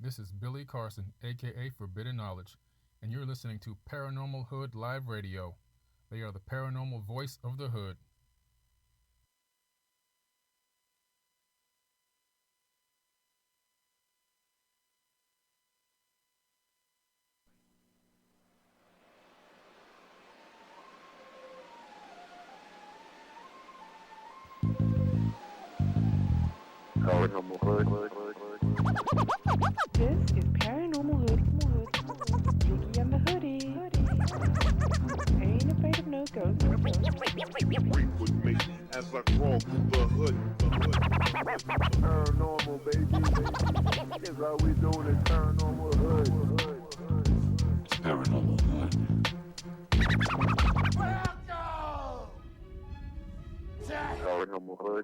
This is Billy Carson, aka Forbidden Knowledge, and you're listening to Paranormal Hood Live Radio. They are the paranormal voice of the hood. Paranormal Hood. This is Paranormal Hood. JiGGY and the Hoodie. Ain't afraid of no ghosts. Breathe with me as I crawl through the hood. Paranormal, baby. That's how we doing it. Paranormal Hood. Paranormal Hood. Paranormal Hood.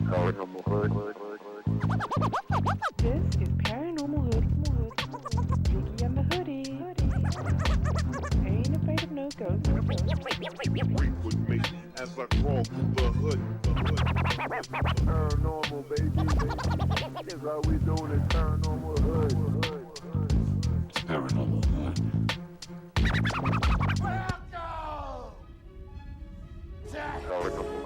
Paranormal Hood. This is Paranormal Hood. JiGGY and the Hoodie. Ain't afraid of no ghosts. Breathe with me as I crawl through the hood. Paranormal, baby. That's how we doing it. Paranormal Hood. Paranormal Hood. Paranormal Hood.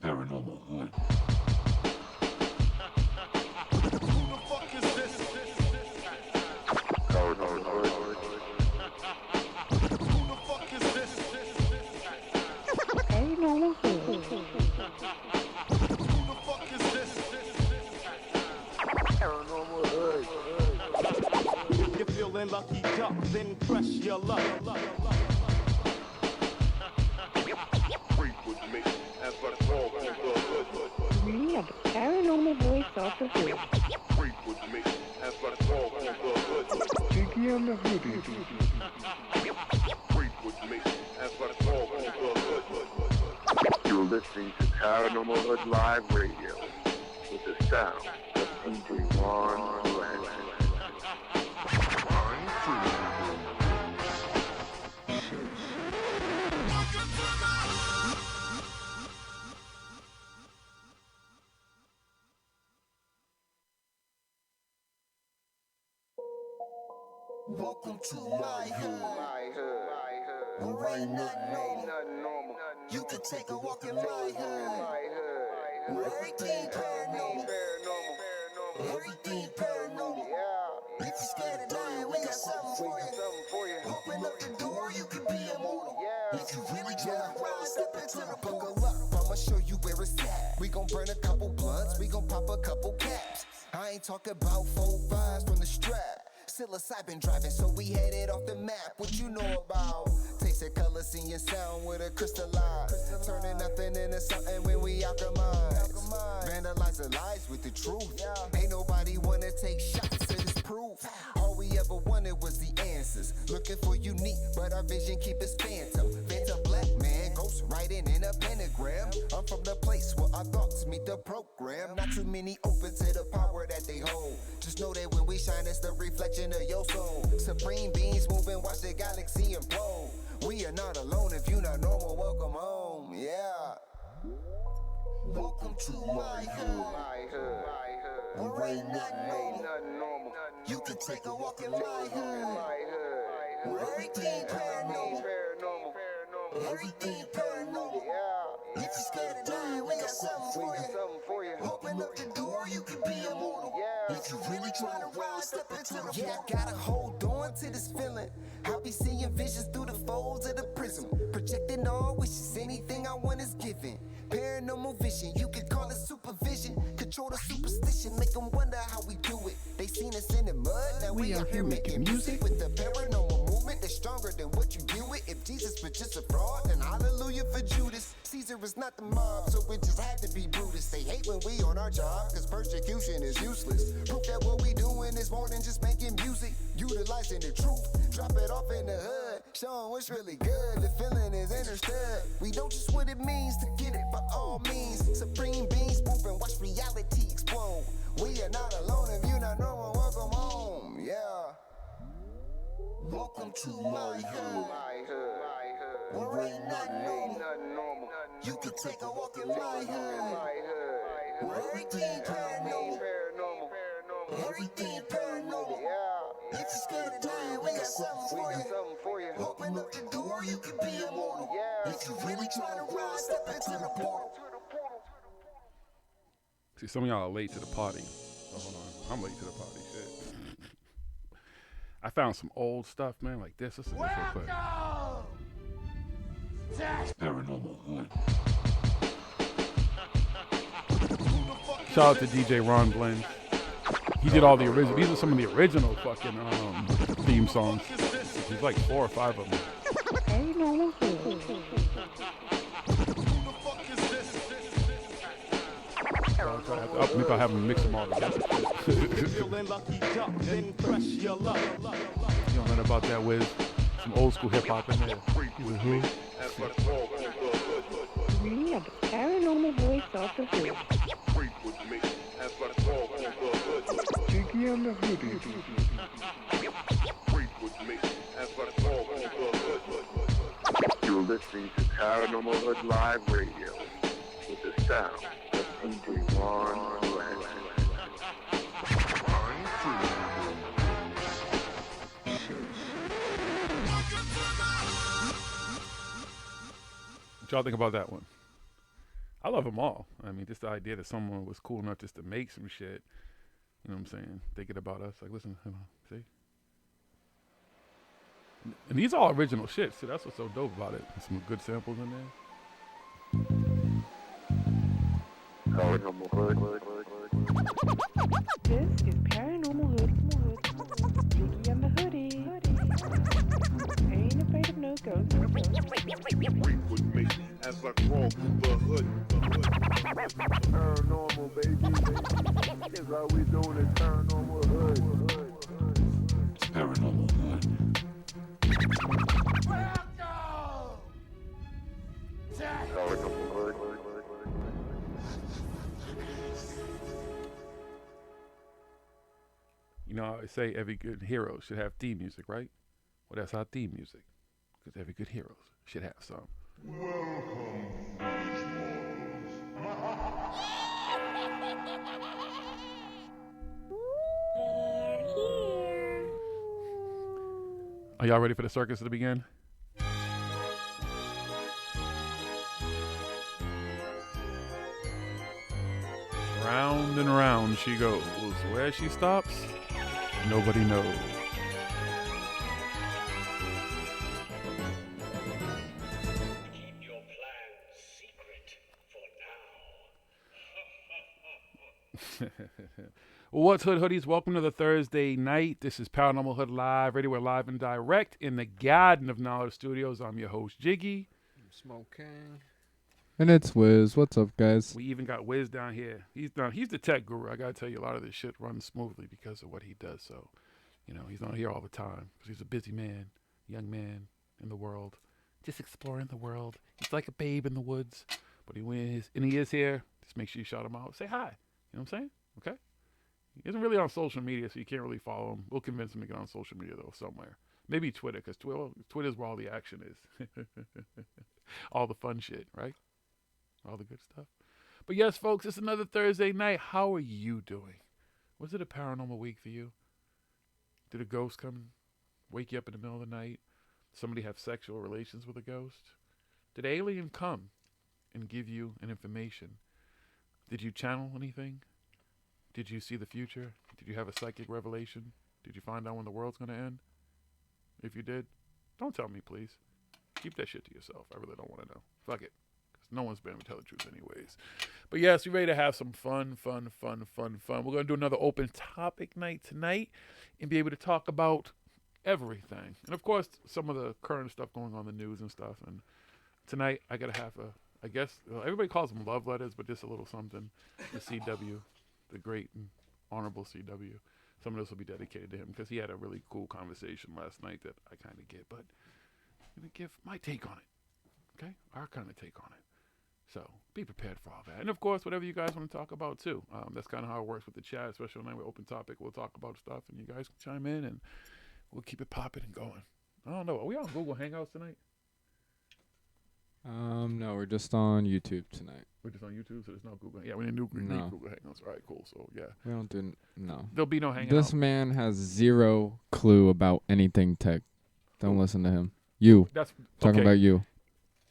Paranormal Hood. Who the fuck is this? Paranormal Hood. Who the fuck is this? Paranormal Hood. Who the fuck is this? Paranormal Hood. If you're feeling lucky, duck, then press your luck. Breathe with me as I crawl through the hood. We are the paranormal voice of the hood. Breathe with me as I crawl through the hood. JiGGY and the Hoodie. Breathe with me as I crawl through the hood. You're listening to Paranormal Hood Live Radio with the sound of DJ Juan Land. Welcome to my hood. Where ain't nothing normal. You can take a walk in my hood. Where everything paranormal. Everything paranormal. If you're scared of dying, we got something for you. Open up the door, you can be immortal. If you really try to ride, step into the buckle up. I'ma show you where it's at. We gon' burn a couple blunts, we gon' pop a couple caps. I ain't talking about 4-5s from the strap. Psilocybin driving, so we headed off the map. What you know about? Tasting color, seeing sound with a crystallize. Turning nothing into something when we alchemize. Vandalize the lies with the truth. Ain't nobody wanna take shots to this proof. All we ever wanted was the answers. Looking for unique, but our vision keep us phantom. Phantom black man, ghost writing in a pentagram. I'm from the place where our thoughts meet the program. Not too many open to the power that they hold. Just know that when we shine, it's the reflection of your soul. Supreme beings moving, watch the galaxy implode. We are not alone. If you not normal, welcome home. Yeah. Welcome to my hood. Where ain't nothing normal. You can take a walk in my hood. Where everything paranormal. Everything paranormal. If you're scared of dying, we got something for you. Open up the door, you can be immortal. If you really trying to rise, step into the I gotta hold on to this feeling. I'll be seeing visions through the folds of the prism. Projecting all wishes, anything I want is given. Paranormal vision, you can call it supervision. Control the superstition, make them wonder how we do it. They seen us in the mud, now we out here making music. With the paranormal movement that's stronger than what you deal with. If Jesus was just a fraud, then hallelujah for Judas. Caesar is not the mob, so it just had to be Brutus. They hate when we on our job, cause persecution is useless. Proof that what we doing is more than just making music. Utilizing the truth, drop it off in the hood. Showing what's really good, the feeling is understood. We don't just what it means to get it by all means. Supreme beings move and watch reality explode. We are not alone, if you're not normal, welcome home, yeah. Welcome to my hood. Where ain't nothing normal. You can take a walk in my hood. Where everything paranormal. Everything paranormal. If you're scared of dying, we got something for you. Open up the door, you can be immortal. If you really trying to rise, step into the portal. See, some of y'all are late to the party. Oh, hold on. I'm late to the party. Shit. I found some old stuff, man, like this. Let's real quick. Paranormal Hood. Shout out to DJ Ron Blend. He did all the original. These are some of the original fucking theme songs. There's like 4 or 5 of them. Paranormal Hood. Maybe I'll have them mix them all together. Feeling lucky duck, then press your luck. You don't know about that, Wiz? Some old school hip hop in there. With who? We are the paranormal voice of the hood. JiGGY and the HooDeeZ. You're listening to Paranormal Hood Live Radio with the sound of DJ Ron Blend. What y'all think about that one? I love them all. I mean, just the idea that someone was cool enough just to make some shit. You know what I'm saying? Thinking about us. Like, listen, see? And these are all original shit. See, that's what's so dope about it. Some good samples in there. Paranormal Hood. This is Paranormal Hood. JiGGY and the HooDeeZ. Ain't afraid of no ghosts. Freak with me as I crawl through the hood. Paranormal, baby. Is how we doing it, Paranormal Hood. Paranormal Hood. Paranormal Hood. You know, I say every good hero should have theme music, right? Well, that's our theme music. Because every good hero should have some. Are y'all ready for the circus to begin? Round and round she goes. Where she stops, nobody knows. Keep your plans secret for now. What's Hood Hoodies? Welcome to the Thursday night. This is Paranormal Hood Live Radio. We're live and direct in the Garden of Knowledge Studios. I'm your host, JiGGY. Smoke King. And it's Wiz. What's up, guys? We even got Wiz down here. He's the tech guru. I gotta tell you, a lot of this shit runs smoothly because of what he does. So, you know, he's not here all the time because he's a busy man, young man in the world, just exploring the world. He's like a babe in the woods, but he is here. Just make sure you shout him out. Say hi. You know what I'm saying? Okay. He isn't really on social media, so you can't really follow him. We'll convince him to get on social media though somewhere. Maybe Twitter, because Twitter's where all the action is. All the fun shit, right? All the good stuff. But yes, folks, it's another Thursday night. How are you doing? Was it a paranormal week for you? Did a ghost come wake you up in the middle of the night? Somebody have sexual relations with a ghost? Did an alien come and give you an information. Did you channel anything? Did you see the future? Did you have a psychic revelation? Did you find out when the world's going to end? If you did, don't tell me, please. Keep that shit to yourself. I really don't want to know. Fuck it. Because no one's been able to tell the truth anyways. But yes, we're ready to have some fun. We're going to do another open topic night tonight and be able to talk about everything. And of course, some of the current stuff going on in the news and stuff. And tonight, I got to have I guess, everybody calls them love letters, but just a little something. The CW, the great and honorable CW. Some of this will be dedicated to him because he had a really cool conversation last night that I kind of get, but I'm going to give my take on it. Okay? Our kind of take on it. So be prepared for all that. And of course, whatever you guys want to talk about too. That's kind of how it works with the chat, especially when we're open topic. We'll talk about stuff and you guys can chime in and we'll keep it popping and going. I don't know. Are we on Google Hangouts tonight? No, we're just on YouTube tonight. We're just on YouTube, so there's no Google. Yeah, we didn't do Google Hangouts. All right, cool. So yeah, we don't do no. There'll be no Hangouts. This man has zero clue about anything tech. Don't listen to him. You. That's talking about you.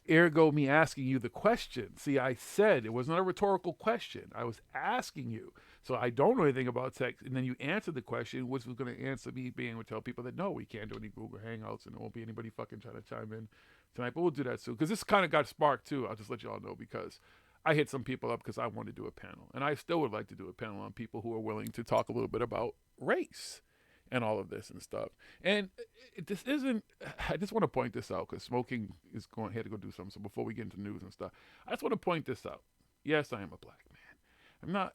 Ergo, me asking you the question. See, I said it was not a rhetorical question. I was asking you. So I don't know anything about tech, and then you answered the question, which was going to answer me being able to tell people that no, we can't do any Google Hangouts, and there won't be anybody fucking trying to chime in tonight. But we'll do that soon because this kind of got sparked too. I'll just let you all know because I hit some people up because I wanted to do a panel, and I still would like to do a panel on people who are willing to talk a little bit about race and all of this and stuff. And this isn't. I just want to point this out because smoking is going here to go do something. So before we get into news and stuff, I just want to point this out. Yes, I am a black man. I'm not.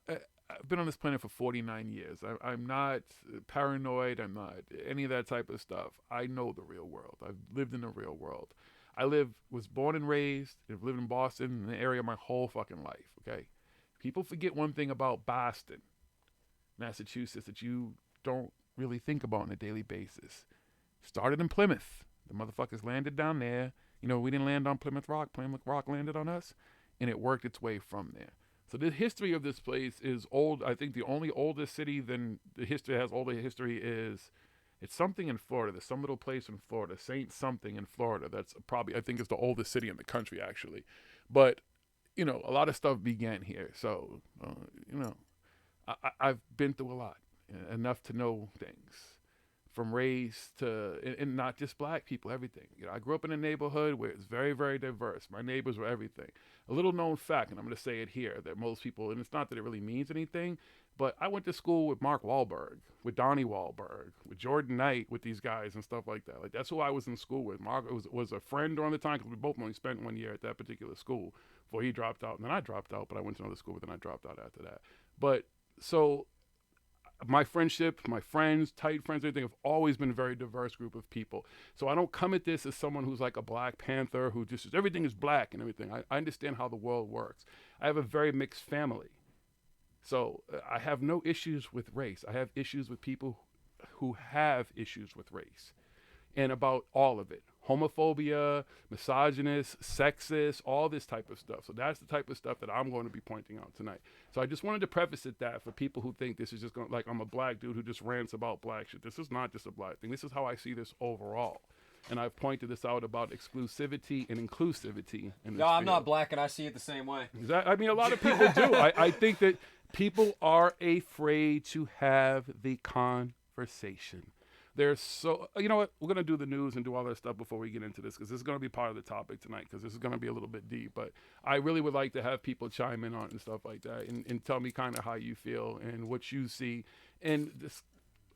I've been on this planet for 49 years. I'm not paranoid. I'm not any of that type of stuff. I know the real world. I've lived in the real world. Was born and raised, I've lived in Boston, in the area my whole fucking life, okay? People forget one thing about Boston, Massachusetts, that you don't really think about on a daily basis. Started in Plymouth. The motherfuckers landed down there. You know, we didn't land on Plymouth Rock. Plymouth Rock landed on us, and it worked its way from there. So the history of this place is old. I think the only oldest city than the history has older history is it's something in Florida. There's some little place in Florida, Saint something in Florida. That's probably, I think it's the oldest city in the country actually. But, you know, a lot of stuff began here. So, you know, I've been through a lot, enough to know things. From race to, and not just black people, everything. You know, I grew up in a neighborhood where it's very, very diverse. My neighbors were everything. A little known fact, and I'm going to say it here, that most people, and it's not that it really means anything, but I went to school with Mark Wahlberg, with Donnie Wahlberg, with Jordan Knight, with these guys and stuff like that. Like, that's who I was in school with. Mark was a friend during the time because we both only spent 1 year at that particular school before he dropped out. And then I dropped out, but I went to another school, but then I dropped out after that. But so my friendship, my friends, tight friends, everything have always been a very diverse group of people. So I don't come at this as someone who's like a Black Panther who just everything is black and everything. I understand how the world works. I have a very mixed family. So I have no issues with race. I have issues with people who have issues with race and about all of it. Homophobia, misogynist, sexist, all this type of stuff. So that's the type of stuff that I'm going to be pointing out tonight. So I just wanted to preface it that for people who think this is just going like I'm a black dude who just rants about black shit. This is not just a black thing. This is how I see this overall. And I've pointed this out about exclusivity and inclusivity. No, I'm not black and I see it the same way. I mean, a lot of people do. I think that people are afraid to have the conversation. There's so, you know what, we're going to do the news and do all that stuff before we get into this because this is going to be part of the topic tonight because this is going to be a little bit deep. But I really would like to have people chime in on it and stuff like that and tell me kind of how you feel and what you see. And this,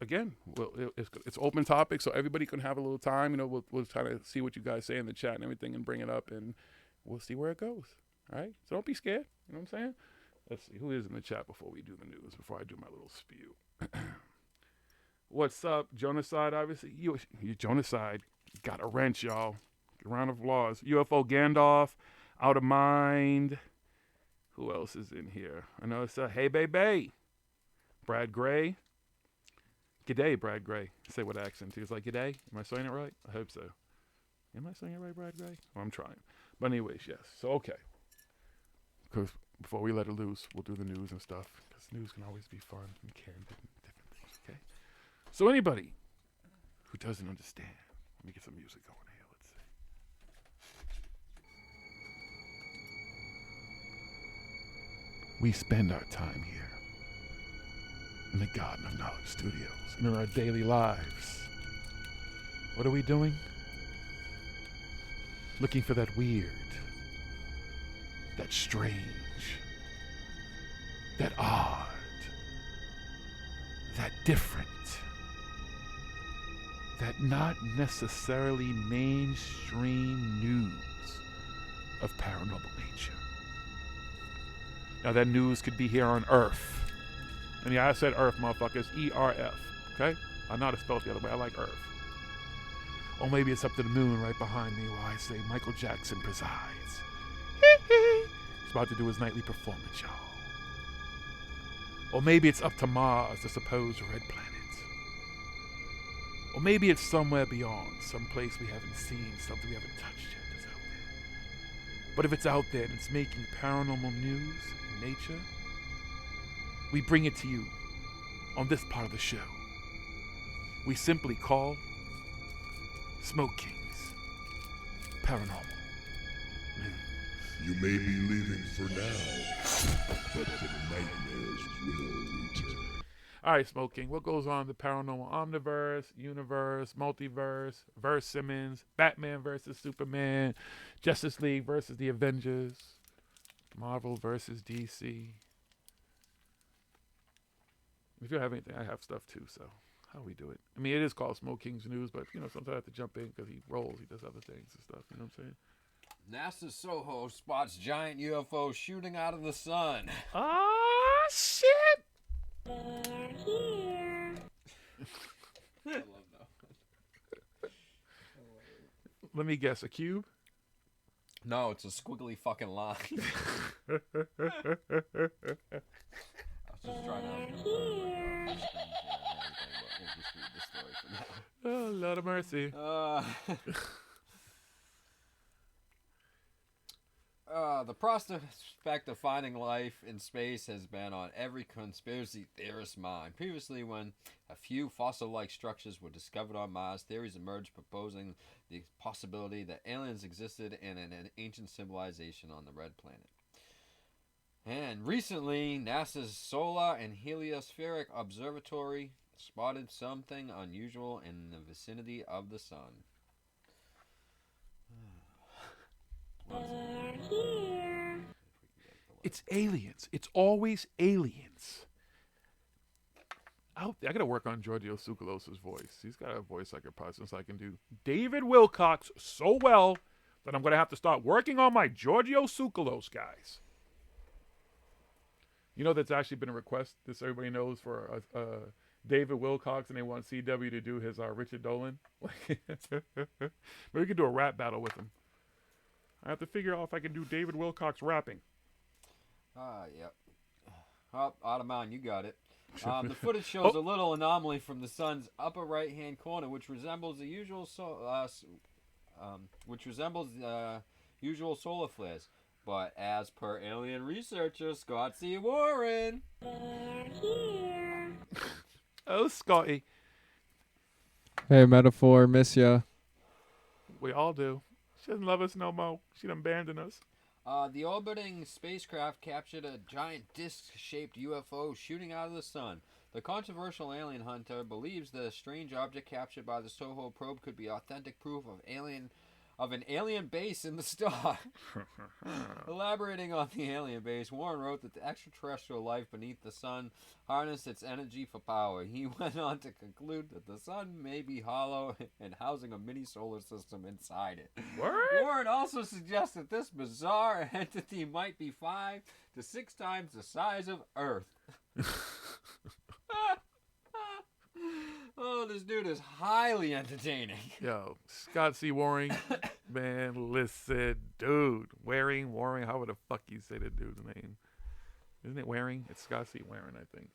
again, well, it's open topic, so everybody can have a little time. You know, we'll try to see what you guys say in the chat and everything and bring it up, and we'll see where it goes. All right? So don't be scared. You know what I'm saying? Let's see. Who is in the chat before we do the news, before I do my little spew? What's up? Genocide, obviously. You Genocide. Got a wrench, y'all. Round of applause. UFO Gandalf. Out of Mind. Who else is in here? I know it's Hey Baby. Brad Gray. G'day, Brad Gray. Say what accent. He was like, G'day. Am I saying it right? I hope so. Am I saying it right, Brad Gray? Well, I'm trying. But anyways, yes. So, okay. Because before we let it loose, we'll do the news and stuff. Because news can always be fun and candid and different things, okay? So anybody who doesn't understand, let me get some music going here. Let's see. we spend our time here in the Garden of Knowledge Studios and in our daily lives. What are we doing? Looking for that weird, that strange, that odd, that different, that not necessarily mainstream news of paranormal nature. Now that news could be here on Earth. And yeah, I said Earth, motherfuckers. E-R-F. Okay? I know how to spell it the other way. I like Earth. Or maybe it's up to the moon right behind me while I say Michael Jackson presides. He's about to do his nightly performance, y'all. Or maybe it's up to Mars, the supposed red planet. Or maybe it's somewhere beyond, someplace we haven't seen, something we haven't touched yet that's out there. But if it's out there and it's making paranormal news in nature, we bring it to you on this part of the show. We simply call Smoke Kings Paranormal News. You may be leaving for now, but the nightmares will return. All right, Smoke King, what goes on in the paranormal omniverse, universe, multiverse, Verse Simmons, Batman versus Superman, Justice League versus the Avengers, Marvel versus DC? If you have anything, I have stuff too, so how do we do it? I mean, it is called Smoke King's News, but, you know, sometimes I have to jump in because he rolls, he does other things and stuff, you know what I'm saying? NASA's Soho spots giant UFO shooting out of the sun. Ah, shit! They're here. I love that. Let me guess, a cube? No, it's a squiggly fucking line. I was just trying to. Oh, Lord of mercy. The prospect of finding life in space has been on every conspiracy theorist's mind. Previously, when a few fossil-like structures were discovered on Mars, theories emerged proposing the possibility that aliens existed in an ancient civilization on the Red Planet. And recently, NASA's Solar and Heliospheric Observatory spotted something unusual in the vicinity of the sun. They're here. It's aliens. It's always aliens. I gotta work on Giorgio Tsoukalos' voice. He's got a voice I could probably, since I can do David Wilcox so well that I'm gonna have to start working on my Giorgio Tsoukalos, guys. You know, that's actually been a request, this everybody knows, for David Wilcox, and they want CW to do his Richard Dolan. Maybe we could do a rap battle with him. I have to figure out if I can do David Wilcox rapping. Yep. Oh, out of mind, you got it. The footage shows a little anomaly from the sun's upper right-hand corner, which resembles the usual usual solar flares. But as per alien researcher Scott C. Warren, they're here. Oh, Scotty. Hey, Meta4, miss ya. We all do. She doesn't love us no more. She done abandoned us. the orbiting spacecraft captured a giant disc-shaped UFO shooting out of the sun. The controversial alien hunter believes the strange object captured by the Soho probe could be authentic proof of an alien base in the star. Elaborating on the alien base, Warren wrote that the extraterrestrial life beneath the sun harnessed its energy for power. He went on to conclude that the sun may be hollow and housing a mini solar system inside it. What? Warren also suggests that this bizarre entity might be 5 to 6 times the size of Earth. Oh, this dude is highly entertaining. Yo, Scott C. Waring, man, listen, dude. Waring, however the fuck you say the dude's name. Isn't it Waring? It's Scott C. Waring, I think.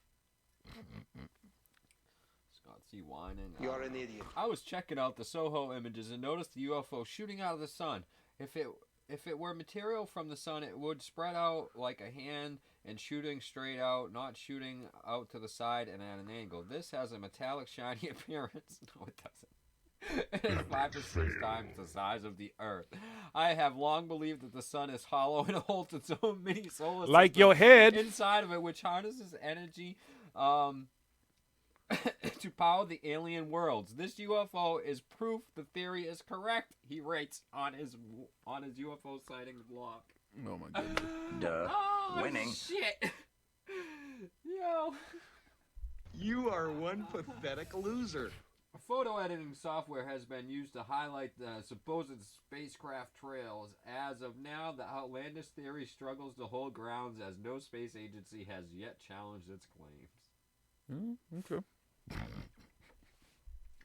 Scott C. Whining. You're an idiot. I was checking out the Soho images and noticed the UFO shooting out of the sun. If it were material from the sun, it would spread out like a hand and shooting straight out, not shooting out to the side and at an angle. This has a metallic, shiny appearance. No, it doesn't. It is 5 to 6 times the size of the Earth. I have long believed that the sun is hollow and holds its own mini solar system Like your head. inside of it, which harnesses energy to power the alien worlds. This UFO is proof the theory is correct, he writes on his UFO sightings blog. Oh my goodness. Duh. Oh, Winning. Shit. Yo. You are one pathetic loser. Photo editing software has been used to highlight the supposed spacecraft trails. As of now, the outlandish theory struggles to hold grounds as no space agency has yet challenged its claims. Okay.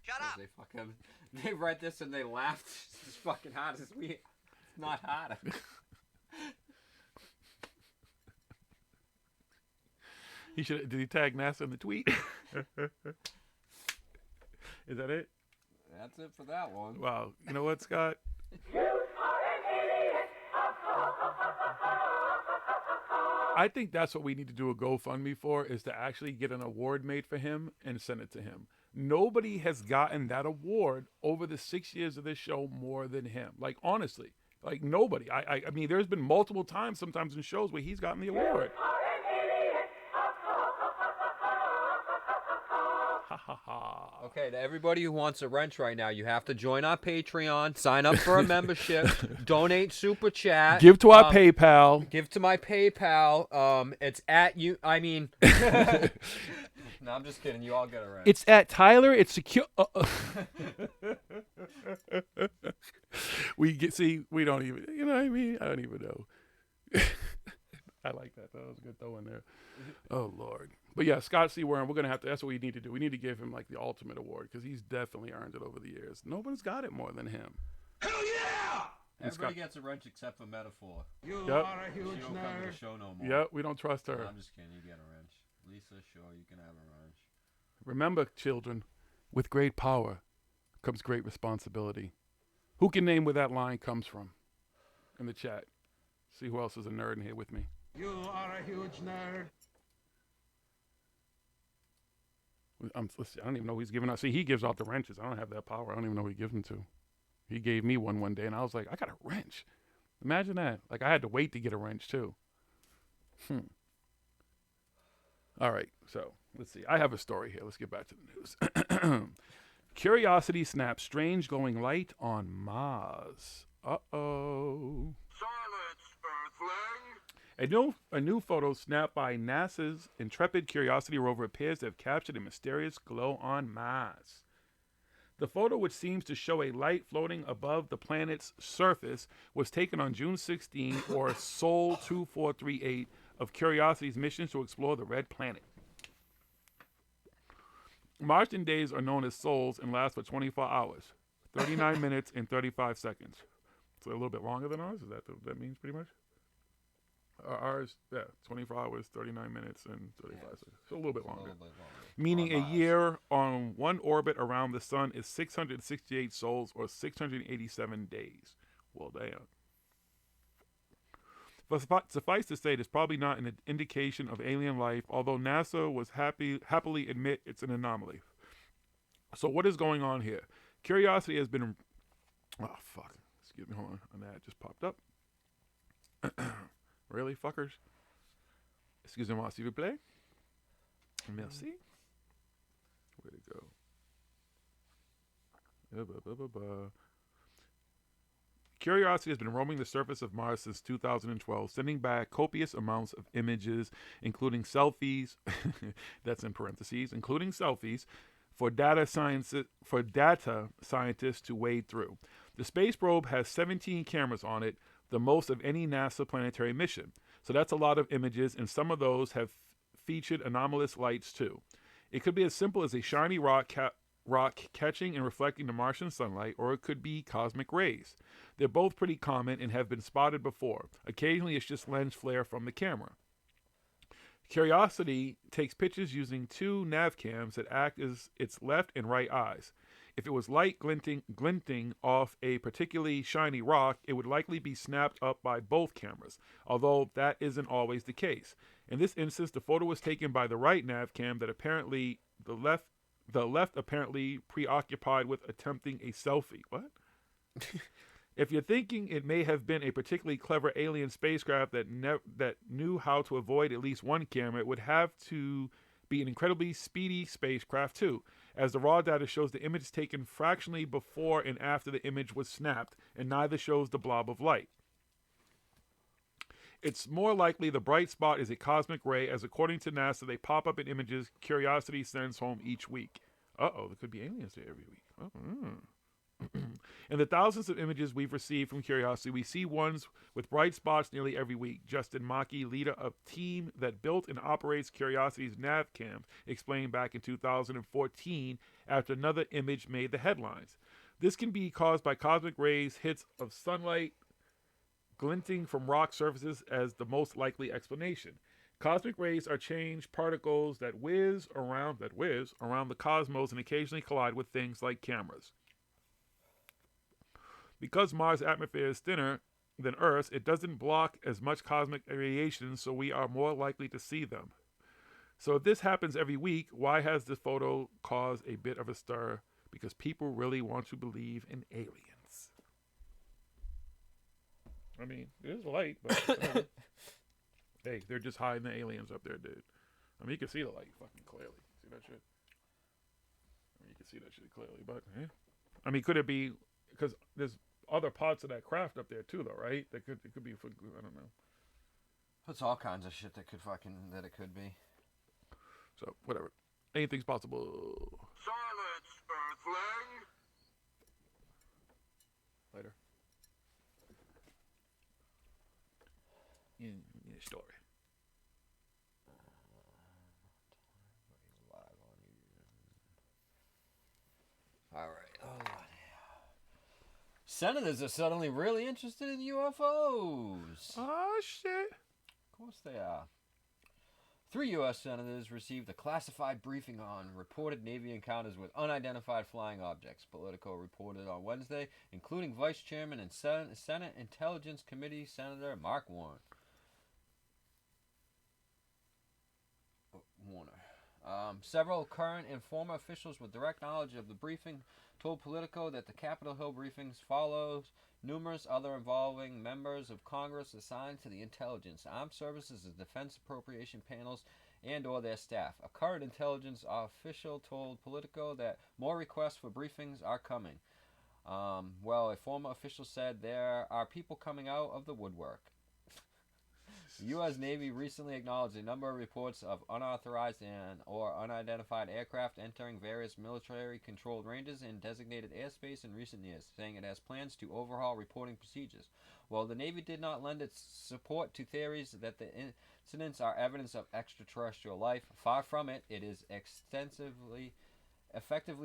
Shut up! They read this and they laughed as fucking hard as we. It's not harder. Did he tag NASA in the tweet? Is that it? That's it for that one. Wow. You know what, Scott? I think that's what we need to do a GoFundMe for, is to actually get an award made for him and send it to him. Nobody has gotten that award over the 6 years of this show more than him. Like, honestly. Like, nobody. I mean, there's been multiple times sometimes in shows where he's gotten the award. Okay, to everybody who wants a wrench right now, you have to join our Patreon, sign up for a membership, donate Super Chat. Give to our PayPal. Give to my PayPal. It's at you. I mean, no, I'm just kidding. You all get a wrench. It's at Tyler. It's secure. We don't even. You know what I mean? I don't even know. I like that. That was a good throw in there. Oh Lord. But yeah, Scott C. Warren, we're gonna have to. That's what we need to do. We need to give him like the ultimate award because he's definitely earned it over the years. Nobody's got it more than him. Hell yeah! And Everybody Scott, gets a wrench except for Meta4. You are a huge she don't come to the show no more. Yep, we don't trust her. No, I'm just kidding. You get a wrench. Lisa, sure, you can have a wrench. Remember, children, with great power comes great responsibility. Who can name where that line comes from? In the chat. See who else is a nerd in here with me. You are a huge nerd. Listen, I don't even know who he's giving out. See, he gives out the wrenches. I don't have that power. I don't even know who he gives them to. He gave me one day, and I was like, I got a wrench. Imagine that. Like, I had to wait to get a wrench, too. All right, so let's see. I have a story here. Let's get back to the news. Curiosity snaps strange glowing light on Mars. Uh-oh. A new photo snapped by NASA's Intrepid Curiosity rover appears to have captured a mysterious glow on Mars. The photo, which seems to show a light floating above the planet's surface, was taken on June 16, or Sol 2438, of Curiosity's mission to explore the red planet. Martian days are known as sols and last for 24 hours, 39 minutes and 35 seconds. So a little bit longer than ours? Is that what that means pretty much? Ours, 24 hours, 39 minutes, and 35 seconds. So a little bit longer. Meaning a year on one orbit around the sun is 668 sols, or 687 days. Well, damn. But suffice to say, it's probably not an indication of alien life, although NASA was happily admit it's an anomaly. So what is going on here? Curiosity has been... Oh, fuck. Excuse me, hold on. That just popped up. Really, fuckers? Excusez-moi, s'il vous plaît. Merci. Way to go. Curiosity has been roaming the surface of Mars since 2012, sending back copious amounts of images, including selfies, that's in parentheses, including selfies, for data scientists to wade through. The space probe has 17 cameras on it, the most of any NASA planetary mission. So that's a lot of images, and some of those have featured anomalous lights too. It could be as simple as a shiny rock catching and reflecting the Martian sunlight, or it could be cosmic rays. They're both pretty common and have been spotted before. Occasionally it's just lens flare from the camera. Curiosity takes pictures using two nav cams that act as its left and right eyes. If it was light glinting off a particularly shiny rock, it would likely be snapped up by both cameras, although that isn't always the case. In this instance, the photo was taken by the right nav cam that apparently the left The left apparently preoccupied with attempting a selfie. What? If you're thinking it may have been a particularly clever alien spacecraft that knew how to avoid at least one camera, it would have to be an incredibly speedy spacecraft too, as the raw data shows the image taken fractionally before and after the image was snapped, and neither shows the blob of light. It's more likely the bright spot is a cosmic ray, as according to NASA, they pop up in images Curiosity sends home each week. Uh-oh, there could be aliens there every week. In the thousands of images we've received from Curiosity, we see ones with bright spots nearly every week. Justin Mackey, leader of team that built and operates Curiosity's nav cams, explained back in 2014 after another image made the headlines. This can be caused by cosmic rays, hits of sunlight, glinting from rock surfaces as the most likely explanation. Cosmic rays are changed particles that whiz around the cosmos and occasionally collide with things like cameras. Because Mars' atmosphere is thinner than Earth's, it doesn't block as much cosmic radiation, so we are more likely to see them. So if this happens every week, why has this photo caused a bit of a stir? Because people really want to believe in aliens. I mean, it is light, but hey, they're just hiding the aliens up there, dude. I mean, you can see the light fucking clearly. See that shit? I mean, you can see that shit clearly, but yeah. I mean, could it be because there's other parts of that craft up there too, though, right? It could be. I don't know. That's all kinds of shit that it could be. So whatever, anything's possible. Silence, Earthling! Later. In your story. All right. Oh, senators are suddenly really interested in UFOs. Oh, shit. Of course they are. 3 U.S. senators received a classified briefing on reported Navy encounters with unidentified flying objects, Politico reported on Wednesday, including Vice Chairman and Senate Intelligence Committee Senator Mark Warner. Several current and former officials with direct knowledge of the briefing told Politico that the Capitol Hill briefings follows numerous other involving members of Congress assigned to the intelligence, armed services, and defense appropriation panels and or their staff. A current intelligence official told Politico that more requests for briefings are coming. A former official said there are people coming out of the woodwork. The U.S. Navy recently acknowledged a number of reports of unauthorized and or unidentified aircraft entering various military-controlled ranges and designated airspace in recent years, saying it has plans to overhaul reporting procedures. While the Navy did not lend its support to theories that the incidents are evidence of extraterrestrial life, far from it, it is effectively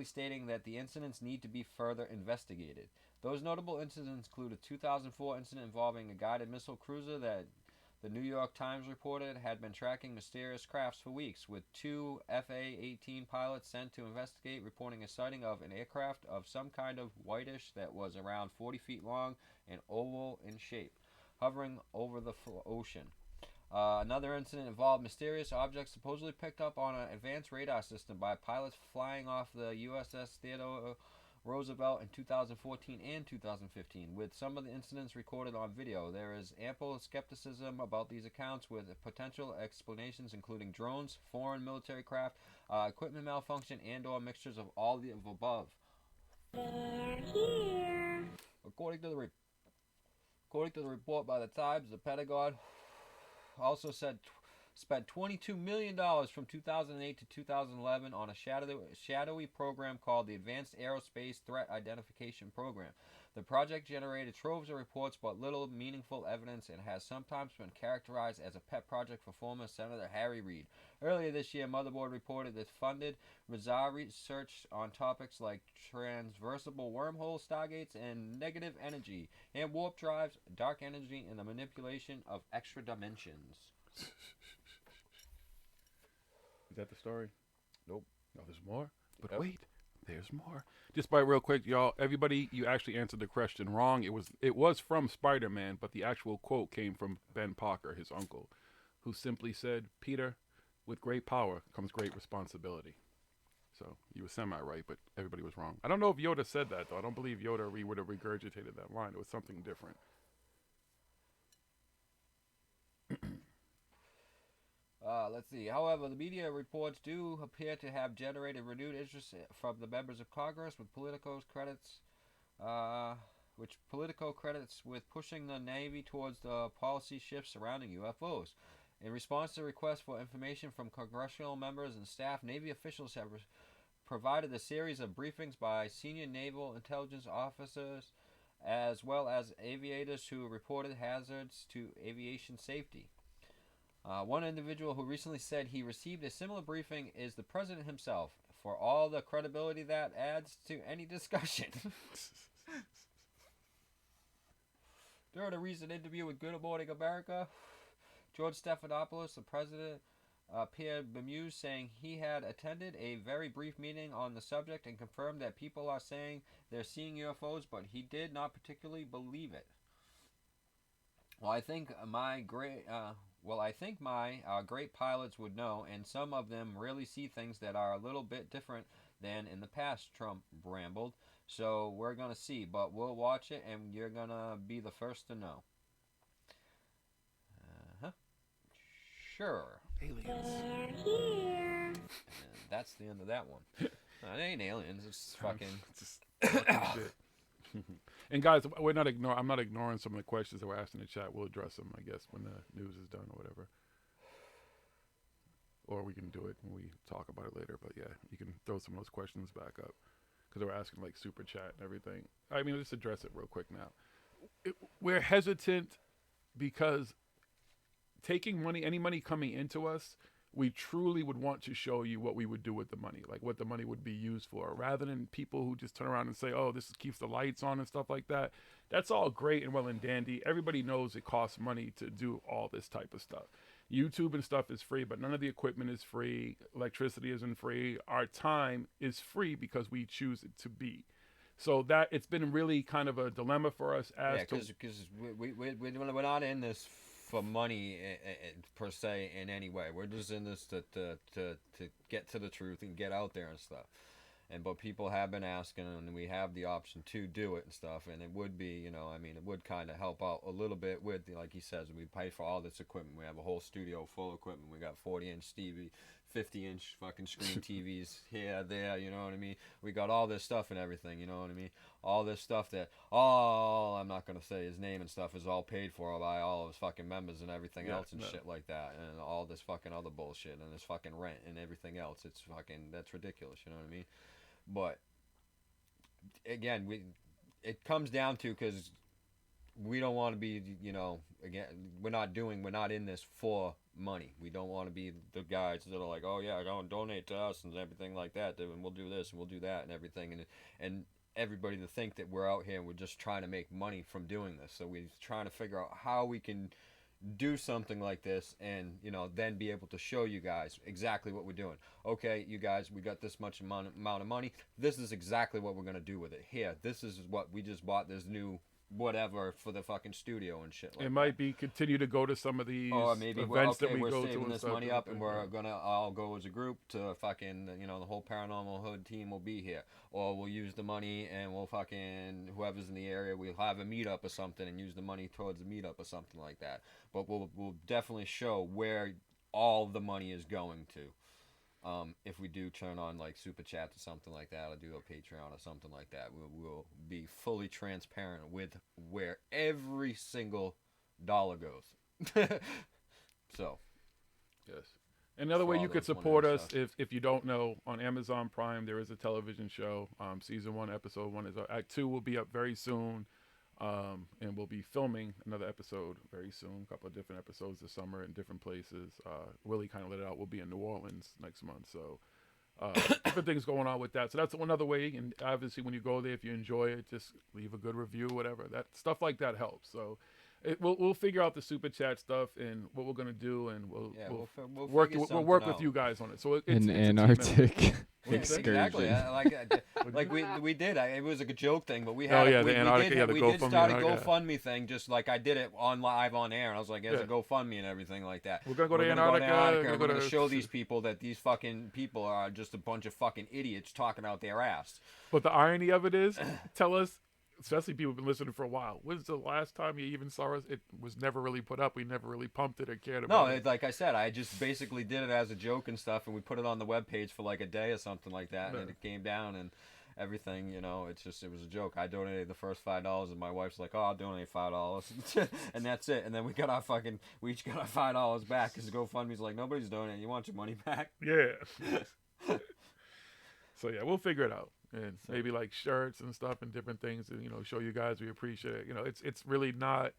stating that the incidents need to be further investigated. Those notable incidents include a 2004 incident involving a guided missile cruiser that the New York Times reported had been tracking mysterious crafts for weeks, with 2 FA-18 pilots sent to investigate, reporting a sighting of an aircraft of some kind of whitish that was around 40 feet long and oval in shape, hovering over the ocean. Another incident involved mysterious objects supposedly picked up on an advanced radar system by pilots flying off the USS Theodore Roosevelt in 2014 and 2015, with some of the incidents recorded on video. There is ample skepticism about these accounts, with potential explanations including drones, foreign military craft, equipment malfunction, and or mixtures of all the above. They're here. According to the report by the Times, the Pentagon also spent $22 million from 2008 to 2011 on a shadowy program called the Advanced Aerospace Threat Identification Program. The project generated troves of reports but little meaningful evidence and has sometimes been characterized as a pet project for former Senator Harry Reid. Earlier this year, Motherboard reported that funded research on topics like transversible wormhole stargates and negative energy, and warp drives, dark energy, and the manipulation of extra dimensions. Is that the story? Nope. No, there's more. But Yep. wait, there's more. Just by real quick, y'all. Everybody, you actually answered the question wrong. It was from Spider-Man, but the actual quote came from Ben Parker, his uncle, who simply said, "Peter, with great power comes great responsibility." So you were semi-right, but everybody was wrong. I don't know if Yoda said that, though. I don't believe Yoda would have regurgitated that line. It was something different. Let's see. However, the media reports do appear to have generated renewed interest from the members of Congress, with Politico's credits, with pushing the Navy towards the policy shifts surrounding UFOs. In response to requests for information from congressional members and staff, Navy officials have provided a series of briefings by senior naval intelligence officers, as well as aviators who reported hazards to aviation safety. One individual who recently said he received a similar briefing is the president himself, for all the credibility that adds to any discussion. During a recent interview with Good Morning America, George Stephanopoulos, the president, appeared bemused, saying he had attended a very brief meeting on the subject and confirmed that people are saying they're seeing UFOs, but he did not particularly believe it. Well, I think my great pilots would know, and some of them really see things that are a little bit different than in the past, Trump rambled. So we're going to see, but we'll watch it, and you're going to be the first to know. Sure. Aliens. They're here. And that's the end of that one. It ain't aliens. It's fucking... shit. And guys, I'm not ignoring some of the questions that were asked in the chat. We'll address them, I guess, when the news is done or whatever. Or we can do it when we talk about it later. But yeah, you can throw some of those questions back up, because they were asking like super chat and everything. I mean, let's address it real quick now. We're hesitant because taking money, any money coming into us, we truly would want to show you what we would do with the money, like what the money would be used for, rather than people who just turn around and say, oh, this keeps the lights on and stuff like that. That's all great and well and dandy. Everybody knows it costs money to do all this type of stuff. YouTube and stuff is free, but none of the equipment is free. Electricity isn't free. Our time is free because we choose it to be. So that it's been really kind of a dilemma for us as because we're not in this for money per se in any way. We're just in this to get to the truth and get out there and stuff. But people have been asking, and we have the option to do it and stuff. And it would be, it would kind of help out a little bit with, like he says, we pay for all this equipment. We have a whole studio full of equipment. We got 40-inch TV, 50-inch fucking screen TVs here, there, you know what I mean? We got all this stuff and everything, you know what I mean? All this stuff that, I'm not going to say his name and stuff, is all paid for by all of his fucking members and everything else and shit like that. And all this fucking other bullshit and this fucking rent and everything else. It's fucking, that's ridiculous, you know what I mean? But again, it comes down to, because we don't want to be, again, we're not in this for money. We don't want to be the guys that are like, oh yeah, go and donate to us and everything like that, and we'll do this and we'll do that and everything, and everybody to think that we're out here and we're just trying to make money from doing this. So we're trying to figure out how we can do something like this and then be able to show you guys exactly what we're doing. Okay, you guys, we got this much amount of money. This is exactly what we're going to do with it. Here, this is what we just bought, this new whatever for the fucking studio and shit like it might be continue to go to some of these events that we we're go saving to this money up and we're gonna all go as a group to fucking the whole Paranormal Hood team will be here, or we'll use the money and we'll fucking whoever's in the area, we'll have a meetup or something and use the money towards the meetup or something like that. But we'll definitely show where all the money is going to. If we do turn on like super chats or something like that, or do a Patreon or something like that, we'll be fully transparent with where every single dollar goes. So, yes. Another way you could support us, if you don't know, on Amazon Prime there is a television show. Season 1, episode 1 is Act 2 will be up very soon. And we'll be filming another episode very soon, a couple of different episodes this summer in different places. Willie kind of let it out. We'll be in New Orleans next month. So different things going on with that. So that's another way. And obviously when you go there, if you enjoy it, just leave a good review, whatever. That stuff like that helps. So We'll figure out the super chat stuff and what we're gonna do, and we'll work with you guys on it. So it's an a Antarctic excursion. Exactly. We did. It was like a joke thing, but we did start a GoFundMe thing, just like I did it on live on air, and I was like, there's a GoFundMe and everything like that. We're gonna go to Antarctica. We're gonna show these people that these fucking people are just a bunch of fucking idiots talking out their ass. But the irony of it is, tell us. Especially people who've been listening for a while. When's the last time you even saw us? It was never really put up. We never really pumped it or cared about it. No, like I said, I just basically did it as a joke and stuff, and we put it on the webpage for like a day or something like that, and it came down and everything, it was a joke. I donated the first $5, and my wife's like, oh, I'll donate $5, and that's it. And then we each got our $5 back, because GoFundMe's like, nobody's donating. You want your money back? Yeah. So, yeah, we'll figure it out. And maybe like shirts and stuff and different things, and show you guys we appreciate it. It's really not.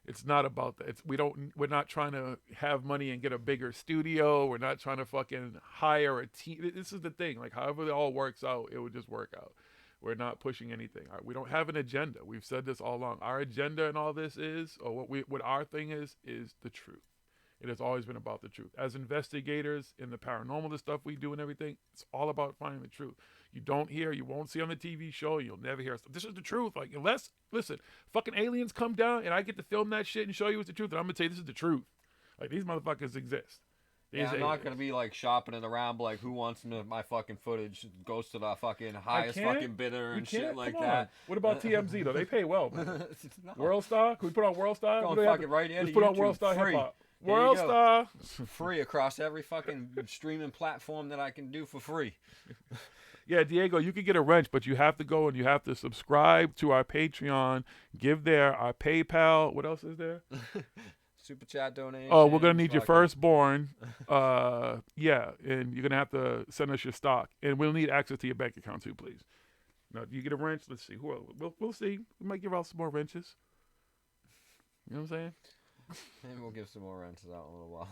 It's not about that. We're not trying to have money and get a bigger studio. We're not trying to fucking hire a team. This is the thing. Like, however it all works out, it would just work out. We're not pushing anything. We don't have an agenda. We've said this all along. Our agenda and all this is, or what our thing is the truth. It has always been about the truth. As investigators in the paranormal, the stuff we do and everything, it's all about finding the truth. You won't see on the TV show, you'll never hear stuff. This is the truth. Like, listen, fucking aliens come down and I get to film that shit and show you it's the truth, and I'm going to tell you this is the truth. Like, these motherfuckers exist. I'm not going to be, like, shopping it around, like, who wants my fucking footage goes to the fucking highest fucking bidder and shit like that. What about TMZ, though? They pay well, man. No. Worldstar? Can we put on Worldstar? Going fucking right into Let's put on Worldstar Hip-Hop. Worldstar. Free across every fucking streaming platform that I can do for free. Yeah, Diego, you could get a wrench, but you have to go and you have to subscribe to our Patreon, give there our PayPal. What else is there? Super chat donation. Oh, we're going to need your firstborn. Yeah, and you're going to have to send us your stock. And we'll need access to your bank account too, please. Now, do you get a wrench? Let's see. We'll see. We might give out some more wrenches. You know what I'm saying? Maybe we'll give some more wrenches out in a little while.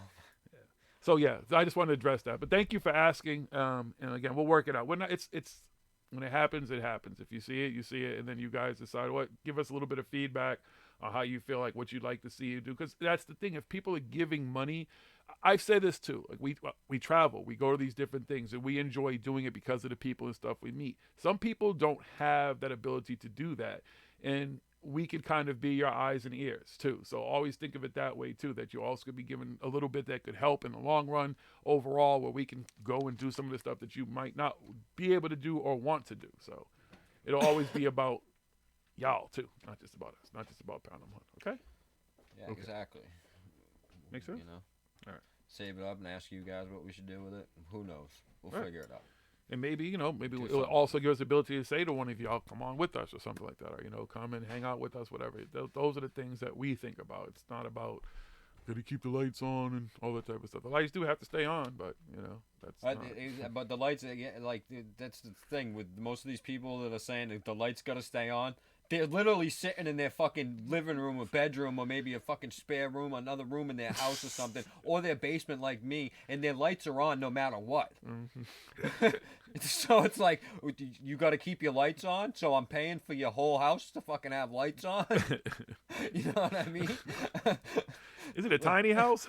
So yeah, I just wanted to address that. But thank you for asking. And again, we'll work it out. It's when it happens, it happens. If you see it, you see it, and then you guys decide what. Give us a little bit of feedback on how you feel, like what you'd like to see you do. Because that's the thing. If people are giving money, I've said this too. Like we travel, we go to these different things, and we enjoy doing it because of the people and stuff we meet. Some people don't have that ability to do that, and we could kind of be your eyes and ears too. So always think of it that way too, that you also could be given a little bit that could help in the long run overall, where we can go and do some of the stuff that you might not be able to do or want to do. So it'll always be about y'all too, not just about us, not just about Paranormal. Okay? Yeah, okay. Exactly. Make sense? All right. Save it up and ask you guys what we should do with it. Who knows? We'll figure it out. And maybe, maybe it'll also give us the ability to say to one of y'all, come on with us or something like that. Or, come and hang out with us, whatever. Those are the things that we think about. It's not about, did he keep the lights on and all that type of stuff. The lights do have to stay on, but, But the lights, again, like, that's the thing with most of these people that are saying that the lights got to stay on. They're literally sitting in their fucking living room or bedroom or maybe a fucking spare room, another room in their house or something, or their basement like me, and their lights are on no matter what. Mm-hmm. So it's like, you got to keep your lights on, so I'm paying for your whole house to fucking have lights on? You know what I mean? Is it a tiny house?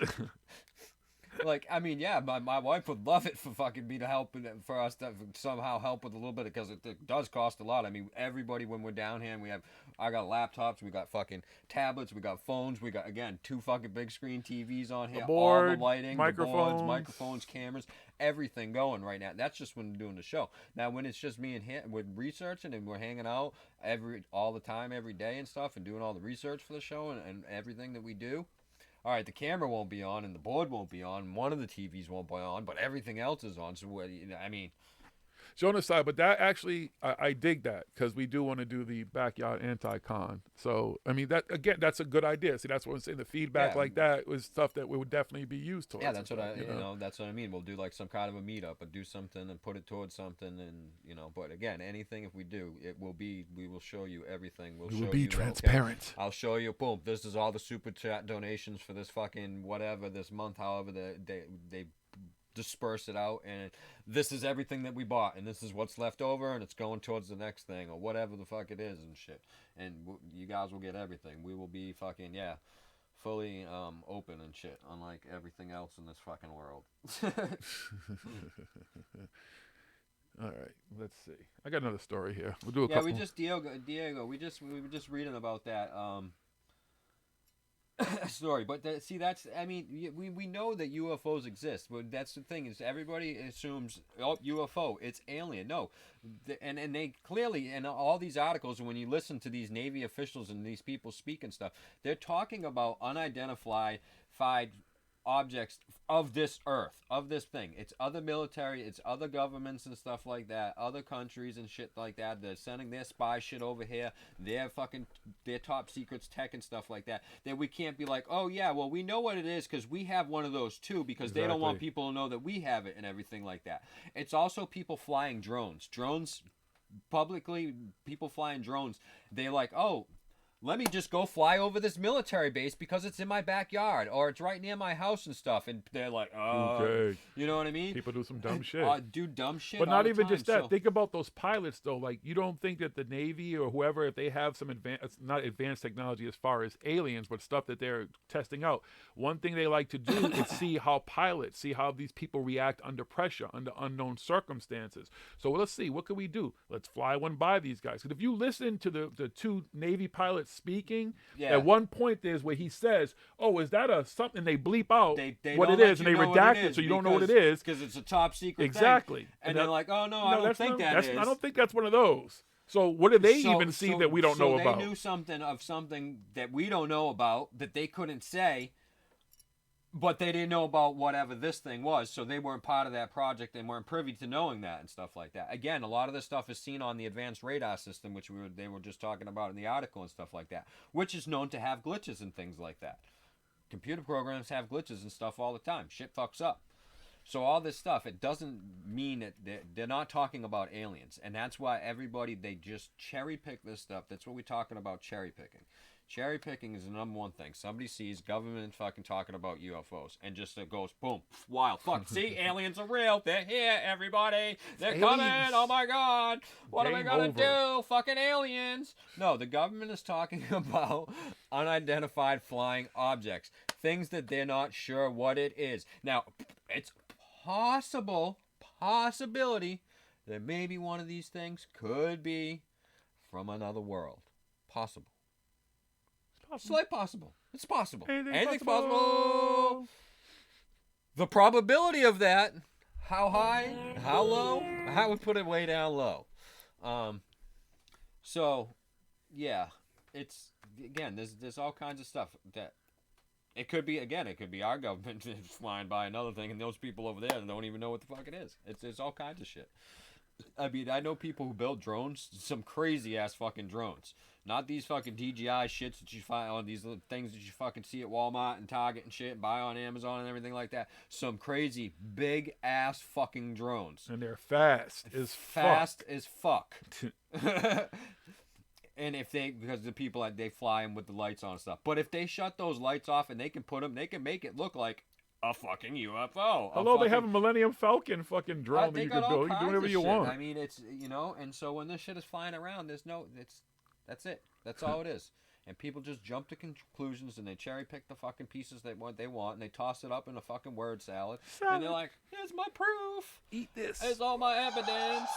Like, I mean, yeah, my wife would love it for fucking me to help, for us to somehow help with a little bit, because it does cost a lot. I mean, everybody, when we're down here, and I got laptops, we got fucking tablets, we got phones, we got, again, 2 fucking big screen TVs on here, all the lighting, microphones, cameras, everything going right now. That's just when we're doing the show. Now, when it's just me and him, we're researching and we're hanging out all the time, every day and stuff, and doing all the research for the show and everything that we do. All right, the camera won't be on and the board won't be on. One of the TVs won't be on, but everything else is on. So, I mean, Showing aside, but that actually, I dig that, because we do want to do the backyard anti-con. So, I mean, that again, that's a good idea. See, that's what I'm saying. The feedback like that was stuff that would definitely be used towards. Yeah, that's what that's what I mean. We'll do like some kind of a meetup and do something and put it towards something, and but again, anything if we do, we will show you everything. We will be transparent. Okay, I'll show you. Boom. This is all the super chat donations for this fucking whatever this month. However they disperse it out, and this is everything that we bought, and this is what's left over, and it's going towards the next thing, or whatever the fuck it is and shit. And you guys will get everything. We will be fucking, fully open and shit, unlike everything else in this fucking world. All right, let's see. I got another story here. We'll do a couple. We just Diego. We were just reading about that story, but we know that UFOs exist. But that's the thing, is everybody assumes UFO, it's alien. No, and they clearly, in all these articles, when you listen to these Navy officials and these people speak and stuff, they're talking about unidentified objects of this earth, of this thing. It's other military, it's other governments and stuff like that, other countries and shit like that. They're sending their spy shit over here, their top secrets tech and stuff like that, that we can't be like, oh yeah, well, we know what it is because we have one of those too, because they don't want people to know that we have it and everything like that. It's also people flying drones publicly, people flying drones. They're like, oh, let me just go fly over this military base because it's in my backyard or it's right near my house and stuff. And they're like, okay. You know what I mean? People do some dumb shit. Do dumb shit. But not even just that. So, think about those pilots, though. Like, you don't think that the Navy or whoever, if they have some not advanced technology as far as aliens, but stuff that they're testing out, one thing they like to do is see how these people react under pressure, under unknown circumstances. So let's see, what can we do? Let's fly one by these guys. Because if you listen to the two Navy pilots speaking, at one point there's where he says, oh, is that something? They bleep out what it is, and they redact it so you don't know what it is because it's a top secret exactly thing. And they're like, oh no, I don't think that is. I don't think that's one of those. So what do they even see that we don't know about? They knew something that we don't know about that they couldn't say, but they didn't know about whatever this thing was, so they weren't part of that project and weren't privy to knowing that and stuff like that. Again, a lot of this stuff is seen on the advanced radar system, which they were just talking about in the article and stuff like that, which is known to have glitches and things like that. Computer programs have glitches and stuff all the time. Shit fucks up. So all this stuff, it doesn't mean that they're not talking about aliens. And that's why they just cherry pick this stuff. That's what we're talking about, cherry picking. Cherry picking is the number one thing. Somebody sees government fucking talking about UFOs and just it goes boom, wild fuck. See, aliens are real. They're here, everybody. They're coming. Oh my god. What are we gonna do? Fucking aliens. No, the government is talking about unidentified flying objects. Things that they're not sure what it is. Now, it's possibility that maybe one of these things could be from another world. Possible. Slight possible. It's possible. Anything's possible. The probability of that, how high, how low, I would put it way down low. So, yeah, it's, again, there's all kinds of stuff that, it could be our government flying by another thing and those people over there don't even know what the fuck it is. It's all kinds of shit. I mean, I know people who build drones, some crazy ass fucking drones. Not these fucking DJI shits that you find on these little things that you fucking see at Walmart and Target and shit and buy on Amazon and everything like that. Some crazy big ass fucking drones. And they're fast as fuck. And because the people, they fly them with the lights on and stuff. But if they shut those lights off and they can make it look like a fucking UFO. Although they have a Millennium Falcon fucking drone that you can build. You can do whatever you want. I mean, it's, and so when this shit is flying around, that's it. That's all it is. And people just jump to conclusions and they cherry pick the fucking pieces they want and they toss it up in a fucking word salad. And they're like, here's my proof. Eat this. Here's all my evidence.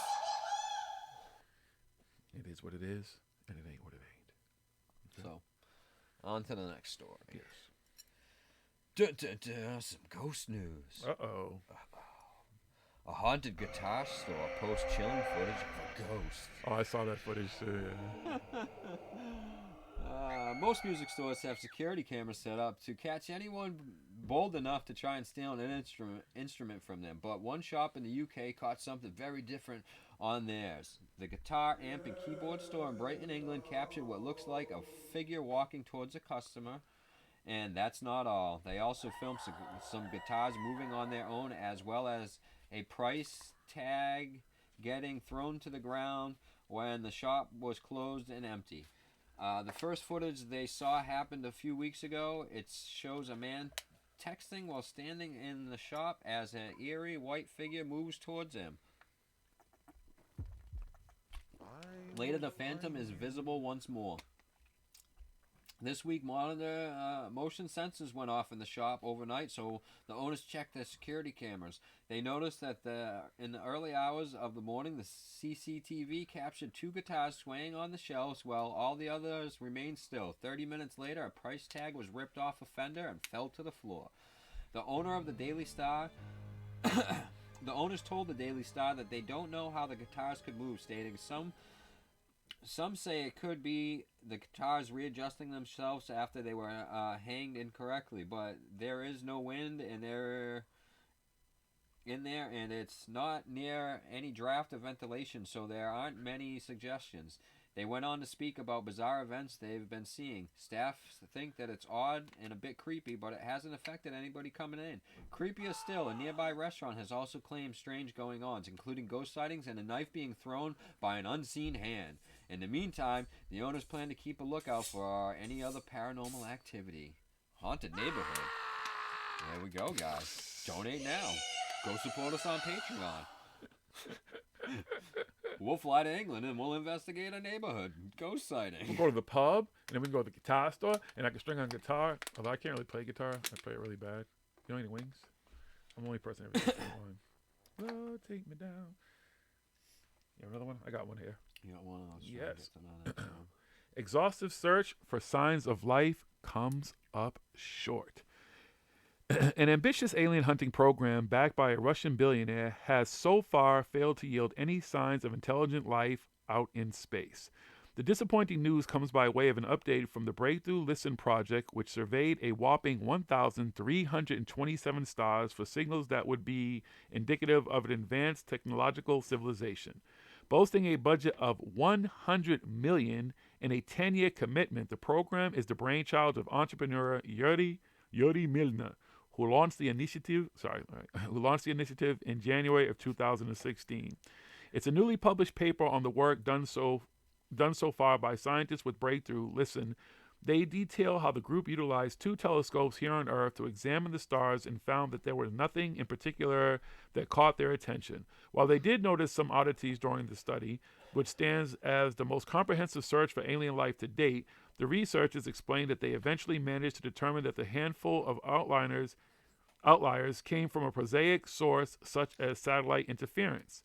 It is what it is, and it ain't what it ain't. So, on to the next story. Yes. Some ghost news. Uh-oh. A haunted guitar store posts chilling footage of a ghost. Oh, I saw that footage too, yeah. Most music stores have security cameras set up to catch anyone bold enough to try and steal an instrument from them. But one shop in the UK caught something very different on theirs. The guitar, amp, and keyboard store in Brighton, England captured what looks like a figure walking towards a customer. And that's not all. They also filmed some guitars moving on their own, as well as a price tag getting thrown to the ground when the shop was closed and empty. The first footage they saw happened a few weeks ago. It shows a man texting while standing in the shop as an eerie white figure moves towards him. Later, the phantom is visible once more. This week, monitor motion sensors went off in the shop overnight, so the owners checked their security cameras. They noticed that in the early hours of the morning, the CCTV captured 2 guitars swaying on the shelves while all the others remained still. 30 minutes later, a price tag was ripped off a fender and fell to the floor. The owner of the Daily Star... the owners told the Daily Star that they don't know how the guitars could move, stating some say it could be the guitars readjusting themselves after they were hanged incorrectly, but there is no wind and they're in there, and it's not near any draft of ventilation, so there aren't many suggestions. They went on to speak about bizarre events they've been seeing. Staff think that it's odd and a bit creepy, but it hasn't affected anybody coming in. Creepier still, a nearby restaurant has also claimed strange going-ons, including ghost sightings and a knife being thrown by an unseen hand. In the meantime, the owners plan to keep a lookout for any other paranormal activity. Haunted neighborhood. There we go, guys. Donate now. Go support us on Patreon. We'll fly to England and we'll investigate a neighborhood ghost sighting. We'll go to the pub, and then we can go to the guitar store, and I can string on guitar. Although I can't really play guitar. I play it really bad. You know any wings? I'm the only person ever played one. Lord, take me down. You have another one? I got one here. You got one? Yes. Exhaustive search for signs of life comes up short. An ambitious alien hunting program backed by a Russian billionaire has so far failed to yield any signs of intelligent life out in space. The disappointing news comes by way of an update from the Breakthrough Listen project, which surveyed a whopping 1,327 stars for signals that would be indicative of an advanced technological civilization. Boasting a budget of $100 million and a 10-year commitment, the program is the brainchild of entrepreneur Yuri Milner, who launched the initiative in January of 2016. It's a newly published paper on the work done so far by scientists with Breakthrough Listen. They detail how the group utilized 2 telescopes here on Earth to examine the stars and found that there was nothing in particular that caught their attention. While they did notice some oddities during the study, which stands as the most comprehensive search for alien life to date, the researchers explained that they eventually managed to determine that the handful of outliers came from a prosaic source such as satellite interference.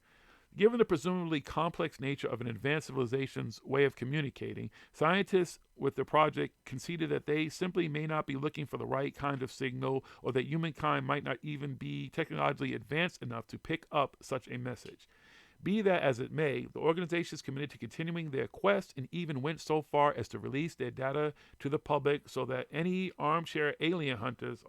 Given the presumably complex nature of an advanced civilization's way of communicating, scientists with the project conceded that they simply may not be looking for the right kind of signal, or that humankind might not even be technologically advanced enough to pick up such a message. Be that as it may, the organization is committed to continuing their quest and even went so far as to release their data to the public so that any armchair alien hunters,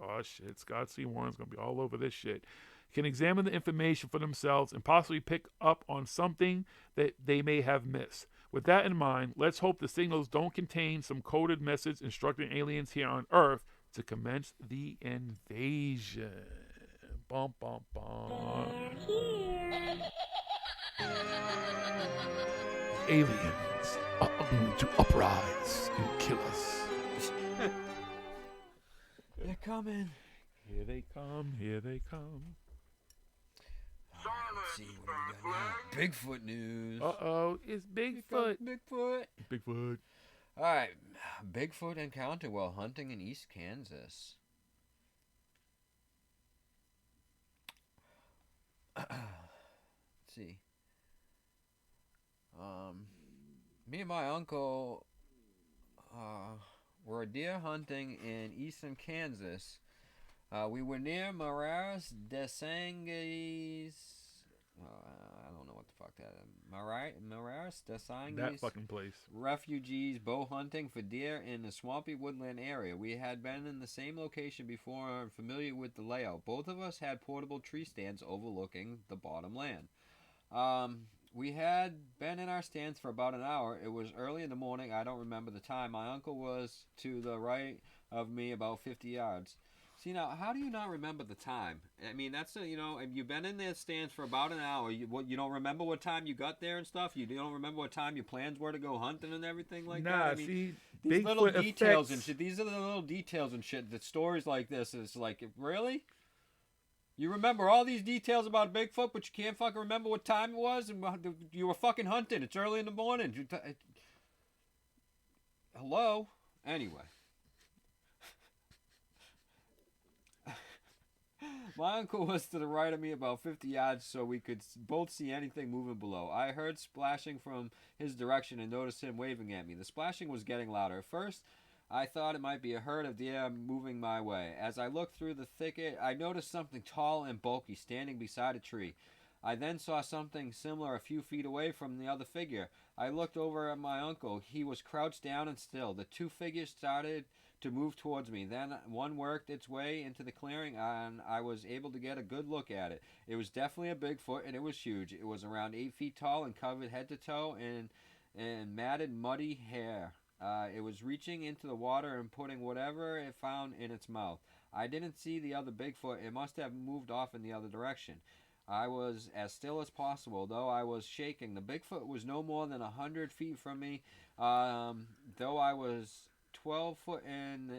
Scott C. Warren's going to be all over this shit, can examine the information for themselves and possibly pick up on something that they may have missed. With that in mind, let's hope the signals don't contain some coded message instructing aliens here on Earth to commence the invasion. Bum, bum, bum. Aliens are going to uprise and kill us. They're coming. Here they come, here they come. Let's see what we got now. Bigfoot news. Uh-oh, it's Bigfoot. Bigfoot. All right, Bigfoot encounter while hunting in East Kansas. Let's see. Me and my uncle were deer hunting in eastern Kansas. We were near Marais des Sangues. I don't know what the fuck that is. Marais des Sangues. That fucking place. Refugees bow hunting for deer in a swampy woodland area. We had been in the same location before and are familiar with the layout. Both of us had portable tree stands overlooking the bottom land. We had been in our stands for about an hour. It was early in the morning. I don't remember the time. My uncle was to the right of me about 50 yards. See, now, how do you not remember the time? I mean, that's, you've been in their stands for about an hour. You don't remember what time you got there and stuff? You don't remember what time your plans were to go hunting and everything like that? See, These little Bigfoot details and effects. shit. These are the little details and shit. That stories like this is like, really? You remember all these details about Bigfoot, but you can't fucking remember what time it was, and you were fucking hunting. It's early in the morning. Hello? Anyway. My uncle was to the right of me about 50 yards so we could both see anything moving below. I heard splashing from his direction and noticed him waving at me. The splashing was getting louder. At first, I thought it might be a herd of deer moving my way. As I looked through the thicket, I noticed something tall and bulky standing beside a tree. I then saw something similar a few feet away from the other figure. I looked over at my uncle. He was crouched down and still. The two figures started to move towards me. Then one worked its way into the clearing, and I was able to get a good look at it. It was definitely a Bigfoot, and it was huge. It was around 8 feet tall and covered head to toe in matted, muddy hair. It was reaching into the water and putting whatever it found in its mouth. I didn't see the other Bigfoot. It must have moved off in the other direction. I was as still as possible, though I was shaking. The Bigfoot was no more than 100 feet from me, though I was 12 foot in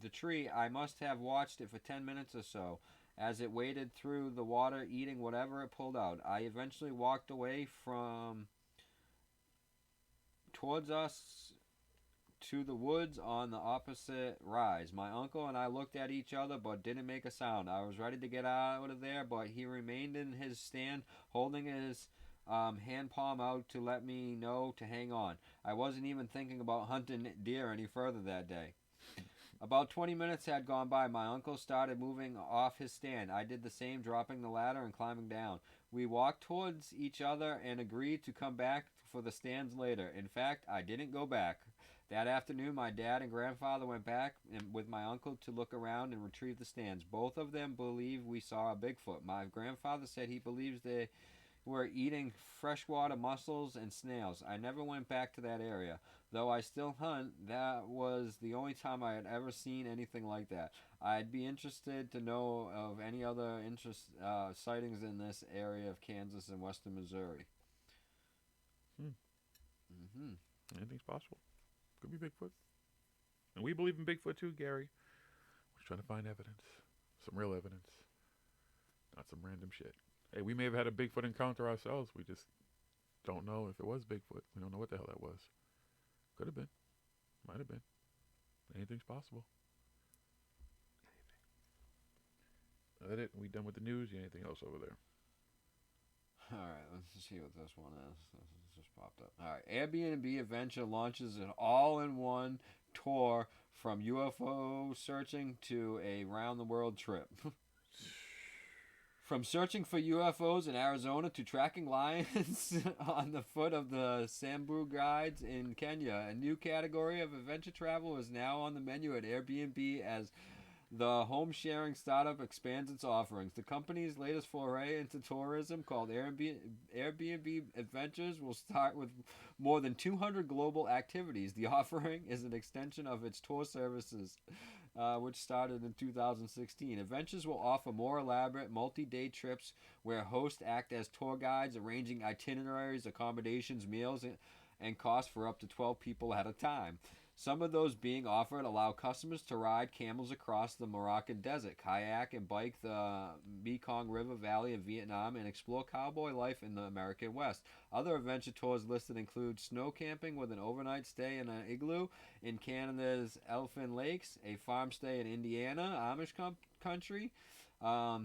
the tree. I must have watched it for 10 minutes or so as it waded through the water, eating whatever it pulled out. I eventually walked away from towards us to the woods on the opposite rise. My uncle and I looked at each other but didn't make a sound. I was ready to get out of there, but he remained in his stand, holding his hand palm out to let me know to hang on. I wasn't even thinking about hunting deer any further that day. About 20 minutes had gone by. My uncle started moving off his stand. I did the same, dropping the ladder and climbing down. We walked towards each other and agreed to come back for the stands later. In fact, I didn't go back. That afternoon, my dad and grandfather went back with my uncle to look around and retrieve the stands. Both of them believe we saw a Bigfoot. My grandfather said he believes they were eating freshwater mussels and snails. I never went back to that area. Though I still hunt, that was the only time I had ever seen anything like that. I'd be interested to know of any other sightings in this area of Kansas and western Missouri. Anything's possible. Could be Bigfoot. And we believe in Bigfoot too, Gary. We're trying to find evidence. Some real evidence. Not some random shit. Hey, we may have had a Bigfoot encounter ourselves. We just don't know if it was Bigfoot. We don't know what the hell that was. Could have been. Might have been. Anything's possible. Anything. That it? We done with the news? Anything else over there? Alright, let's see what this one is. This just popped up. Alright, Airbnb Adventure launches an all-in-one tour from UFO searching to a round-the-world trip. From searching for UFOs in Arizona to tracking lions on the foot of the Samburu Guides in Kenya, a new category of adventure travel is now on the menu at Airbnb as the home-sharing startup expands its offerings. The company's latest foray into tourism, called Airbnb Adventures, will start with more than 200 global activities. The offering is an extension of its tour services, which started in 2016. Adventures will offer more elaborate multi-day trips where hosts act as tour guides, arranging itineraries, accommodations, meals, and costs for up to 12 people at a time. Some of those being offered allow customers to ride camels across the Moroccan desert, kayak and bike the Mekong River Valley in Vietnam, and explore cowboy life in the American West. Other adventure tours listed include snow camping with an overnight stay in an igloo in Canada's Elfin Lakes, a farm stay in Indiana, Amish country, a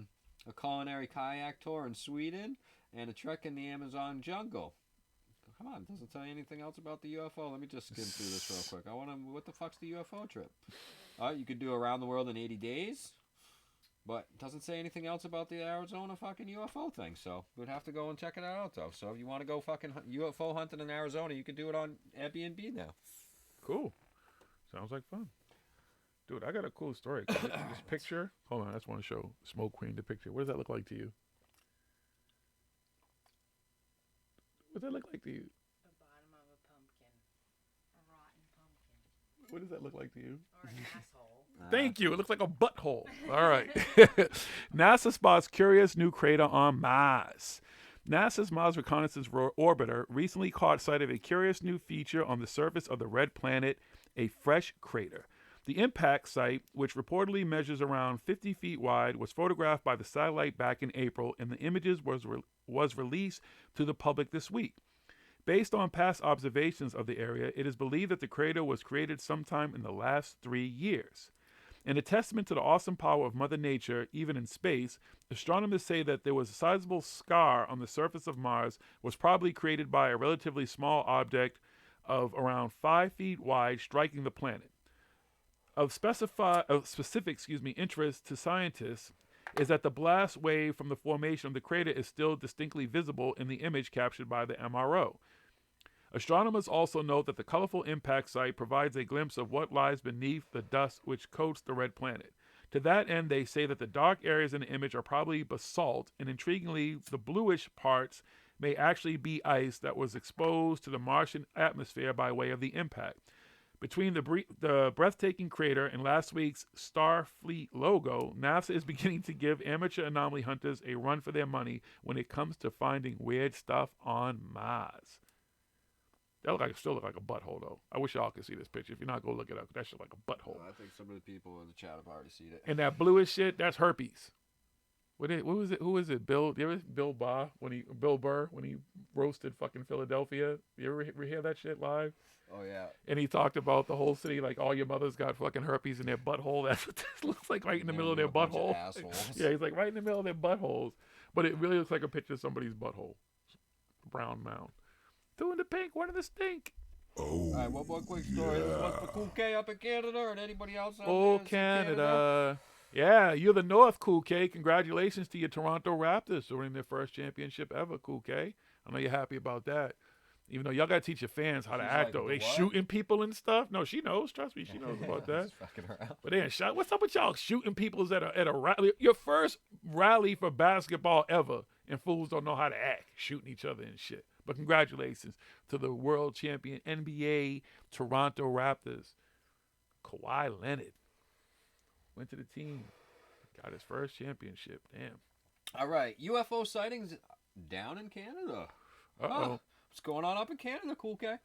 culinary kayak tour in Sweden, and a trek in the Amazon jungle. Come on, it doesn't tell you anything else about the UFO. Let me just skim through this real quick. What the fuck's the UFO trip? You could do around the world in 80 days, but it doesn't say anything else about the Arizona fucking UFO thing. So we'd have to go and check it out, though. So if you want to go fucking UFO hunting in Arizona, you can do it on Airbnb now. Cool. Sounds like fun. Dude, I got a cool story. This picture. Hold on, I just want to show Smoke Queen the picture. What does that look like to you? What does that look like to you? The bottom of a pumpkin. A rotten pumpkin. What does that look like to you? Or an asshole. Thank you. It looks like a butthole. All right. NASA spots curious new crater on Mars. NASA's Mars Reconnaissance Orbiter recently caught sight of a curious new feature on the surface of the red planet a fresh crater. The impact site, which reportedly measures around 50 feet wide, was photographed by the satellite back in April, and the images was released to the public this week. Based on past observations of the area, it is believed that the crater was created sometime in the last 3 years. In a testament to the awesome power of Mother Nature, even in space, astronomers say that there was a sizable scar on the surface of Mars was probably created by a relatively small object of around 5 feet wide striking the planet. Of specific interest to scientists is that the blast wave from the formation of the crater is still distinctly visible in the image captured by the MRO. Astronomers also note that the colorful impact site provides a glimpse of what lies beneath the dust which coats the red planet. To that end, they say that the dark areas in the image are probably basalt, and intriguingly, the bluish parts may actually be ice that was exposed to the Martian atmosphere by way of the impact. Between the breathtaking crater and last week's Starfleet logo, NASA is beginning to give amateur anomaly hunters a run for their money when it comes to finding weird stuff on Mars. That still look like a butthole, though. I wish y'all could see this picture. If you're not, go look it up. That shit like a butthole. I think some of the people in the chat have already seen it. And that bluish shit, that's herpes. What was it? Who was it? Bill? You ever Bill Burr when he roasted fucking Philadelphia? You ever hear that shit live? Oh yeah. And he talked about the whole city, like all your mothers got fucking herpes in their butthole. That's what this looks like, right in the middle of their butthole. Yeah, he's like right in the middle of their buttholes. But it really looks like a picture of somebody's butthole. Brown mound. Two in the pink, one in the stink. All right, one more quick story. This one's for Cool K up in Canada and anybody else out Oh, there Canada. Yeah, you're the North, Cool K. Congratulations to your Toronto Raptors for winning their first championship ever, Cool K. I know you're happy about that. Even though y'all got to teach your fans how to act, though. They shooting people and stuff. No, she knows. Trust me, she knows about that. But then, what's up with y'all shooting people at a rally? Your first rally for basketball ever, and fools don't know how to act, shooting each other and shit. But congratulations to the world champion NBA Toronto Raptors. Kawhi Leonard went to the team, got his first championship. Damn. All right, UFO sightings down in Canada. Uh-oh. What's going on up in Canada, Cool K?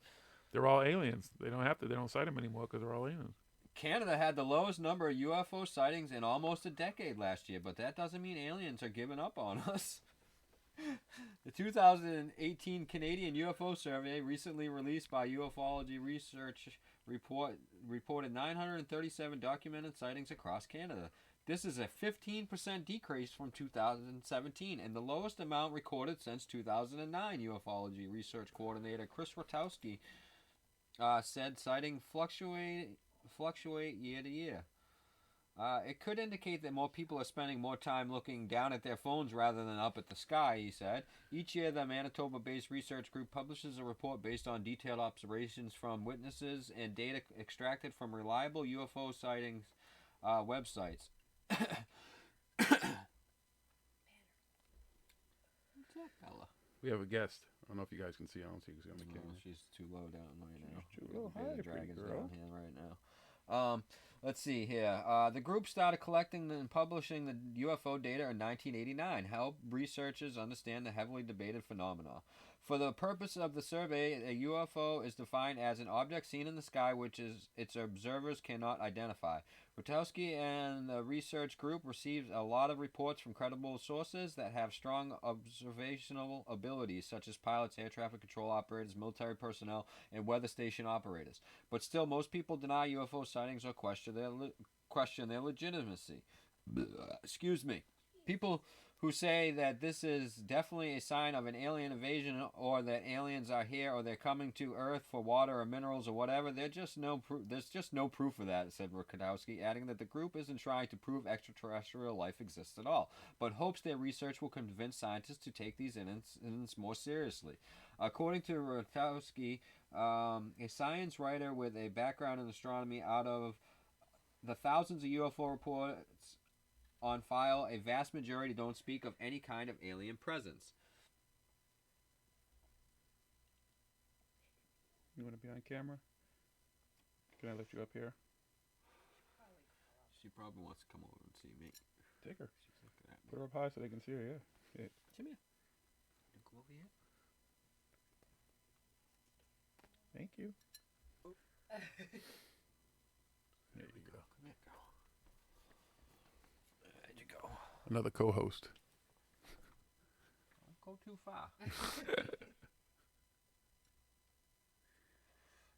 They're all aliens. They don't cite them anymore because they're all aliens. Canada had the lowest number of UFO sightings in almost a decade last year, but that doesn't mean aliens are giving up on us. The 2018 Canadian UFO survey, recently released by ufology research, reported 937 documented sightings across Canada. This is a 15% decrease from 2017 and the lowest amount recorded since 2009, ufology research coordinator Chris Rotowski said sightings fluctuate year to year. It could indicate that more people are spending more time looking down at their phones rather than up at the sky, he said. Each year, the Manitoba-based research group publishes a report based on detailed observations from witnesses and data extracted from reliable UFO sightings websites. What's that fella? We have a guest. I don't know if you guys can see. I don't see on the camera. She's too low down right now. She's too low. Hi, Dragons pretty girl. down here right now. Let's see here. The group started collecting and publishing the UFO data in 1989, help researchers understand the heavily debated phenomena. For the purpose of the survey, a UFO is defined as an object seen in the sky which its observers cannot identify. Rotowski and the research group received a lot of reports from credible sources that have strong observational abilities, such as pilots, air traffic control operators, military personnel, and weather station operators. But still, most people deny UFO sightings or question their legitimacy. Excuse me. People who say that this is definitely a sign of an alien invasion or that aliens are here or they're coming to Earth for water or minerals or whatever, there's just no proof of that, said Rokotowski, adding that the group isn't trying to prove extraterrestrial life exists at all, but hopes their research will convince scientists to take these incidents more seriously. According to Rokotowski, a science writer with a background in astronomy, out of the thousands of UFO reports on file, a vast majority don't speak of any kind of alien presence. You want to be on camera? Can I lift you up here? She probably wants to come over and see me. Take her. She's looking at me. Put her up high so they can see her, yeah. Come here. You come over here. Thank you. There you go. Another co-host. Don't go too far.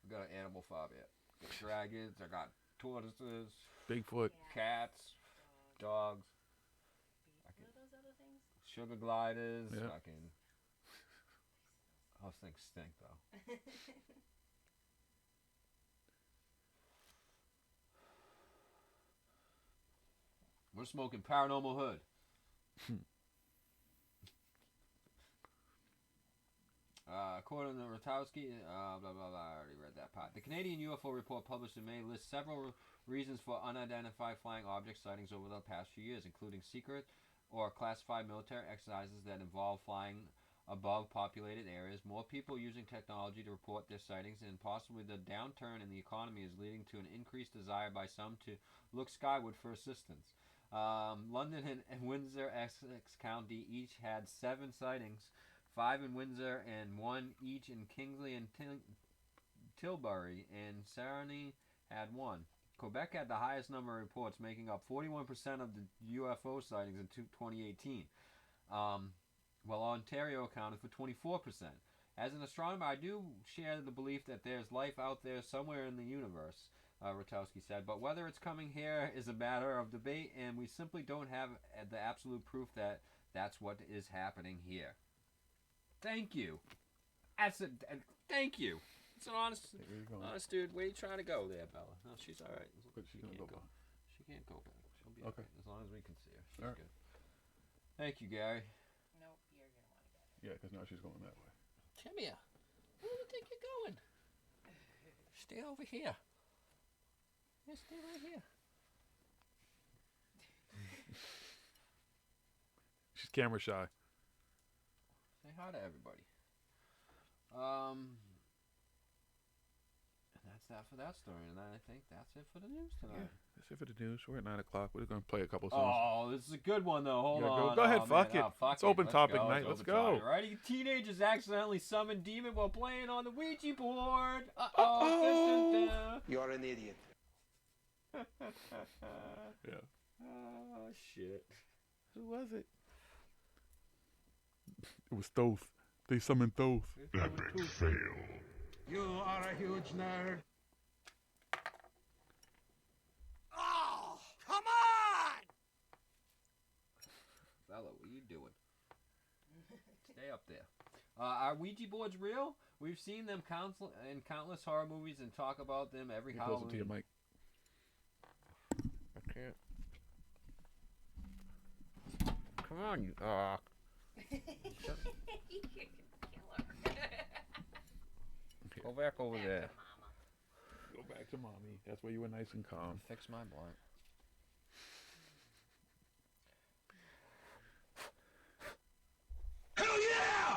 I got an animal phobia. I got dragons. I got tortoises. Bigfoot. Cats. Dogs. What are those other things? Sugar gliders. Yeah. Fucking. Those things stink though. We're smoking Paranormal Hood. According to Rotowski, blah, blah, blah, I already read that part. The Canadian UFO report published in May lists several reasons for unidentified flying object sightings over the past few years, including secret or classified military exercises that involve flying above populated areas, more people using technology to report their sightings, and possibly the downturn in the economy is leading to an increased desire by some to look skyward for assistance. London and Windsor, Essex County each had 7 sightings, 5 in Windsor and 1 each in Kingsley and Tilbury, and Sarony had 1. Quebec had the highest number of reports, making up 41% of the UFO sightings in 2018, while Ontario accounted for 24%. As an astronomer, I do share the belief that there's life out there somewhere in the universe, Rotowski said, but whether it's coming here is a matter of debate, and we simply don't have the absolute proof that that's what is happening here. Thank you. Thank you. It's an honest dude. Where you trying to go there, Bella? No, she's all right. But she's gonna go back. She can't go back. She'll be okay. All right, as long as we can see her. She's all right. good. Thank you, Gary. Nope, you're gonna want to go. Yeah, because now she's going that way. Come here. Where do you think you're going? Stay over here. Yeah, stay right here. She's camera shy. Say hi to everybody. And that's that for that story. And I think that's it for the news tonight. Yeah, that's it for the news. We're at 9 o'clock. We're going to play a couple songs. Oh, this is a good one, though. Hold on. Go ahead, Oh, fuck man. it. Oh, fuck It's open topic go. night. It's Let's open go. topic. Alrighty, teenagers accidentally summoned demon while playing on the Ouija board. Uh-oh. You're an idiot. Yeah. Oh, shit. Who was it? It was Thoth. They summoned Thoth. Epic fail. You are a huge nerd. Oh, come on! Bella, what are you doing? Stay up there. Are Ouija boards real? We've seen them in countless horror movies and talk about them every Halloween. Closer to your mic. I can't. Come on, you. Go back over there. Go back to mommy. That's where you were nice and calm. Fix my blunt. Hell yeah!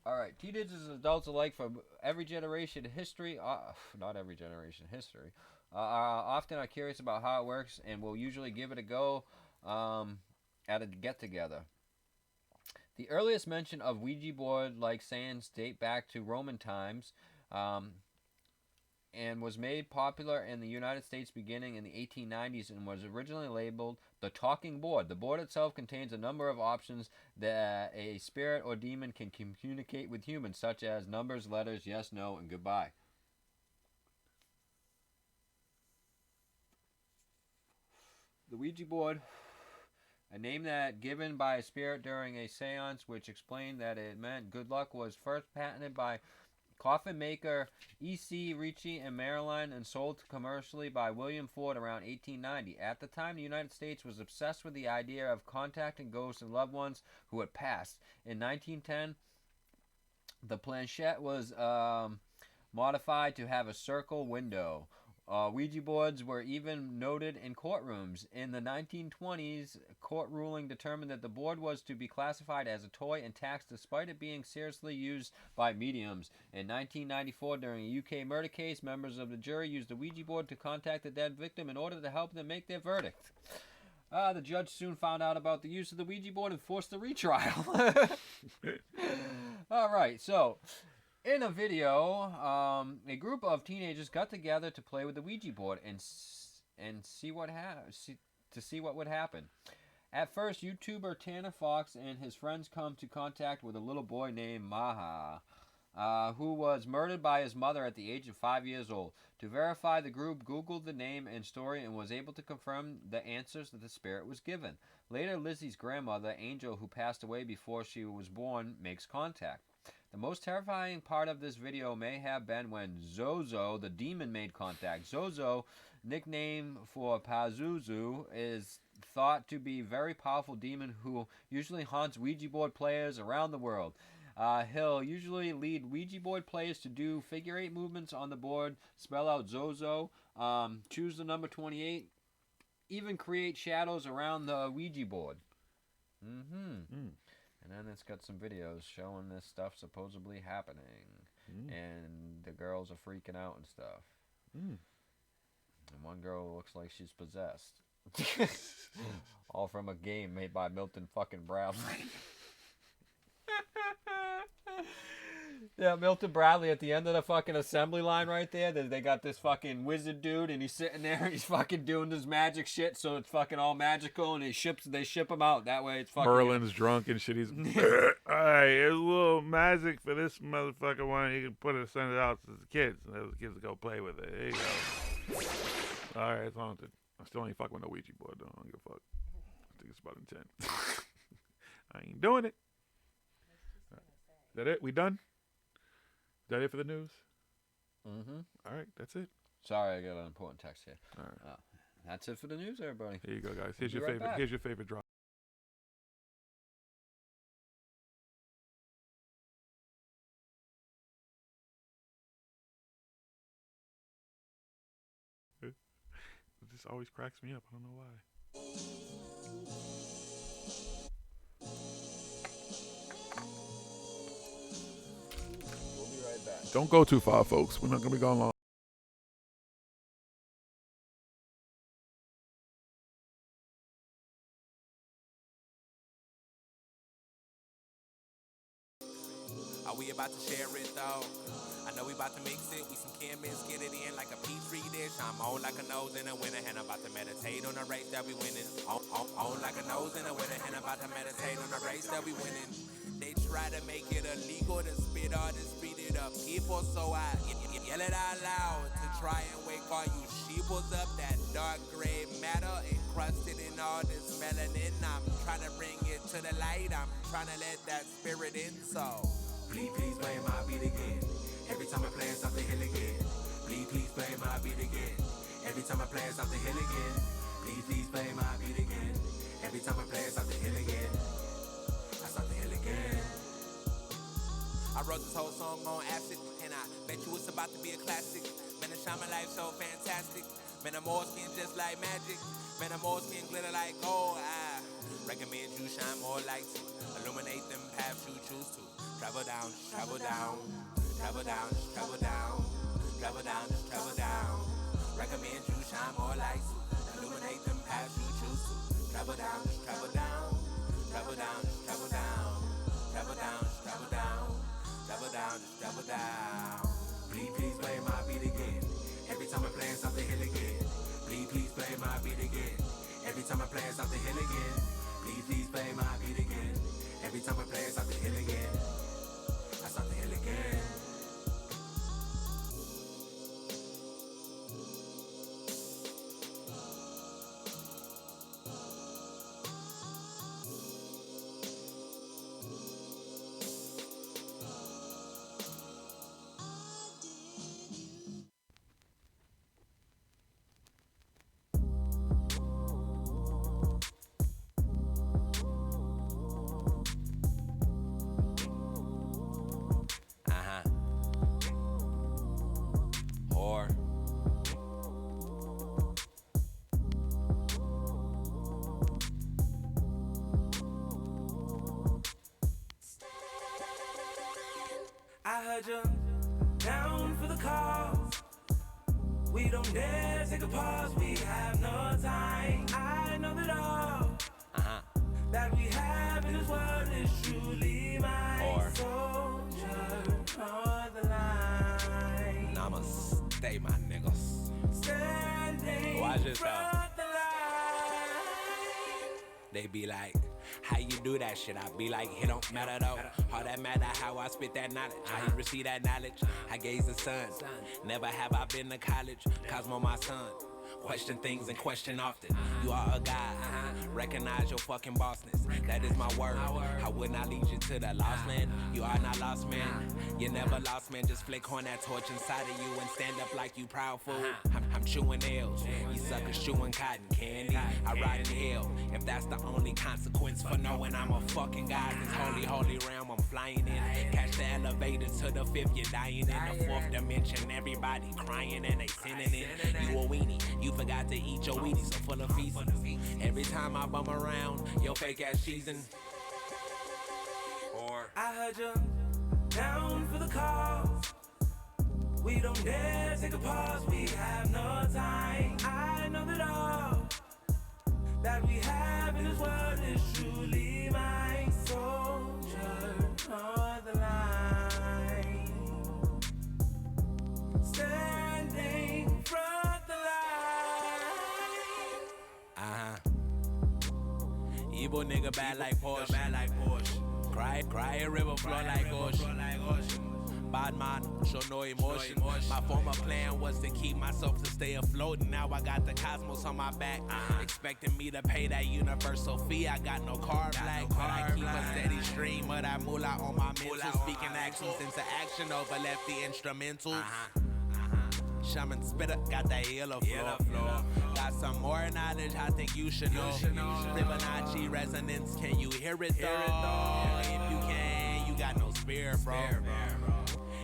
All right, teenagers and adults alike from every generation history, not every generation history, often are curious about how it works and will usually give it a go at a get-together. The earliest mention of Ouija board-like seance date back to Roman times and was made popular in the United States beginning in the 1890s and was originally labeled the talking board. The board itself contains a number of options that a spirit or demon can communicate with humans, such as numbers, letters, yes, no, and goodbye. The Ouija board, a name that given by a spirit during a seance which explained that it meant good luck, was first patented by coffin maker E.C. Ricci in Maryland and sold commercially by William Ford around 1890. At the time, the United States was obsessed with the idea of contacting ghosts and loved ones who had passed. In 1910, the planchette was modified to have a circle window. Ouija boards were even noted in courtrooms. In the 1920s, court ruling determined that the board was to be classified as a toy and taxed despite it being seriously used by mediums. In 1994, during a UK murder case, members of the jury used the Ouija board to contact the dead victim in order to help them make their verdict. The judge soon found out about the use of the Ouija board and forced the retrial. All right, so In a video, a group of teenagers got together to play with the Ouija board and see what would happen. At first, YouTuber Tanner Fox and his friends come to contact with a little boy named Maha, who was murdered by his mother at the age of 5 years old. To verify, the group Googled the name and story and was able to confirm the answers that the spirit was given. Later, Lizzie's grandmother, Angel, who passed away before she was born, makes contact. The most terrifying part of this video may have been when Zozo, the demon, made contact. Zozo, nickname for Pazuzu, is thought to be a very powerful demon who usually haunts Ouija board players around the world. He'll usually lead Ouija board players to do figure 8 movements on the board, spell out Zozo, choose the number 28, even create shadows around the Ouija board. And then it's got some videos showing this stuff supposedly happening. And the girls are freaking out and stuff. And one girl looks like she's possessed. All from a game made by Milton fucking Bradley. Yeah, Milton Bradley at the end of the fucking assembly line right there. They got this fucking wizard dude, and he's sitting there. He's fucking doing this magic shit, so it's fucking all magical, and they ship him out. That way, it's fucking. Merlin's drunk and shit. He's alright. Here's a little magic for this motherfucker one. You can send it out to the kids, and the kids will go play with it. There you go. All right, as long as I still ain't fucking with no Ouija board, though. I don't give a fuck. I think it's about intent. I ain't doing it. Is that it? We done? Is that it for the news? All right, that's it. Sorry, I got an important text here. All right. That's it for the news, everybody. Here you go, guys. Here's We'll your be right favorite. back. Here's your favorite drop. This always cracks me up. I don't know why. We'll be right back. Don't go too far, folks. We're not gonna be gone long. Are we about to share it though? I know we about to mix it. We some chemists, get it in like a petri dish. I'm on like a nose in a winter, and I'm about to meditate on the race that we winning. On like a nose in a winter, and I'm about to meditate on the race that we winning. They try to make it illegal to spit all this treated up people, so I yell it out loud to try and wake all you sheeples up. That dark gray matter encrusted in all this melanin. I'm trying to bring it to the light. I'm trying to let that spirit in, so please play my beat again. Every time I play it's off the hill again. Please play my beat again. Every time I play it's off the hill again. Please play my beat again. Every time I play it's off the hill again. That's off the hill again. I wrote this whole song on acid, and I bet you it's about to be a classic. Man, I shine my life so fantastic. Man, I'm more skin just like magic. Man, I'm more skin glitter like gold. I recommend you shine more light to illuminate them paths you choose to. Travel down, travel down, travel down, travel down, travel down, just travel down. Recommend you shine more lights, illuminate them paths you choose to. Travel down, just travel down, travel down, just travel down, travel down, just travel down, travel down, just travel down. Please play my beat again. Every time I play it's off the hill again. Please play my beat again. Every time I play it's off the hill again. Please play my beat again. Every time I play it's off the hill again. That's off the hill again. I heard you down for the cause. We don't dare take a pause. We have no time. I know that all that we have in this world is truly my soldier for the Stay, my niggas. Standing Watch this from out. the line. They be like, how you do that shit? I be like, it don't matter though. All that matter how I spit that knowledge. How you receive that knowledge? I gaze the sun. Never have I been to college. Cosmo my son. Question things and question often. You are a guy. Recognize your fucking bossness. That is my word. I would not lead you to the lost land. You are not lost, man. You never lost, man. Just flick on that torch inside of you and stand up like you proud fool. I'm chewing nails. You suckers chewing cotton candy. I ride in hell. If that's the only consequence for knowing I'm a fucking god, this holy realm I'm flying in. Catch the elevator to the fifth. You're dying in the fourth dimension. Everybody crying and they sinning it. You a weenie. You forgot to eat your Wheaties, so full of feces. Every time I bum around, your fake ass cheesing. Or I heard you down for the cause. We don't dare take a pause. We have no time. I know that all that we have in this world is truly mine. Soldier on the line, standing from the line. Evil nigga bad like Porsche. Cry a river flow like ocean. Bad man, show no emotion. My former plan was to keep myself to stay afloat, and now I got the cosmos on my back. Expecting me to pay that universal fee. I got no car black, but I keep a steady stream of that moolah on my mental. Speaking actions into action, overleft the instrumental. Shaman spitter, got that yellow floor. Got some more knowledge, I think you should know. Fibonacci resonance, can you hear it though? If you can, you got no spirit, bro.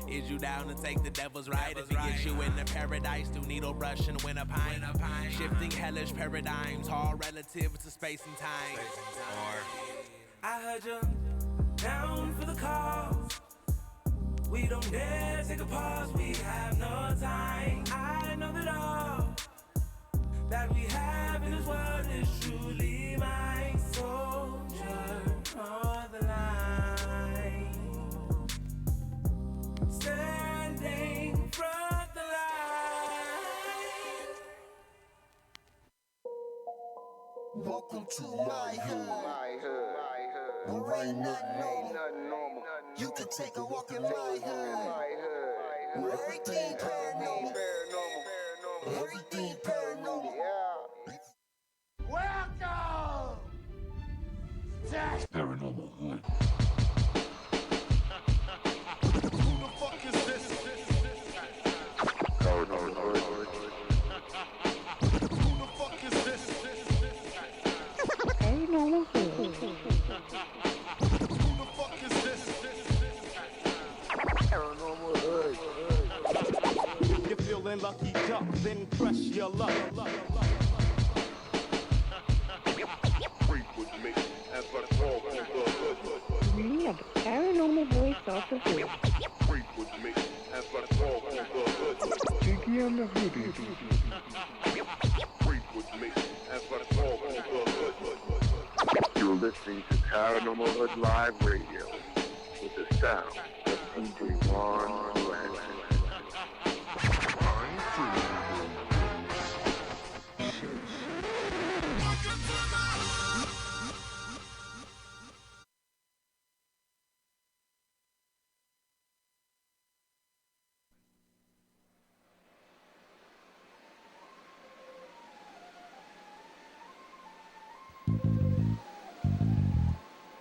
Is you down to take the devil's right? If he gets you into paradise, do needle brush and win a pint. Shifting hellish paradigms, all relative to space and time. I heard you down for the cause. We don't dare take a pause. We have no time. I know that all that we have in this world is truly mine. Soldier on the line, standing from the line. Welcome to my hood. Where ain't nothing normal. You can take a walk in my hood. Where everything paranormal. Everything paranormal. Welcome to ParanormalHooD. Who the fuck is this? ParanormalHooD. Who the fuck is this? Paranormal Hood. Who the fuck is this? ParanormalHooD. You're feeling lucky, duck, then press your luck. Freak with me as I talk to the hood. We are the paranormal voice of the hood. Freak with me as I talk to the hood. JiGGY and the HooDeeZ. Freak with me as I talk to the hood. You're listening to ParanormalHooD Live Radio with the sound of DJ Juan West.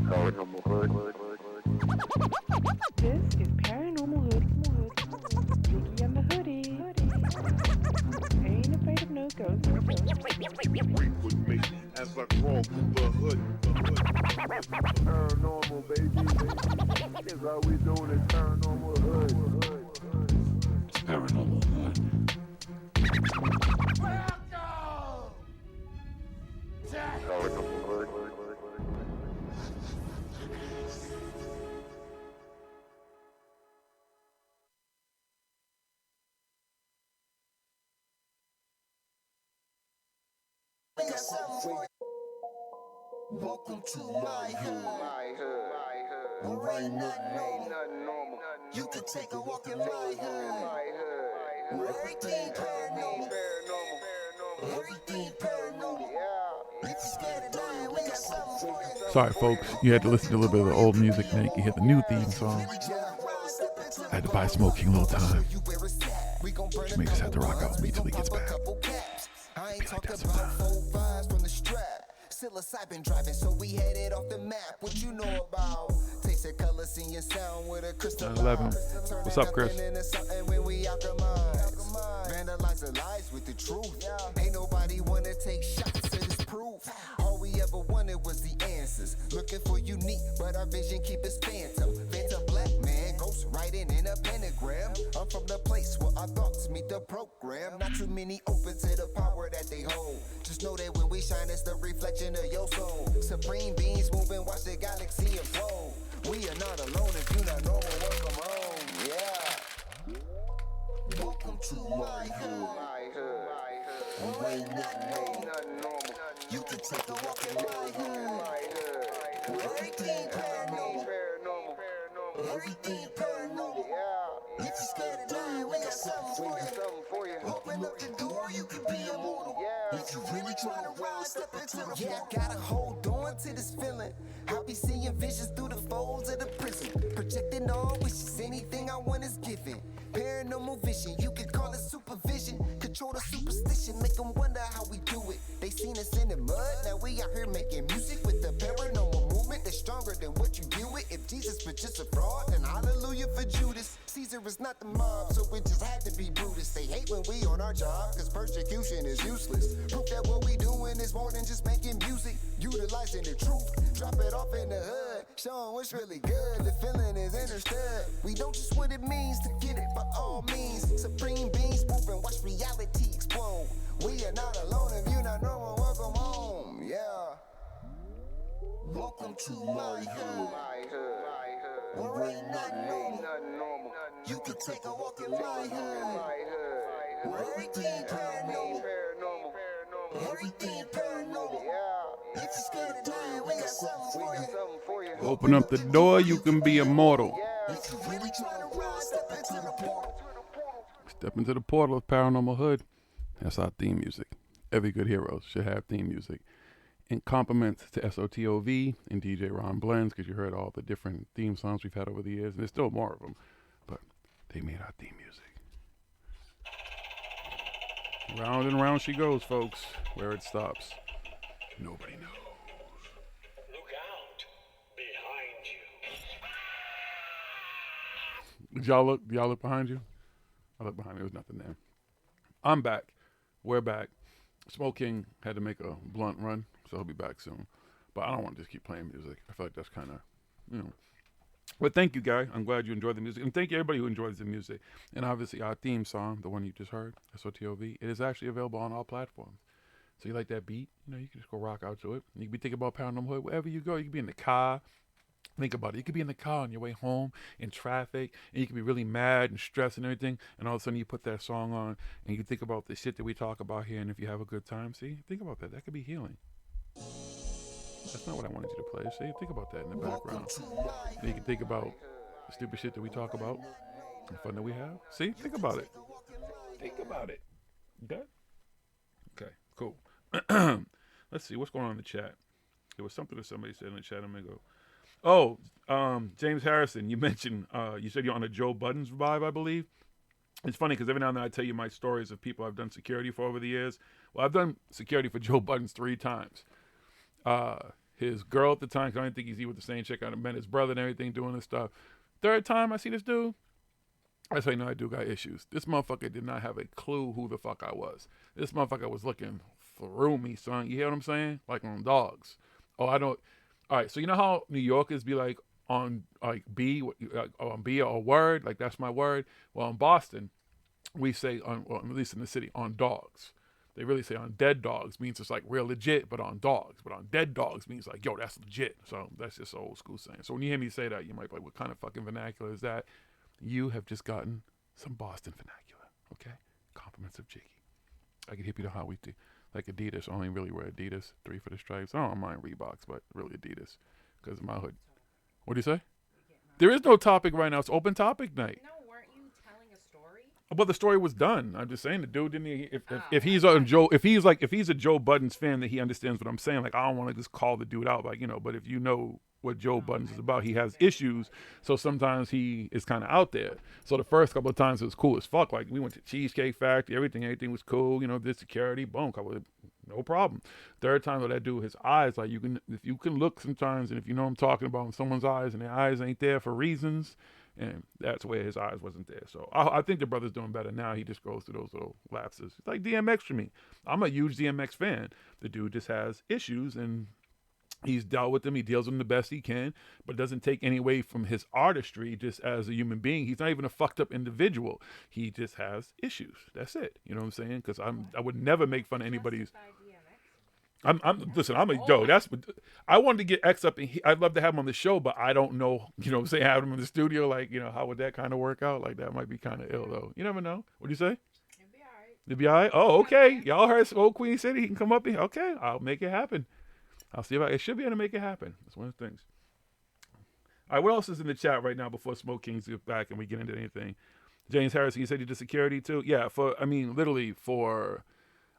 ParanormalHooD. This is Paranormal Hood. JiGGY and the HooDeeZ. Ain't afraid of no ghosts. Freak with me as I crawl through the hood. Paranormal, baby. Is how we doing it, ParanormalHooD. ParanormalHooD. ParanormalHooD. Welcome to my hood. Where ain't nothing normal. You can take a walk in my hood. Everything paranormal. Everything paranormal. If you're scared of dying, we got something for you. Sorry, folks. You had to listen to a little bit of the old music, then you can hear the new theme song. I had to buy Smoking a little time. Just may just have to rock out with me till he gets back. I ain't talking about 4 5s from the strap. Psilocybin driving, so we headed off the map. What you know about? Taste of color, seeing sound with a crystal. 9/11. What's up, Chris? When we alchemize, vandalize the lies with the truth. Ain't nobody wanna take shots to this proof. All we ever wanted was the answers. Looking for unique, but our vision keep us phantom. Phantom black man, ghost writing in a pentagram. I'm from the place where our thoughts meet the program. Not too many open to the power that they hold. Just know that when we shine, it's the reflection of your soul. Supreme beings moving, watch the galaxy unfold. We are not alone. If you're not normal, welcome home. Yeah. Welcome to my hood. And ain't nothing normal. You can take a walk in my hood. Everything paranormal. Everything paranormal. If you're scared of dying, we got something for you. Open up the door, you can be immortal. If you really trying to rise, step into the I gotta hold on to this feeling. I'll be seeing visions through the folds of the prison. Projecting all wishes, anything I want is given. Paranormal vision, you can call it supervision. Control the superstition, make them wonder how we do it. They seen us in the mud, now we out here making music with the paranormal movement that's stronger than what you deal with. If Jesus was just a fraud, then hallelujah for Judas. Caesar is not the mob, so it just had to be Brutus. They hate when we on our job, cause persecution is useless. Proof that what we doing is more than just making music. Utilizing the truth, drop it off in the hood. Showing what's really good, the feeling is understood. We don't just what it means to get it by all means. Supreme beings moving, watch reality explode. We are not alone, if you're not normal, welcome home. Yeah. Welcome to my hood. Where ain't nothing normal. You can take a walk in my hood. Where everything paranormal. Everything paranormal. If you're scared of dying, we got something for you. Open up the door, you can be immortal. If you really trying to rise, step into the portal. Step into the portal of Paranormal Hood. That's our theme music. Every good hero should have theme music. In compliments to SOTOV and DJ Ron Blends, because you heard all the different theme songs we've had over the years, and there's still more of them, but they made our theme music. Round and round she goes, folks. Where it stops, nobody knows. Look out behind you. Did y'all look behind you? I looked behind me. There was nothing there. I'm back. We're back. Smoking had to make a blunt run, so he'll be back soon. But I don't want to just keep playing music. I feel like that's kind of, But thank you, Guy. I'm glad you enjoyed the music. And thank you, everybody who enjoys the music. And obviously, our theme song, the one you just heard, SOTOV, it is actually available on all platforms. So you like that beat? You can just go rock out to it. You can be thinking about Paranormal Hood wherever you go. You can be in the car. Think about it. You could be in the car on your way home in traffic, and you could be really mad and stressed and everything, and all of a sudden you put that song on, and you think about the shit that we talk about here, and if you have a good time, see? Think about that. That could be healing. That's not what I wanted you to play. See? Think about that in the background. And you can think about the stupid shit that we talk about, the fun that we have. See? Think about it. Think about it. Okay? Okay, cool. Let's see. What's going on in the chat? There was something that somebody said in the chat a minute ago. Oh, James Harrison, you mentioned, you said you're on a Joe Budden's vibe, I believe. It's funny because every now and then I tell you my stories of people I've done security for over the years. Well, I've done security for Joe Budden's 3 times. His girl at the time, 'cause I didn't think he's with the same chick. I met his brother and everything doing this stuff. 3rd time I see this dude, I say, no, I do got issues. This motherfucker did not have a clue who the fuck I was. This motherfucker was looking through me, son. You hear what I'm saying? Like on dogs. Oh, I don't. All right, so you know how New Yorkers be like on like B, on B or word, like that's my word. Well, in Boston, we say on, well, at least in the city, on dogs. They really say on dead dogs means it's like real legit, but on dogs. But on dead dogs means like, yo, that's legit. So that's just an old school saying. So when you hear me say that, you might be like, what kind of fucking vernacular is that? You have just gotten some Boston vernacular, okay? Compliments of JiGGY. I can hip you to how we do. Like Adidas, I only really wear Adidas, 3 for the stripes. I don't mind Reeboks, but really Adidas because of my hood. What do you say? There is no topic right now. It's open topic night. No, weren't you telling a story? Well, the story was done. I'm just saying the dude didn't. If he's a Joe, if he's a Joe Budden's fan, that he understands what I'm saying. Like, I don't want to just call the dude out, like, you know. But if you know what Joe Budden's is about, he has issues. So sometimes he is kind of out there. So the first couple of times it was cool as fuck. Like, we went to Cheesecake Factory, everything was cool. You know, did security, boom, no problem. Third time with that dude, his eyes, like, if you can look sometimes, and if you know what I'm talking about, in someone's eyes and their eyes ain't there for reasons. And that's where his eyes wasn't there. So I think the brother's doing better now. He just goes through those little lapses. It's like DMX for me. I'm a huge DMX fan. The dude just has issues, and he's dealt with them. He deals with them the best he can, but doesn't take any away from his artistry just as a human being. He's not even a fucked up individual. He just has issues. That's it. You know what I'm saying? Because I would never make fun of anybody's. Listen, I wanted to get X up, and I'd love to have him on the show, but I don't know, you know what I'm saying, have him in the studio, like, you know, how would that kind of work out? Like, that might be kind of ill, though. You never know. What do you say? It'll be all right. Oh, okay. Y'all heard Old Queen City. He can come up here. Okay, I'll make it happen. I'll see if it should be able to make it happen. That's one of the things. All right, what else is in the chat right now before Smoke Kings get back and we get into anything? James Harrison, you said you did security too? Yeah,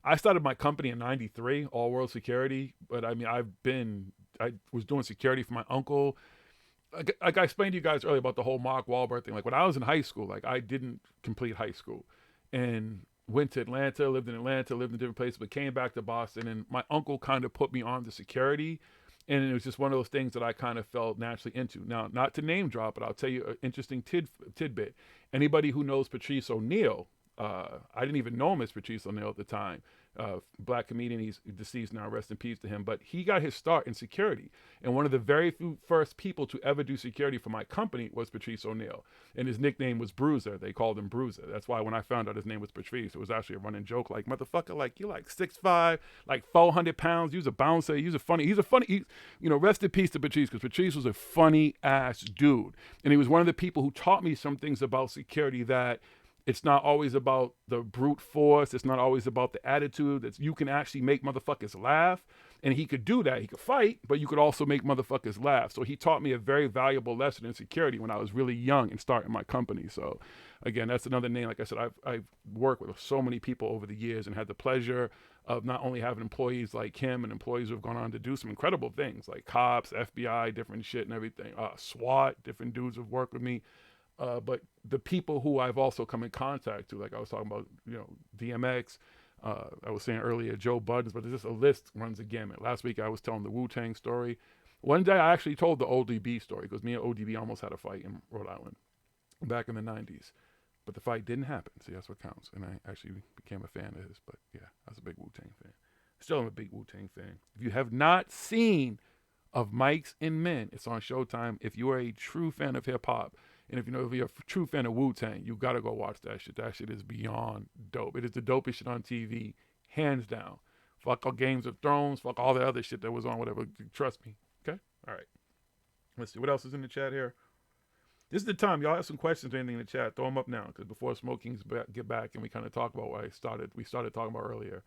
I started my company in '93, All World Security, but I was doing security for my uncle. Like I explained to you guys earlier about the whole Mark Wahlberg thing. Like, when I was in high school, like, I didn't complete high school and went to Atlanta, lived in different places, but came back to Boston, and my uncle kind of put me on to security. And it was just one of those things that I kind of felt naturally into. Now, not to name drop, but I'll tell you an interesting tidbit. Anybody who knows Patrice O'Neal, I didn't even know him as Patrice O'Neal at the time. Black comedian, he's deceased now, rest in peace to him. But he got his start in security. And one of the very first people to ever do security for my company was Patrice O'Neal. And his nickname was Bruiser. They called him Bruiser. That's why when I found out his name was Patrice, it was actually a running joke. Like, motherfucker, like, you're like 6'5", like 400 pounds. You're a bouncer. He's a funny, rest in peace to Patrice, because Patrice was a funny ass dude. And he was one of the people who taught me some things about security, that it's not always about the brute force. It's not always about the attitude. That you can actually make motherfuckers laugh. And he could do that. He could fight, but you could also make motherfuckers laugh. So he taught me a very valuable lesson in security when I was really young and starting my company. So again, that's another name. Like I said, I've worked with so many people over the years and had the pleasure of not only having employees like him and employees who have gone on to do some incredible things, like cops, FBI, different shit and everything, SWAT, different dudes who've worked with me. But the people who I've also come in contact to, like I was talking about, you know, DMX, I was saying earlier, Joe Budden, but there's just a list runs a gamut. Last week I was telling the Wu-Tang story. One day I actually told the ODB story, because me and ODB almost had a fight in Rhode Island back in the 90s. But the fight didn't happen. See, that's what counts. And I actually became a fan of his. But yeah, I was a big Wu-Tang fan. Still am a big Wu-Tang fan. If you have not seen Of Mics and Men, it's on Showtime. If you are a true fan of hip-hop, and if you're a true fan of Wu-Tang, you got to go watch that shit. That shit is beyond dope. It is the dopest shit on TV, hands down. Fuck all Games of Thrones, fuck all the other shit that was on, whatever. Trust me. Okay? All right. Let's see. What else is in the chat here? This is the time. Y'all have some questions or anything in the chat. Throw them up now, because before Smoke Kings get back and we kind of talk about what we started talking about earlier,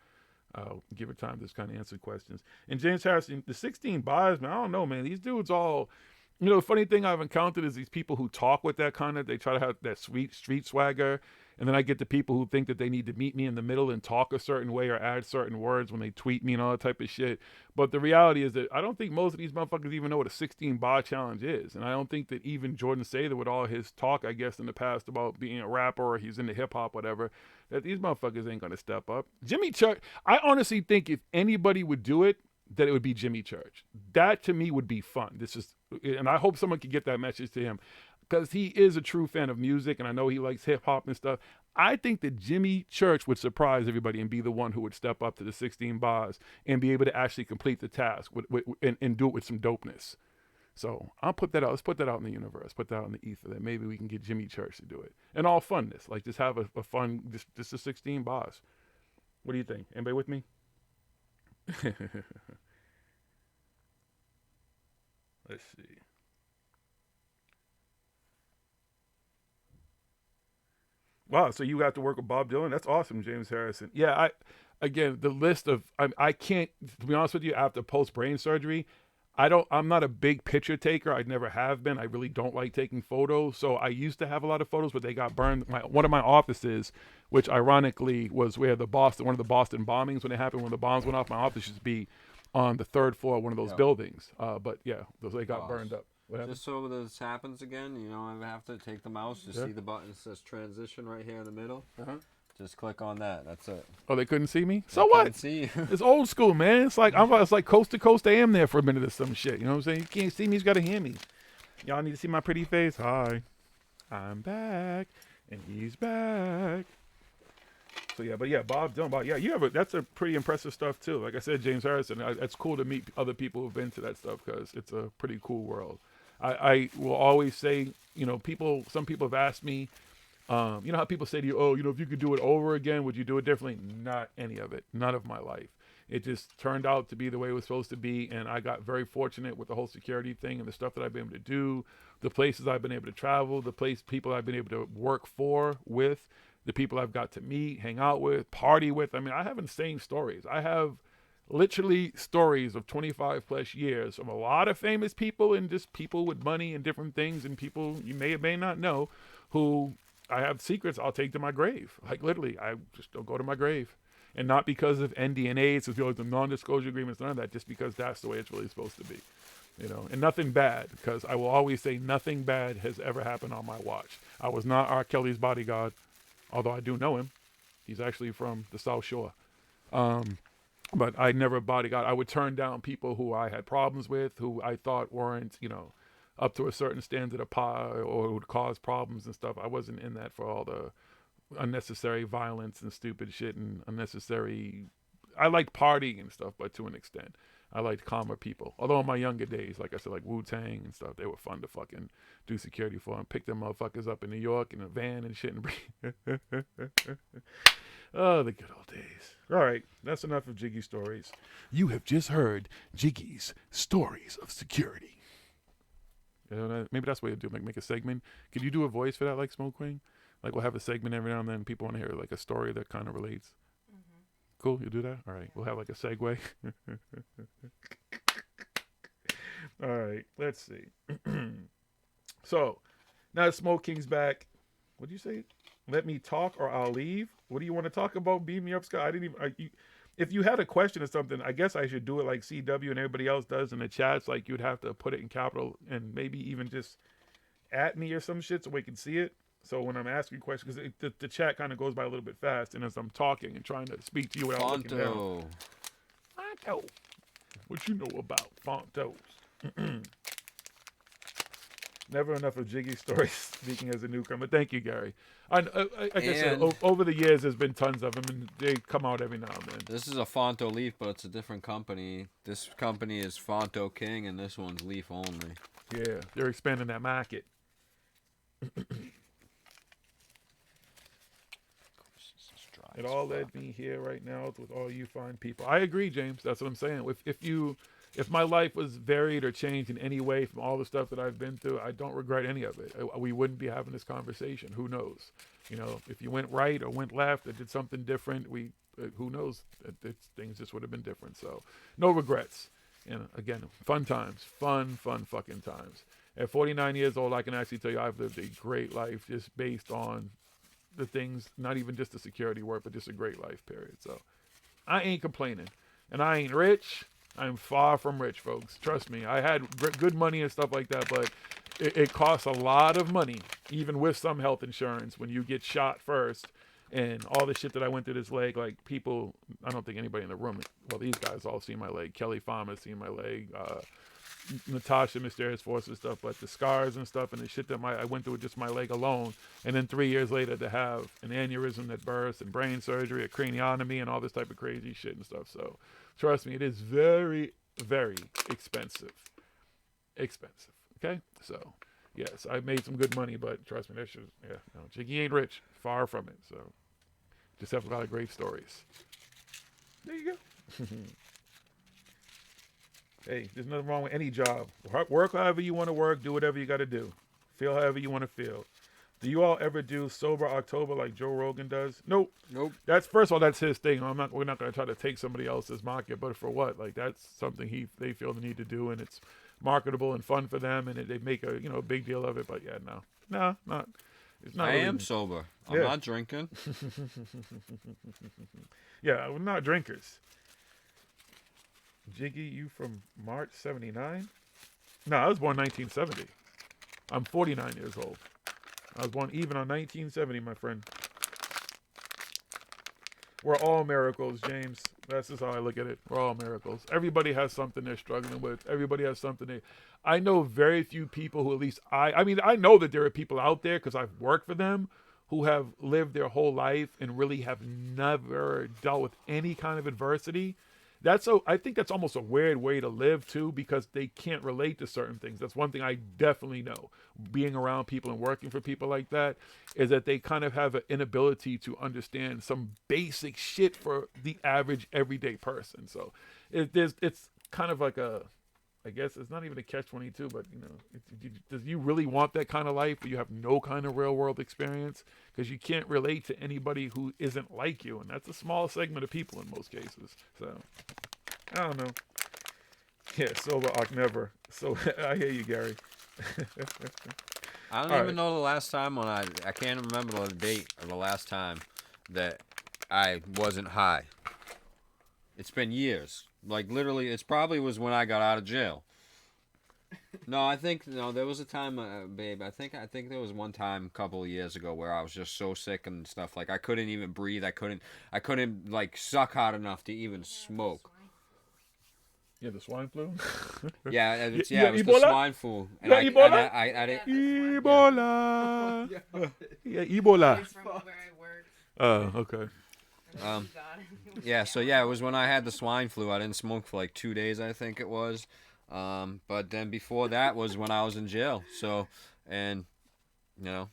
give it time to just kind of answer questions. And James Harrison, the 16 bars, man, I don't know, man. These dudes all... You know, the funny thing I've encountered is these people who talk with that kind of, they try to have that sweet street swagger. And then I get the people who think that they need to meet me in the middle and talk a certain way or add certain words when they tweet me and all that type of shit. But the reality is that I don't think most of these motherfuckers even know what a 16 bar challenge is. And I don't think that even Jordan Sather, with all his talk, I guess, in the past about being a rapper or he's into hip hop, whatever, that these motherfuckers ain't going to step up. Jimmy Church, I honestly think if anybody would do it, that it would be Jimmy Church. That to me would be fun. And I hope someone can get that message to him, because he is a true fan of music, and I know he likes hip hop and stuff. I think that Jimmy Church would surprise everybody and be the one who would step up to the 16 bars and be able to actually complete the task and do it with some dopeness. So I'll put that out. Let's put that out in the universe. Put that out in the ether. That maybe we can get Jimmy Church to do it. And all funness, like just have a fun, just the 16 bars. What do you think? Anybody with me? Let's see. Wow, so you got to work with Bob Dylan? That's awesome, James Harrison. Yeah, again, the list of, I can't, to be honest with you, after post-brain surgery, I'm not a big picture taker. I never have been. I really don't like taking photos. So I used to have a lot of photos, but they got burned. One of my offices, which ironically was where one of the Boston bombings, when it happened, when the bombs went off, my office used to be on the third floor of one of those buildings. But yeah, they got burned up. Just so this happens again, you don't have to take the mouse to see the button that says transition right here in the middle. Just click on that. That's it. Oh, they couldn't see me? So what? See you. It's old school, man. It's like it's like coast to coast AM there for a minute or some shit. You know what I'm saying? You can't see me, you gotta hear me. Y'all need to see my pretty face. Hi. I'm back. And he's back. So yeah, but yeah, Bob Dylan, yeah, that's a pretty impressive stuff too. Like I said, James Harrison, it's cool to meet other people who've been to that stuff because it's a pretty cool world. I will always say, some people have asked me, you know how people say to you, oh, if you could do it over again, would you do it differently? Not any of it. None of my life. It just turned out to be the way it was supposed to be, and I got very fortunate with the whole security thing and the stuff that I've been able to do, the places I've been able to travel, people I've been able to work with, the people I've got to meet, hang out with, party with. I mean, I have insane stories. I have literally stories of 25 plus years from a lot of famous people and just people with money and different things and people you may or may not know who I have secrets I'll take to my grave. Like literally, I just don't go to my grave. And not because of NDAs, because the non-disclosure agreements, none of that, just because that's the way it's really supposed to be. And nothing bad, because I will always say nothing bad has ever happened on my watch. I was not R. Kelly's bodyguard, although I do know him. He's actually from the South Shore. But I never bodyguard. I would turn down people who I had problems with, who I thought weren't, up to a certain standard of par or would cause problems and stuff. I wasn't in that for all the unnecessary violence and stupid shit and unnecessary. I liked partying and stuff, but to an extent. I liked calmer people. Although in my younger days, like I said, like Wu-Tang and stuff, they were fun to fucking do security for and pick them motherfuckers up in New York in a van and shit. Oh, the good old days. All right, that's enough of Jiggy stories. You have just heard Jiggy's stories of security. Maybe that's what you'll do, make a segment. Could you do a voice for that, like Smoke Queen? Like we'll have a segment every now and then. People want to hear like a story that kind of relates. Cool, you do that? All right, we'll have like a segue. All right, let's see. So, now that Smoke King's back, what do you say? Let me talk or I'll leave. What do you want to talk about? Beam me up, Scott. I didn't even. If you had a question or something, I guess I should do it like CW and everybody else does in the chats. Like you'd have to put it in capital and maybe even just at me or some shit so we can see it. So when I'm asking questions, because the chat kind of goes by a little bit fast, and as I'm talking and trying to speak to you without looking down. Fonto. What you know about Fontos? Never enough of Jiggy stories, speaking as a newcomer. Thank you, Gary. Like I said, over the years, there's been tons of them, and they come out every now and then. This is a Fonto Leaf, but it's a different company. This company is Fonto King, and this one's Leaf only. Yeah, they're expanding that market. It all led me here right now with all you fine people. I agree, James. That's what I'm saying. If my life was varied or changed in any way from all the stuff that I've been through, I don't regret any of it. We wouldn't be having this conversation. Who knows? If you went right or went left or did something different, who knows? Things just would have been different. So no regrets. And again, fun times. Fun fucking times. At 49 years old, I can actually tell you I've lived a great life just based on the things, not even just the security work, but just a great life, period. So I ain't complaining. And I ain't rich. I'm far from rich, folks. Trust me. I had good money and stuff like that, but it costs a lot of money, even with some health insurance, when you get shot first. And all the shit that I went through this leg, like people, I don't think anybody in the room, well, these guys all seen my leg. Kelly Farmer's seen my leg. Natasha, Mysterious Force and stuff, but the scars and stuff and the shit that I went through with just my leg alone, and then 3 years later to have an aneurysm that burst and brain surgery, a craniotomy, and all this type of crazy shit and stuff. So trust me, it is very, very expensive. Okay? So yes, I made some good money, but trust me, that shit, Jiggy ain't rich. Far from it. So just have a lot of great stories. There you go. Hey, there's nothing wrong with any job. Work however you want to work. Do whatever you got to do. Feel however you want to feel. Do you all ever do sober October like Joe Rogan does? Nope. Nope. That's first of all, that's his thing. We're not going to try to take somebody else's market, but for what? Like that's something they feel the need to do, and it's marketable and fun for them, and they make a big deal of it. But yeah, no, not. It's not. I really, am sober. I'm not drinking. Yeah, we're not drinkers. JiGGY, you from March '79? No, I was born 1970. I'm 49 years old. I was born even on 1970, my friend. We're all miracles, James. That's just how I look at it. We're all miracles. Everybody has something they're struggling with. Everybody has something I know very few people who, at least I mean, I know that there are people out there because I've worked for them who have lived their whole life and really have never dealt with any kind of adversity. I think that's almost a weird way to live too, because they can't relate to certain things. That's one thing I definitely know. Being around people and working for people like that is that they kind of have an inability to understand some basic shit for the average everyday person. So it's kind of like I guess it's not even a catch-22, but does you really want that kind of life where you have no kind of real world experience? Because you can't relate to anybody who isn't like you, and that's a small segment of people in most cases. So I don't know. Yeah, sober never. So I hear you, Gary. I don't even know the last time when I can't remember the date of the last time that I wasn't high. It's been years. Like, literally, it probably was when I got out of jail. No, there was a time, babe. I think there was one time a couple of years ago where I was just so sick and stuff. Like, I couldn't even breathe. I couldn't like suck hard enough to even smoke. Yeah, the swine flu. It was the swine flu. And Ebola. I didn't. Ebola. Yeah, Ebola. It's from where I work. Oh, okay. It was when I had the swine flu. I didn't smoke for like 2 days, I think it was. But then before that was when I was in jail. So, and the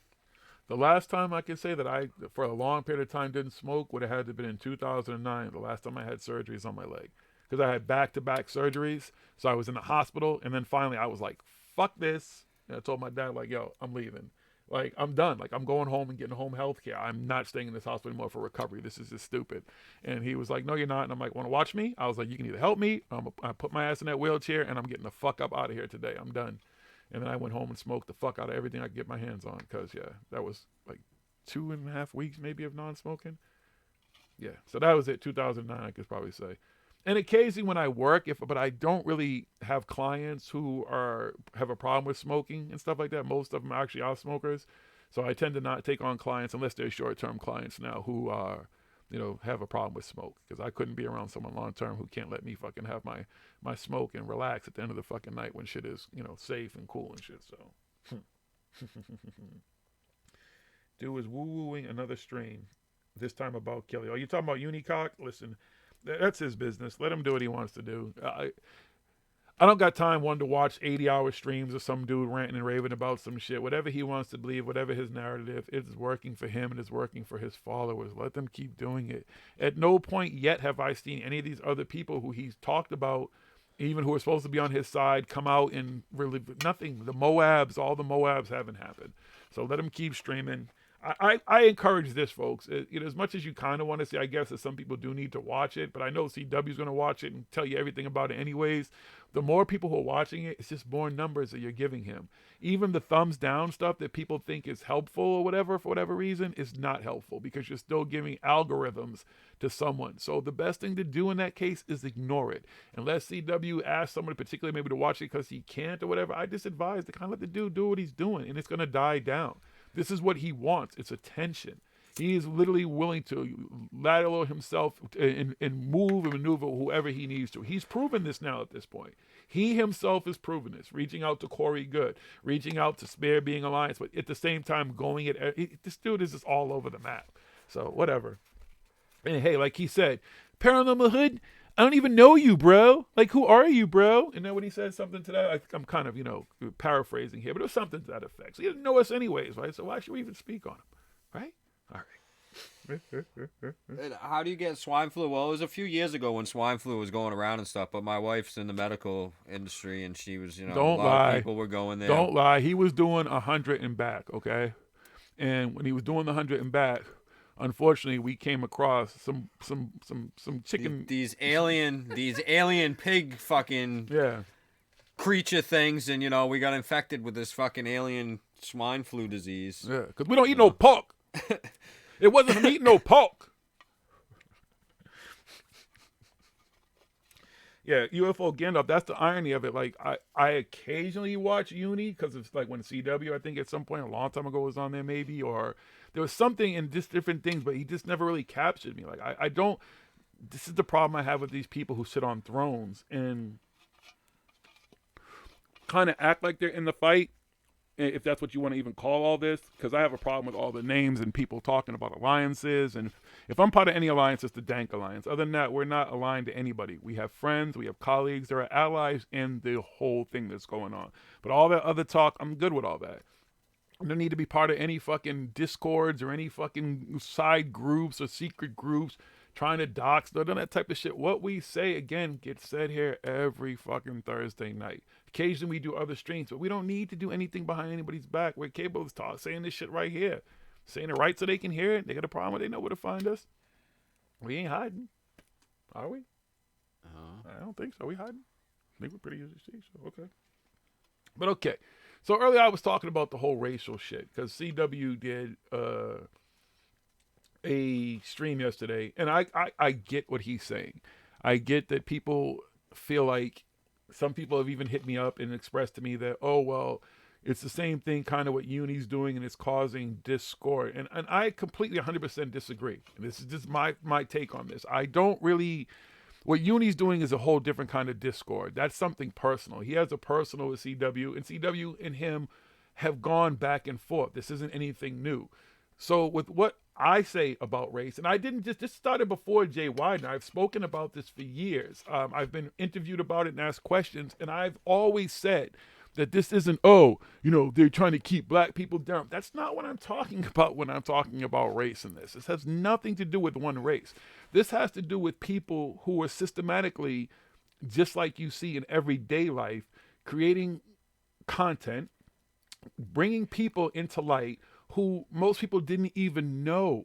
last time I can say that I, for a long period of time, didn't smoke would have had to have been in 2009. The last time I had surgeries on my leg, because I had back-to-back surgeries. So I was in the hospital, and then finally I was like, "Fuck this!" And I told my dad, like, "Yo, I'm leaving. Like, I'm done. Like, I'm going home and getting home health care. I'm not staying in this hospital anymore for recovery. This is just stupid." And he was like, "No, you're not." And I'm like, "Want to watch me?" I was like, "You can either help me, I put my ass in that wheelchair, and I'm getting the fuck up out of here today. I'm done." And then I went home and smoked the fuck out of everything I could get my hands on, because, that was like 2.5 weeks maybe of non-smoking. Yeah, so that was it, 2009, I could probably say. And occasionally when I work, but I don't really have clients who have a problem with smoking and stuff like that. Most of them actually are smokers. So I tend to not take on clients unless they're short-term clients now who are, have a problem with smoke. Because I couldn't be around someone long-term who can't let me fucking have my smoke and relax at the end of the fucking night when shit is, safe and cool and shit. So, Dude is woo-wooing another stream, this time about Kelly. Oh, you talking about Unicock? Listen, that's his business. Let him do what he wants to do. I don't got time, to watch 80-hour streams of some dude ranting and raving about some shit. Whatever he wants to believe, whatever his narrative, it's working for him and it's working for his followers. Let them keep doing it. At no point yet have I seen any of these other people who he's talked about, even who are supposed to be on his side, come out and really nothing. All the Moabs haven't happened. So let him keep streaming. I encourage this, folks. As much as you kind of want to say, I guess that some people do need to watch it, but I know CW's going to watch it and tell you everything about it anyways. The more people who are watching it, it's just more numbers that you're giving him. Even the thumbs down stuff that people think is helpful or whatever, for whatever reason, is not helpful because you're still giving algorithms to someone. So the best thing to do in that case is ignore it. Unless CW asks somebody particularly maybe to watch it because he can't or whatever, I just advise to kind of let the dude do what he's doing, and it's going to die down. This is what he wants. It's attention. He is literally willing to lateral himself and move and maneuver whoever he needs to. He's proven this now at this point. He himself has proven this, reaching out to Corey Good, reaching out to Spare Being Alliance, but at the same time going this dude is just all over the map. So whatever. And hey, like he said, ParanormalHooD, I don't even know you, bro. Like, who are you, bro? And then when he said something to that, I'm kind of, paraphrasing here, but it was something to that effect. So he didn't know us anyways, right? So why should we even speak on him, right? All right. How do you get swine flu? Well, it was a few years ago when swine flu was going around and stuff, but my wife's in the medical industry, and she was, Don't a lot lie. of people were going there. Don't lie. He was doing 100 and back, okay? And when he was doing the 100 and back, unfortunately, we came across some chicken. These alien pig fucking creature things, and we got infected with this fucking alien swine flu disease. Yeah, because we don't eat no pork. It wasn't from eating no pork. Yeah, UFO Gandalf, that's the irony of it. Like, I occasionally watch Uni because it's like when CW, I think at some point a long time ago was on there maybe, or there was something in just different things, but he just never really captured me. Like, I don't, this is the problem I have with these people who sit on thrones and kind of act like they're in the fight, if that's what you want to even call all this, because I have a problem with all the names and people talking about alliances. And if I'm part of any alliance, it's the Dank Alliance. Other than that, we're not aligned to anybody. We have friends, we have colleagues, there are allies in the whole thing that's going on. But all that other talk, I'm good with all that. I don't need to be part of any fucking discords or any fucking side groups or secret groups trying to dox, none of that type of shit. What we say, again, gets said here every fucking Thursday night. Occasionally we do other streams, but we don't need to do anything behind anybody's back. We're capable of saying this shit right here. Saying it right so they can hear it. They got a problem, they know where to find us. We ain't hiding. Are we? I don't think so. We hiding? I think we're pretty easy to see, so okay. But okay. So earlier I was talking about the whole racial shit, because CW did a stream yesterday, and I get what he's saying. I get that people feel like, some people have even hit me up and expressed to me that, oh, well, it's the same thing kind of what Uni's doing and it's causing discord. And I completely 100% disagree. And this is just my take on this. I don't really, what Uni's doing is a whole different kind of discord. That's something personal. He has a personal with CW, and CW and him have gone back and forth. This isn't anything new. So with what I say about race, and I didn't this started before Jay Widener. I've spoken about this for years. I've been interviewed about it and asked questions, and I've always said that this isn't, they're trying to keep black people down. That's not what I'm talking about when I'm talking about race in this. This has nothing to do with one race. This has to do with people who are systematically, just like you see in everyday life, creating content, bringing people into light who most people didn't even know.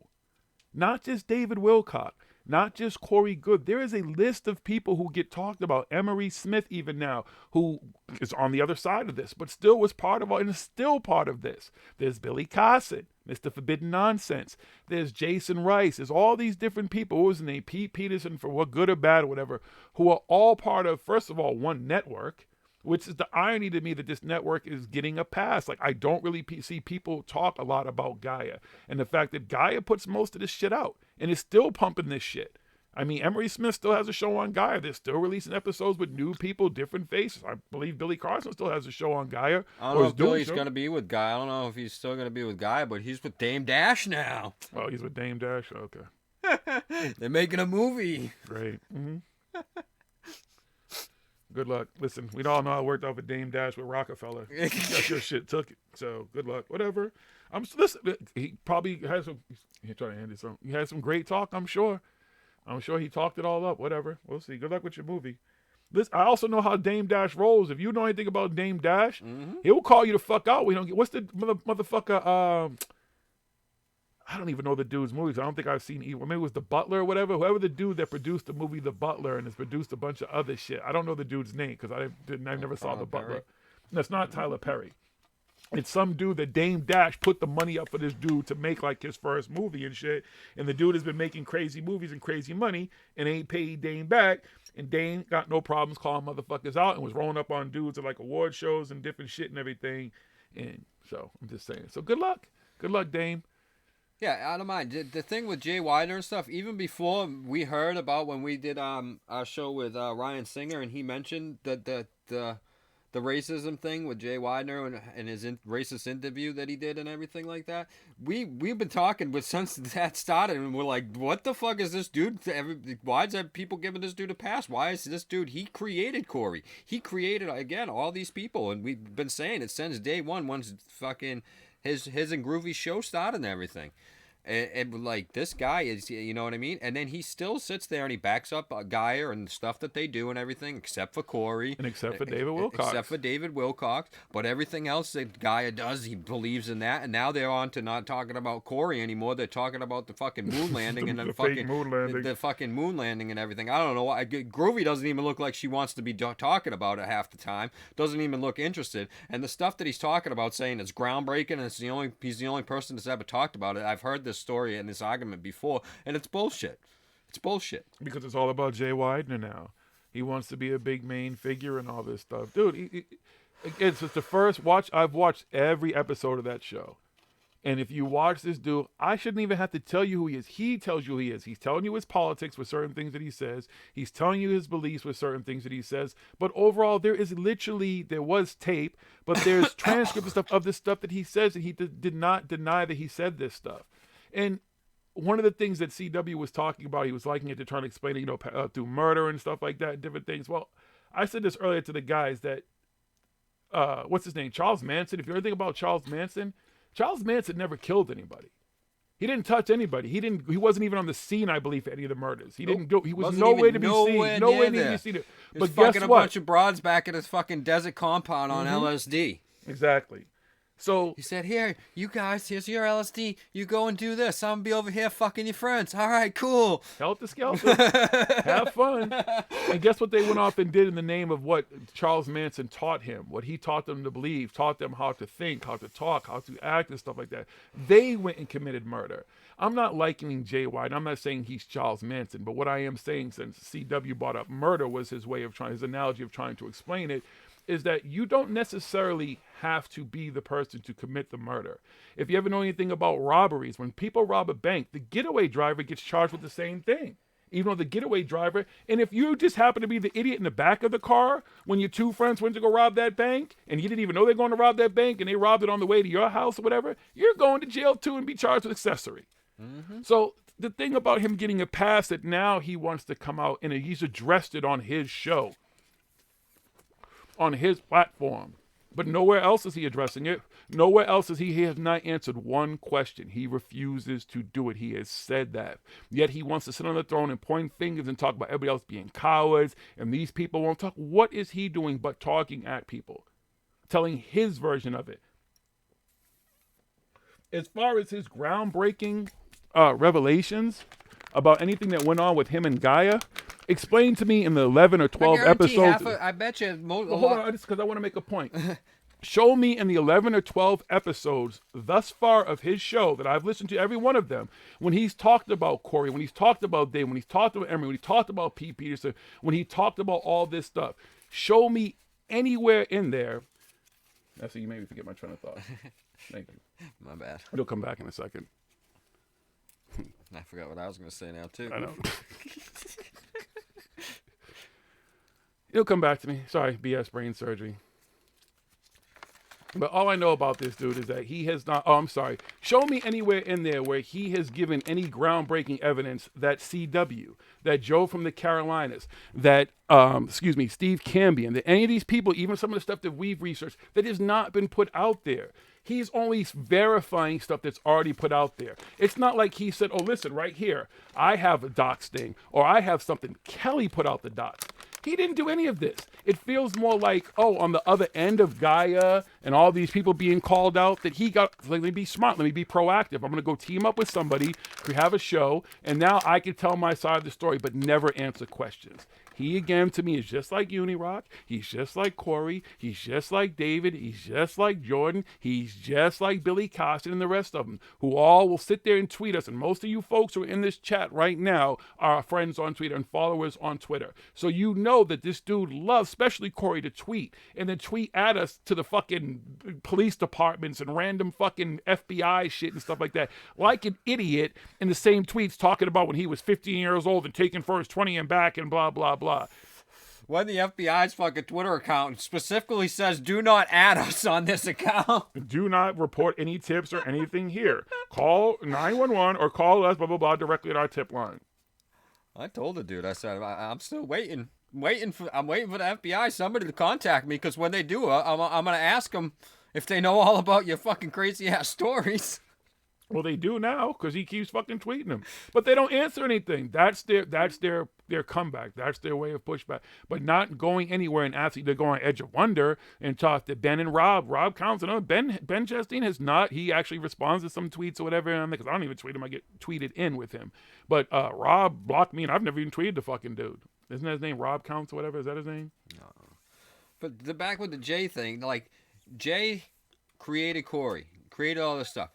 Not just David Wilcock, not just Corey Good. There is a list of people who get talked about. Emery Smith even now, who is on the other side of this, but still was part of, and is still part of this. There's Billy Carson, Mr. Forbidden Nonsense. There's Jason Rice. There's all these different people. What was his name? Pete Peterson, for what good or bad or whatever, who are all part of, first of all, one network, which is the irony to me that this network is getting a pass. Like, I don't really see people talk a lot about Gaia. And the fact that Gaia puts most of this shit out and is still pumping this shit. I mean, Emery Smith still has a show on Gaia. They're still releasing episodes with new people, different faces. I believe Billy Carson still has a show on Gaia. I don't know if Billy's going to be with Gaia. I don't know if he's still going to be with Gaia, but he's with Dame Dash now. Oh, he's with Dame Dash? Okay. They're making a movie. Great. Mm-hmm. Good luck. Listen, we all know how it worked out with Dame Dash with Rockefeller. Got your shit, took it. So good luck. Whatever. Listen, he probably has some. He's trying to hand it some. He had some great talk. I'm sure he talked it all up. Whatever. We'll see. Good luck with your movie. I also know how Dame Dash rolls. If you know anything about Dame Dash, he'll call you the fuck out. We don't get. What's the motherfucker? I don't even know the dude's movies. I don't think I've seen either. Maybe it was The Butler or whatever. Whoever the dude that produced the movie The Butler and has produced a bunch of other shit. I don't know the dude's name because I never saw The Butler. That's not Tyler Perry. It's some dude that Dame Dash put the money up for this dude to make like his first movie and shit. And the dude has been making crazy movies and crazy money and ain't paid Dame back. And Dame got no problems calling motherfuckers out and was rolling up on dudes at like award shows and different shit and everything. And so I'm just saying. So good luck. Good luck, Dame. Yeah, I don't mind. The thing with Jay Widener and stuff, even before we heard about when we did our show with Ryan Singer, and he mentioned the racism thing with Jay Widener and his racist interview that he did and everything like that. We've been talking since that started, and we're like, what the fuck is this dude? Why is that people giving this dude a pass? Why is this dude? He created Corey. He created, again, all these people, and we've been saying it since day one, once fucking his and Groovy's show started and everything. And like this guy is, you know what I mean? And then he still sits there and he backs up Geyer and the stuff that they do and everything, except for Corey. And except for David Wilcox. Except for David Wilcox. But everything else that Geyer does, he believes in that. And now they're on to not talking about Corey anymore. They're talking about the fucking moon landing and the fucking moon landing. The fucking moon landing and everything. I don't know. Groovy doesn't even look like she wants to be talking about it half the time. Doesn't even look interested. And the stuff that he's talking about, saying it's groundbreaking and he's the only person that's ever talked about it. I've heard this story and this argument before, and it's bullshit. It's bullshit. Because it's all about Jay Widener now. He wants to be a big main figure and all this stuff. Dude, it's just the first watch. I've watched every episode of that show. And if you watch this dude, I shouldn't even have to tell you who he is. He tells you who he is. He's telling you his politics with certain things that he says. He's telling you his beliefs with certain things that he says. But overall, there was tape, but there's transcript and stuff of this stuff that he says, and he did not deny that he said this stuff. And one of the things that CW was talking about, he was liking it to try to explain it, through murder and stuff like that, different things. Well, I said this earlier to the guys that, what's his name? Charles Manson. If you ever think about Charles Manson never killed anybody. He didn't touch anybody. He wasn't even on the scene, I believe, for any of the murders. He didn't go. He was nowhere to be seen. Nowhere to be seen. But guess what? A bunch of broads back at his fucking desert compound on LSD. Exactly. So he said, "Here, you guys, here's your LSD. You go and do this. I'm gonna be over here fucking your friends. All right, cool. Helter Skelter. Have fun." And guess what they went off and did in the name of what Charles Manson taught him, what he taught them to believe, taught them how to think, how to talk, how to act, and stuff like that. They went and committed murder. I'm not likening Jay White. I'm not saying he's Charles Manson, but what I am saying, since CW brought up murder, was his analogy of trying to explain it, is that you don't necessarily have to be the person to commit the murder. If you ever know anything about robberies, when people rob a bank, the getaway driver gets charged with the same thing. Even though the getaway driver, and if you just happen to be the idiot in the back of the car when your two friends went to go rob that bank, and you didn't even know they're going to rob that bank, and they robbed it on the way to your house or whatever, you're going to jail too and be charged with accessory. Mm-hmm. So the thing about him getting a pass, that now he wants to come out and he's addressed it on his show, on his platform, but nowhere else is he addressing it. Nowhere else is he has not answered one question. He refuses to do it. He has said that. Yet he wants to sit on the throne and point fingers and talk about everybody else being cowards, and these people won't talk. What is he doing but talking at people, telling his version of it? As far as his groundbreaking revelations about anything that went on with him and Gaia, explain to me in the 11 or 12 episodes. I bet you. Hold on, just because I want to make a point. Show me in the 11 or 12 episodes thus far of his show that I've listened to, every one of them, when he's talked about Corey, when he's talked about Dave, when he's talked about Emery, when he talked about Pete Peterson, when he talked about all this stuff. Show me anywhere in there. That's you made me forget my train of thought. Thank you. My bad. It'll come back in a second. I forgot what I was going to say now, too. I know. It'll come back to me. Sorry, BS brain surgery. But all I know about this dude is that he has not... Oh, I'm sorry. Show me anywhere in there where he has given any groundbreaking evidence that CW, that Joe from the Carolinas, that, Steve Cambion, that any of these people, even some of the stuff that we've researched, that has not been put out there. He's only verifying stuff that's already put out there. It's not like he said, oh, listen, right here, I have a doc sting, or I have something. Kelly put out the docs. He didn't do any of this. It feels more like, oh, on the other end of Gaia and all these people being called out, that he got, let me be smart, let me be proactive. I'm going to go team up with somebody, have a show, and now I can tell my side of the story, but never answer questions. He, again, to me, is just like Unirock. He's just like Corey. He's just like David. He's just like Jordan. He's just like Billy Costin and the rest of them, who all will sit there and tweet us. And most of you folks who are in this chat right now are friends on Twitter and followers on Twitter. So you know that this dude loves, especially Corey, to tweet and then tweet at us to the fucking police departments and random fucking FBI shit and stuff like that. Like an idiot in the same tweets talking about when he was 15 years old and taking first 20 and back and blah, blah, blah. When the FBI's fucking Twitter account specifically says, do not add us on this account. Do not report any tips or anything here. Call 911 or call us, blah, blah, blah, directly at our tip line. I told the dude, I said, I'm still waiting. I'm waiting for the FBI, somebody to contact me, because when they do, I'm going to ask them if they know all about your fucking crazy-ass stories. Well, they do now because he keeps fucking tweeting them, but they don't answer anything. That's their comeback. That's their way of pushback. But not going anywhere and asking to go on Edge of Wonder and talk to Ben and Rob. Rob counts. Ben Chastain has not. He actually responds to some tweets or whatever. And because I don't even tweet him, I get tweeted in with him. But Rob blocked me, and I've never even tweeted the fucking dude. Isn't that his name? Rob Counts or whatever. Is that his name? No. But the back with the Jay thing, like Jay created Corey, created all this stuff.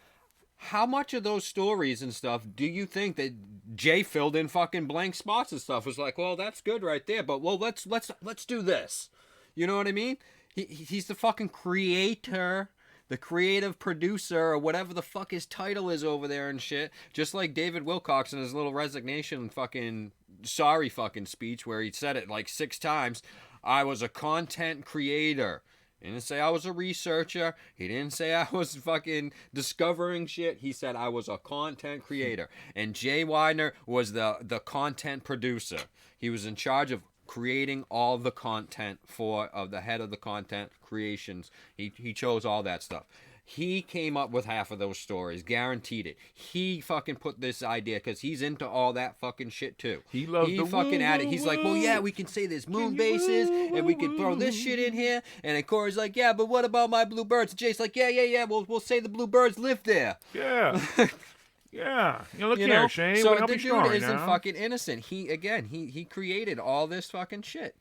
How much of those stories and stuff do you think that Jay filled in fucking blank spots and stuff? Was like, well, that's good right there, but well, let's do this. You know what I mean? He's the fucking creator, the creative producer, or whatever the fuck his title is over there and shit. Just like David Wilcox in his little resignation fucking sorry fucking speech where he said it like 6 times. I was a content creator. He didn't say I was a researcher. He didn't say I was fucking discovering shit. He said I was a content creator. And Jay Widener was the content producer. He was in charge of creating all the content of the head of the content creations. He chose all that stuff. He came up with half of those stories, guaranteed it. He fucking put this idea because he's into all that fucking shit too. He loves the fucking at it. He's like, well, yeah, we can say there's moon bases and we can throw this shit in here. And then Corey's like, yeah, but what about my blue birds? And Jay's like, yeah. We'll say the blue birds live there. Yeah. Yeah. Look here, Shane. So the dude isn't fucking innocent. He created all this fucking shit.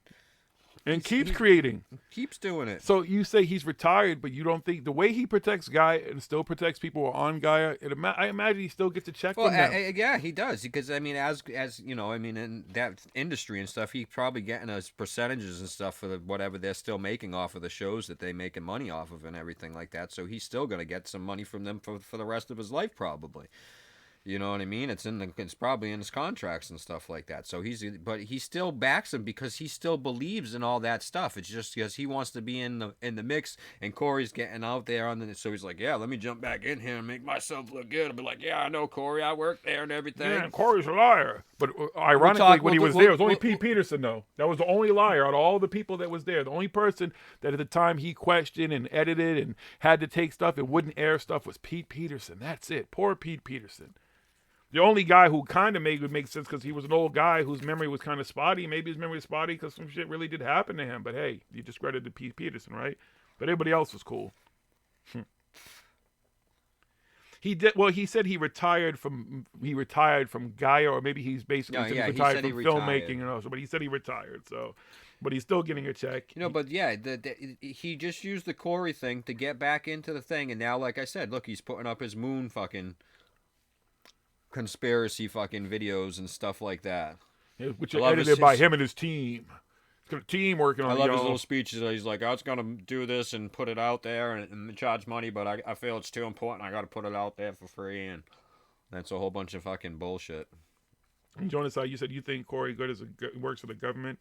And keeps creating. Keeps doing it. So you say he's retired, but you don't think the way he protects Gaia and still protects people who are on Gaia, I imagine he still gets a check from them. Yeah, he does. Because, I mean, as you know, I mean, in that industry and stuff, he's probably getting us percentages and stuff for whatever they're still making off of the shows that they're making money off of and everything like that. So he's still going to get some money from them for the rest of his life, probably. You know what I mean? It's probably in his contracts and stuff like that. So he still backs him because he still believes in all that stuff. It's just because he wants to be in the mix, and Corey's getting out there so he's like, yeah, let me jump back in here and make myself look good. I'll be like, yeah, I know Corey, I worked there and everything. Yeah, Corey's a liar. But ironically, when he was there, it was only Pete Peterson though. That was the only liar out of all the people that was there. The only person that at the time he questioned and edited and had to take stuff and wouldn't air stuff was Pete Peterson. That's it. Poor Pete Peterson. The only guy who kind of would make sense because he was an old guy whose memory was kind of spotty. Maybe his memory was spotty because some shit really did happen to him. But hey, you discredited Pete Peterson, right? But everybody else was cool. He did well. He said he retired from Gaia, or maybe he's basically retired from filmmaking and also. But he said he retired. So, but he's still getting a check. But yeah, he just used the Corey thing to get back into the thing, and now, like I said, look, he's putting up his moon fucking conspiracy fucking videos and stuff like that. Yeah, which are edited by him and his team. He's got a team working on it. I love his little speeches. He's like, I was going to do this and put it out there and charge money, but I feel it's too important. I got to put it out there for free. And that's a whole bunch of fucking bullshit. Jonas, you said you think Corey Good works for the government.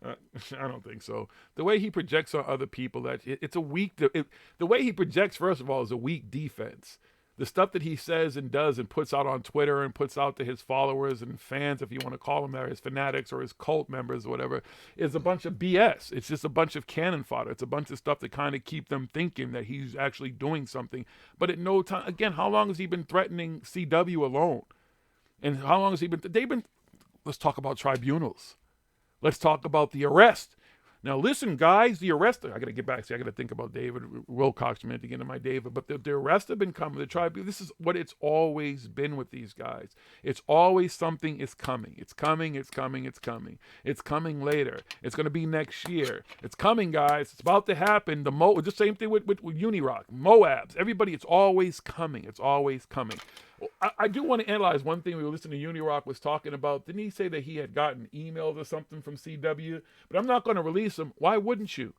I don't think so. The way he projects on other people, it's a weak. The way he projects, first of all, is a weak defense. The stuff that he says and does and puts out on Twitter and puts out to his followers and fans, if you want to call them that, his fanatics or his cult members or whatever, is a bunch of BS. It's just a bunch of cannon fodder. It's a bunch of stuff that kind of keep them thinking that he's actually doing something. But at no time, again, how long has he been threatening CW alone? And how long has he been, let's talk about tribunals. Let's talk about the arrest. Now, listen, guys, the arrest, I got to get back. See, I got to think about David Wilcox a minute to get into my David. But the arrests have been coming. The tribunal, this is what it's always been with these guys. It's always something is coming. It's coming, it's coming, it's coming. It's coming later. It's going to be next year. It's coming, guys. It's about to happen. The same thing with Unirock, Moabs, everybody, it's always coming. It's always coming. I do want to analyze one thing we were listening to. Unirock was talking about. Didn't he say that he had gotten emails or something from CW? But I'm not going to release them. Why wouldn't you?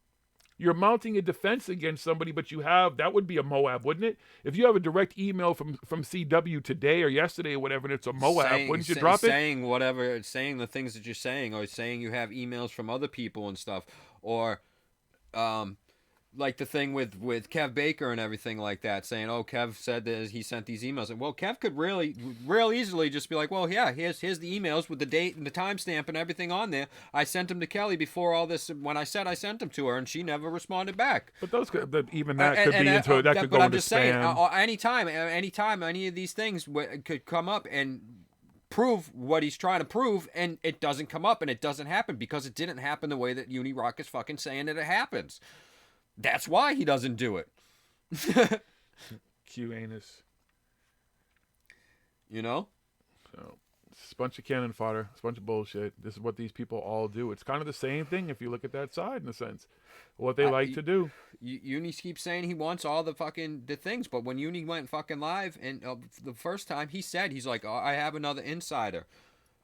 You're mounting a defense against somebody, but that would be a Moab, wouldn't it? If you have a direct email from CW today or yesterday or whatever, and it's a Moab, wouldn't you drop it? Saying the things that you're saying, or saying you have emails from other people and stuff, or like the thing with Kev Baker and everything like that, saying, "Oh, Kev said that he sent these emails." And well, Kev could real easily just be like, "Well, yeah, here's the emails with the date and the timestamp and everything on there. I sent them to Kelly before all this. When I said I sent them to her, and she never responded back." But those could, even that could be into that could go I'm into just saying, spam. anytime any of these things could come up and prove what he's trying to prove, and it doesn't come up and it doesn't happen because it didn't happen the way that Unirock is fucking saying that it happens. That's why he doesn't do it. Q anus. You know? So it's a bunch of cannon fodder. It's a bunch of bullshit. This is what these people all do. It's kind of the same thing if you look at that side in a sense. What they like to do. Uni keeps saying he wants all the things, but when Uni went fucking live and the first time he said, he's like, "Oh, I have another insider.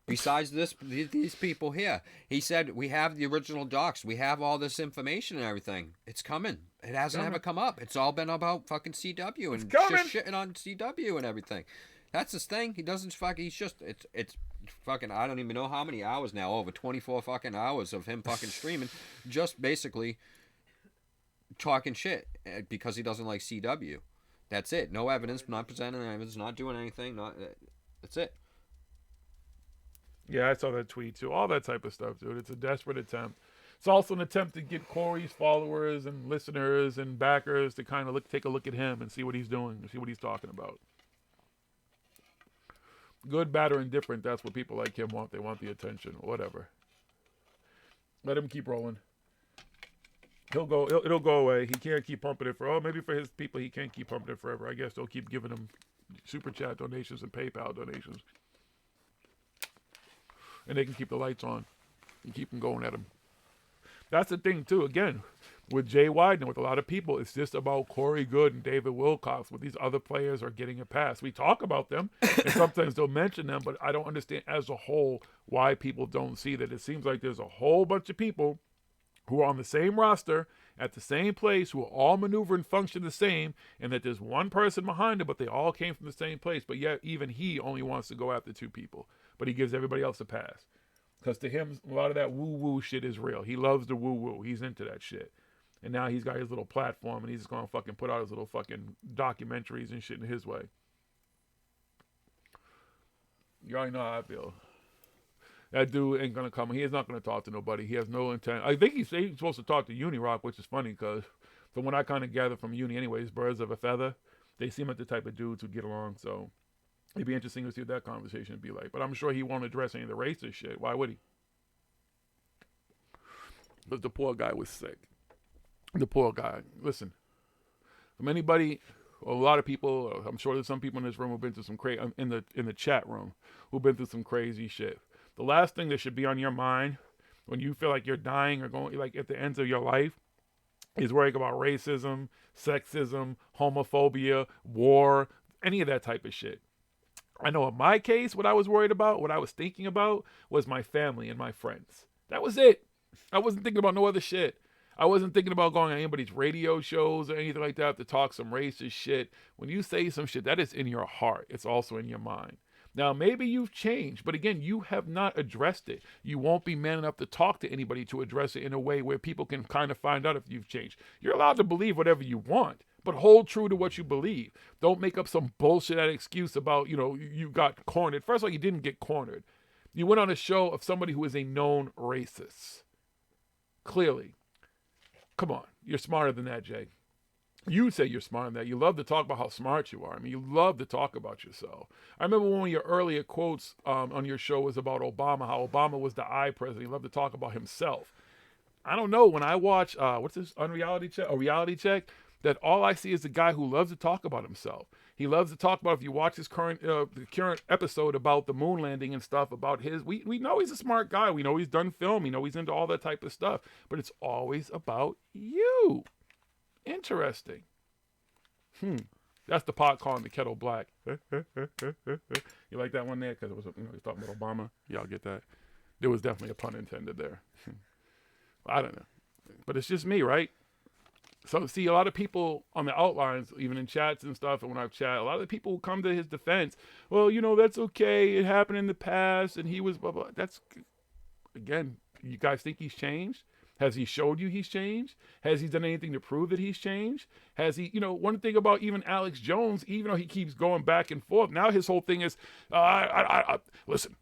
Besides these people here," he said, "We have the original docs. We have all this information and everything. It's coming. It hasn't ever come up. It's all been about fucking CW and just shitting on CW and everything. That's his thing. He doesn't fucking. He's just it's fucking. I don't even know how many hours now. Over 24 fucking hours of him fucking streaming, just basically talking shit because he doesn't like CW. That's it. No evidence. Not presenting evidence. Not doing anything. That's it." Yeah, I saw that tweet too. All that type of stuff, dude. It's a desperate attempt. It's also an attempt to get Corey's followers and listeners and backers to kind of take a look at him and see what he's doing, and see what he's talking about. Good, bad, or indifferent, that's what people like him want. They want the attention, whatever. Let him keep rolling. It'll go away. He can't keep pumping it maybe for his people he can't keep pumping it forever. I guess they'll keep giving him super chat donations and PayPal donations. And they can keep the lights on and keep them going at him. That's the thing, too. Again, with Jay Wyden, with a lot of people, it's just about Corey Good and David Wilcox. With these other players are getting a pass. We talk about them, and sometimes they'll mention them, but I don't understand as a whole why people don't see that. It seems like there's a whole bunch of people who are on the same roster, at the same place, who all maneuver and function the same, and that there's one person behind it, but they all came from the same place. But yet, even he only wants to go after two people. But he gives everybody else a pass. Because to him, a lot of that woo-woo shit is real. He loves the woo-woo. He's into that shit. And now he's got his little platform, and he's just going to fucking put out his little fucking documentaries and shit in his way. You already know how I feel. That dude ain't going to come. He is not going to talk to nobody. He has no intent. I think he's supposed to talk to Unirock, which is funny because from what I kind of gather from Uni anyways, birds of a feather, they seem like the type of dudes who get along. So it'd be interesting to see what that conversation would be like. But I'm sure he won't address any of the racist shit. Why would he? Because the poor guy was sick. The poor guy. Listen, from anybody, a lot of people, I'm sure there's some people in this room who've been through some crazy, in the chat room, who've been through some crazy shit. The last thing that should be on your mind when you feel like you're dying or going, like at the end of your life, is worrying about racism, sexism, homophobia, war, any of that type of shit. I know in my case, what I was worried about, what I was thinking about was my family and my friends. That was it. I wasn't thinking about no other shit. I wasn't thinking about going on anybody's radio shows or anything like that to talk some racist shit. When you say some shit, that is in your heart. It's also in your mind. Now, maybe you've changed, but again, you have not addressed it. You won't be man enough to talk to anybody to address it in a way where people can kind of find out if you've changed. You're allowed to believe whatever you want, but hold true to what you believe. Don't make up some bullshit excuse about, you got cornered. First of all, you didn't get cornered. You went on a show of somebody who is a known racist. Clearly. Come on. You're smarter than that, Jay. You say you're smarter than that. You love to talk about how smart you are. I mean, you love to talk about yourself. I remember one of your earlier quotes on your show was about Obama, how Obama was the I president. You love to talk about himself. I don't know. When I watch, what's this, reality check, that all I see is a guy who loves to talk about himself. He loves to talk about, if you watch his current episode about the moon landing and stuff, about we know he's a smart guy. We know he's done film. We know he's into all that type of stuff. But it's always about you. Interesting. That's the pot calling the kettle black. You like that one there? Because it was, he's talking about Obama. Y'all get that? There was definitely a pun intended there. I don't know. But it's just me, right? So, see, a lot of people on the outlines, even in chats and stuff, and when I've chat, a lot of the people who come to his defense, well, that's okay. It happened in the past, and he was blah, blah. That's, again, you guys think he's changed? Has he showed you he's changed? Has he done anything to prove that he's changed? Has he, one thing about even Alex Jones, even though he keeps going back and forth, now his whole thing is, listen,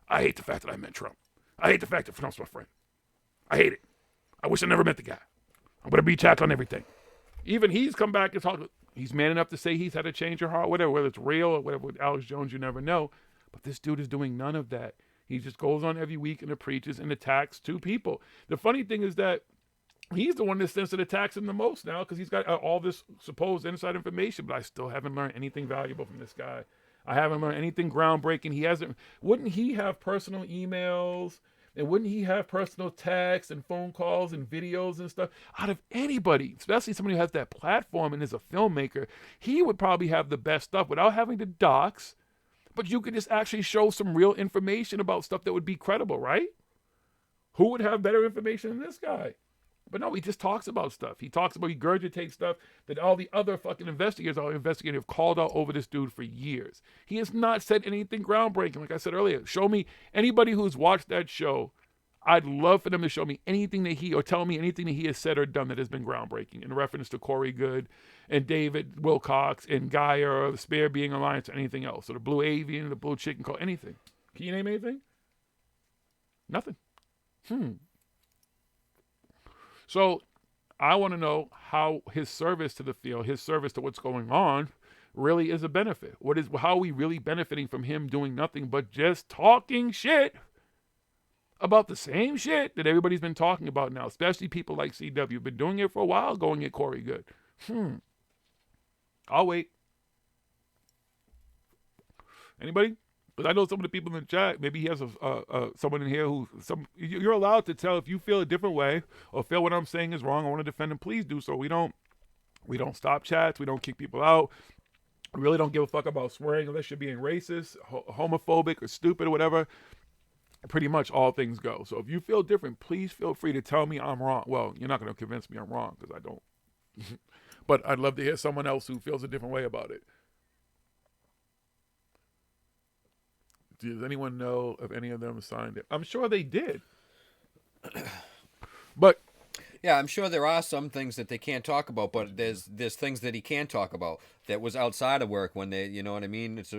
I hate the fact that I met Trump. I hate the fact that Trump's my friend. I hate it. I wish I never met the guy. I'm going to be attacked on everything. Even he's come back and talked. He's man enough to say he's had a change of heart, whatever, whether it's real or whatever. With Alex Jones, you never know. But this dude is doing none of that. He just goes on every week and preaches and attacks two people. The funny thing is that he's the one that sends it attacks him the most now because he's got all this supposed inside information, but I still haven't learned anything valuable from this guy. I haven't learned anything groundbreaking. He hasn't. Wouldn't he have personal emails and wouldn't he have personal texts and phone calls and videos and stuff out of anybody, especially somebody who has that platform and is a filmmaker? He would probably have the best stuff without having to dox. But you could just actually show some real information about stuff that would be credible, right? Who would have better information than this guy? But no, he just talks about stuff. He regurgitates stuff that all the other fucking investigators have called out over this dude for years. He has not said anything groundbreaking. Like I said earlier, show me anybody who's watched that show. I'd love for them to show me anything that or tell me anything that he has said or done that has been groundbreaking in reference to Corey Goode and David Wilcox and Geyer or the Spare Being Alliance or anything else. Or the Blue Avian, the Blue Chicken Call, anything. Can you name anything? Nothing. So I want to know how his service to the field, his service to what's going on really is a benefit. How are we really benefiting from him doing nothing but just talking shit about the same shit that everybody's been talking about now, especially people like CW. Been doing it for a while, going at Corey Goode. I'll wait. Anybody? Because I know some of the people in the chat, maybe he has someone in here you're allowed to tell if you feel a different way or feel what I'm saying is wrong. I want to defend him. Please do so. We don't stop chats. We don't kick people out. We really don't give a fuck about swearing unless you're being racist, homophobic, or stupid or whatever. Pretty much all things go. So if you feel different, please feel free to tell me I'm wrong. Well, you're not going to convince me I'm wrong because I don't. But I'd love to hear someone else who feels a different way about it. Does anyone know if any of them signed it? I'm sure they did. But yeah, I'm sure there are some things that they can't talk about, but there's things that he can talk about that was outside of work when they, you know what I mean? It's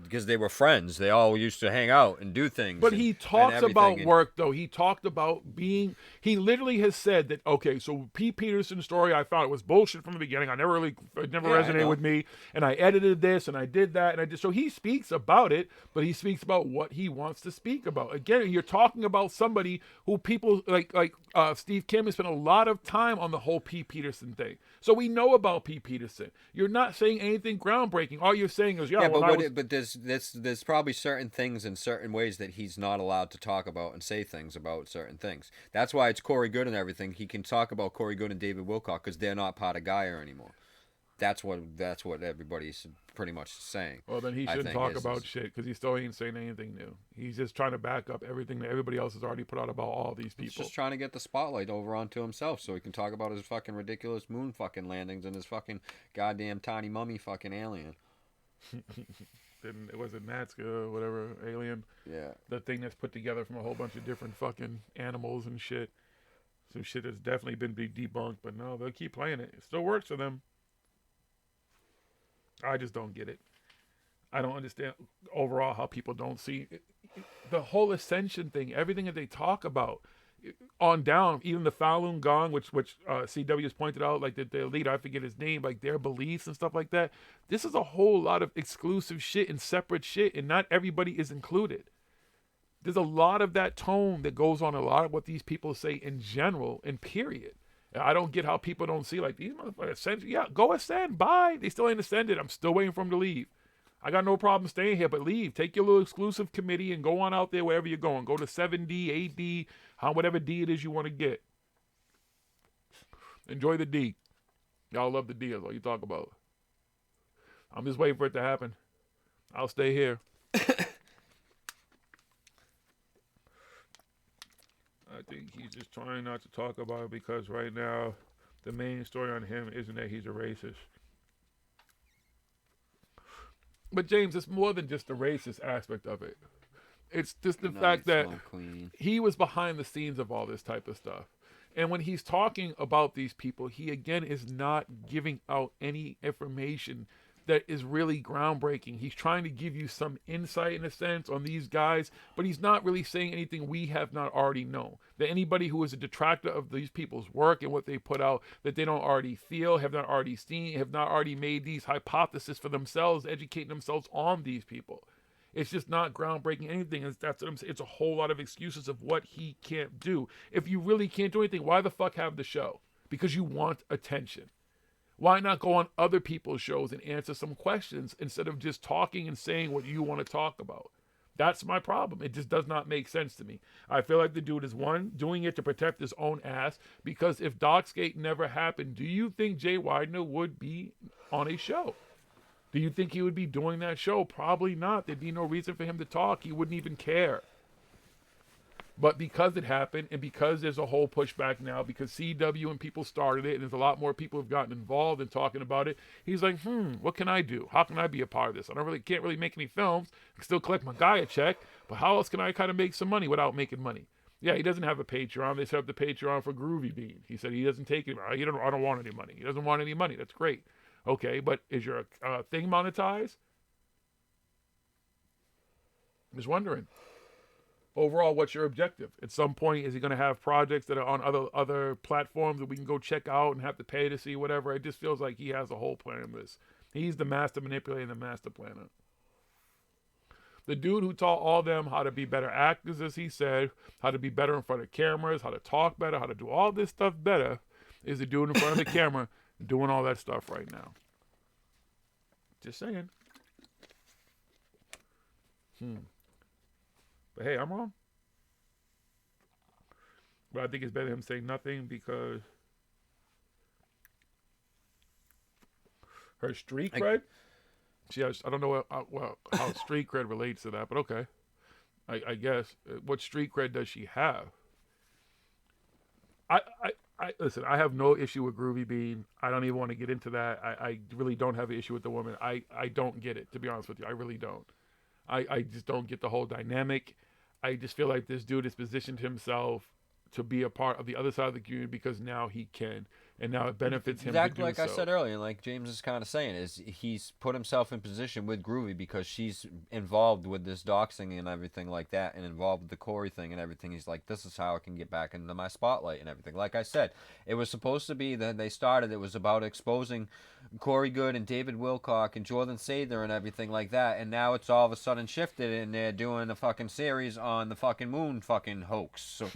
because they were friends. They all used to hang out and do things. But he talks about work, though. He talked about he literally has said that, okay, so Pete Peterson's story, I thought it was bullshit from the beginning. It never resonated with me. And I edited this and I did that. So he speaks about it, but he speaks about what he wants to speak about. Again, you're talking about somebody who people like Steve Kim has spent a lot of time on the whole Pete Peterson thing. So we know about Pete Peterson. You're not saying anything groundbreaking. All you're saying is, but there's probably certain things in certain ways that he's not allowed to talk about and say things about certain things. That's why it's Corey Goode and everything. He can talk about Corey Goode and David Wilcock because they're not part of Geyer anymore. That's what everybody's pretty much saying. Well, then he shouldn't talk about shit because he still ain't saying anything new. He's just trying to back up everything that everybody else has already put out about all these people. He's just trying to get the spotlight over onto himself so he can talk about his fucking ridiculous moon fucking landings and his fucking goddamn tiny mummy fucking alien. It wasn't Nazca or whatever alien. Yeah. The thing that's put together from a whole bunch of different fucking animals and shit. Some shit that's definitely been debunked, but no, they'll keep playing it. It still works for them. I just don't get it. I don't understand overall how people don't see it. The whole ascension thing, everything that they talk about on down, even the Falun Gong, which CW has pointed out, like the leader, I forget his name, like their beliefs and stuff like that. This is a whole lot of exclusive shit and separate shit, and not everybody is included. There's a lot of that tone that goes on a lot of what these people say in general and period. I don't get how people don't see, like, these motherfuckers ascend. Yeah, go ascend. Bye. They still ain't ascended. I'm still waiting for them to leave. I got no problem staying here, but leave. Take your little exclusive committee and go on out there wherever you're going. Go to 7D, 8D, whatever D it is you want to get. Enjoy the D. Y'all love the D. That's all you talk about. I'm just waiting for it to happen. I'll stay here. I think he's just trying not to talk about it because right now the main story on him isn't that he's a racist. But James, it's more than just the racist aspect of it. It's just the fact that he was behind the scenes of all this type of stuff. And when he's talking about these people, he again is not giving out any information that is really groundbreaking. He's trying to give you some insight in a sense on these guys, but he's not really saying anything we have not already known. That anybody who is a detractor of these people's work and what they put out, that they don't already feel, have not already seen, have not already made these hypotheses for themselves, educating themselves on these people. It's just not groundbreaking anything. That's what I'm saying. It's a whole lot of excuses of what he can't do. If you really can't do anything, why the fuck have the show? Because you want attention. Why not go on other people's shows and answer some questions instead of just talking and saying what you want to talk about? That's my problem. It just does not make sense to me. I feel like the dude is, one, doing it to protect his own ass, because if Doxgate never happened, do you think Jay Widener would be on a show? Do you think he would be doing that show? Probably not. There'd be no reason for him to talk. He wouldn't even care. But because it happened, and because there's a whole pushback now, because CW and people started it, and there's a lot more people who've gotten involved in talking about it, he's like, what can I do? How can I be a part of this? Can't really make any films. I can still collect my guy a check, but how else can I kind of make some money without making money? Yeah, he doesn't have a Patreon. They set up the Patreon for Groovy Bean. He said he doesn't take it. I don't want any money. He doesn't want any money. That's great. Okay, but is your thing monetized? I'm just wondering. Overall, what's your objective? At some point, is he going to have projects that are on other platforms that we can go check out and have to pay to see whatever? It just feels like he has a whole plan of this. He's the master manipulator and the master planner. The dude who taught all them how to be better actors, as he said, how to be better in front of cameras, how to talk better, how to do all this stuff better, is the dude in front of the camera doing all that stuff right now. Just saying. But hey, I'm wrong. But I think it's better him saying nothing, because her street cred, I don't know how street cred relates to that, but okay. I guess. What street cred does she have? I listen, I have no issue with Groovy Bean. I don't even want to get into that. I really don't have an issue with the woman. I don't get it, to be honest with you. I really don't. I just don't get the whole dynamic. I just feel like this dude has positioned himself to be a part of the other side of the community because now he can, and now it benefits him exactly to do like I said earlier, like James is kind of saying, is he's put himself in position with Groovy because she's involved with this doxing and everything like that, and involved with the Corey thing and everything. He's like, this is how I can get back into my spotlight and everything. Like I said, it was supposed to be that it was about exposing Corey Good and David Wilcock and Jordan Sather and everything like that, and now it's all of a sudden shifted and they're doing a fucking series on the fucking moon fucking hoax. So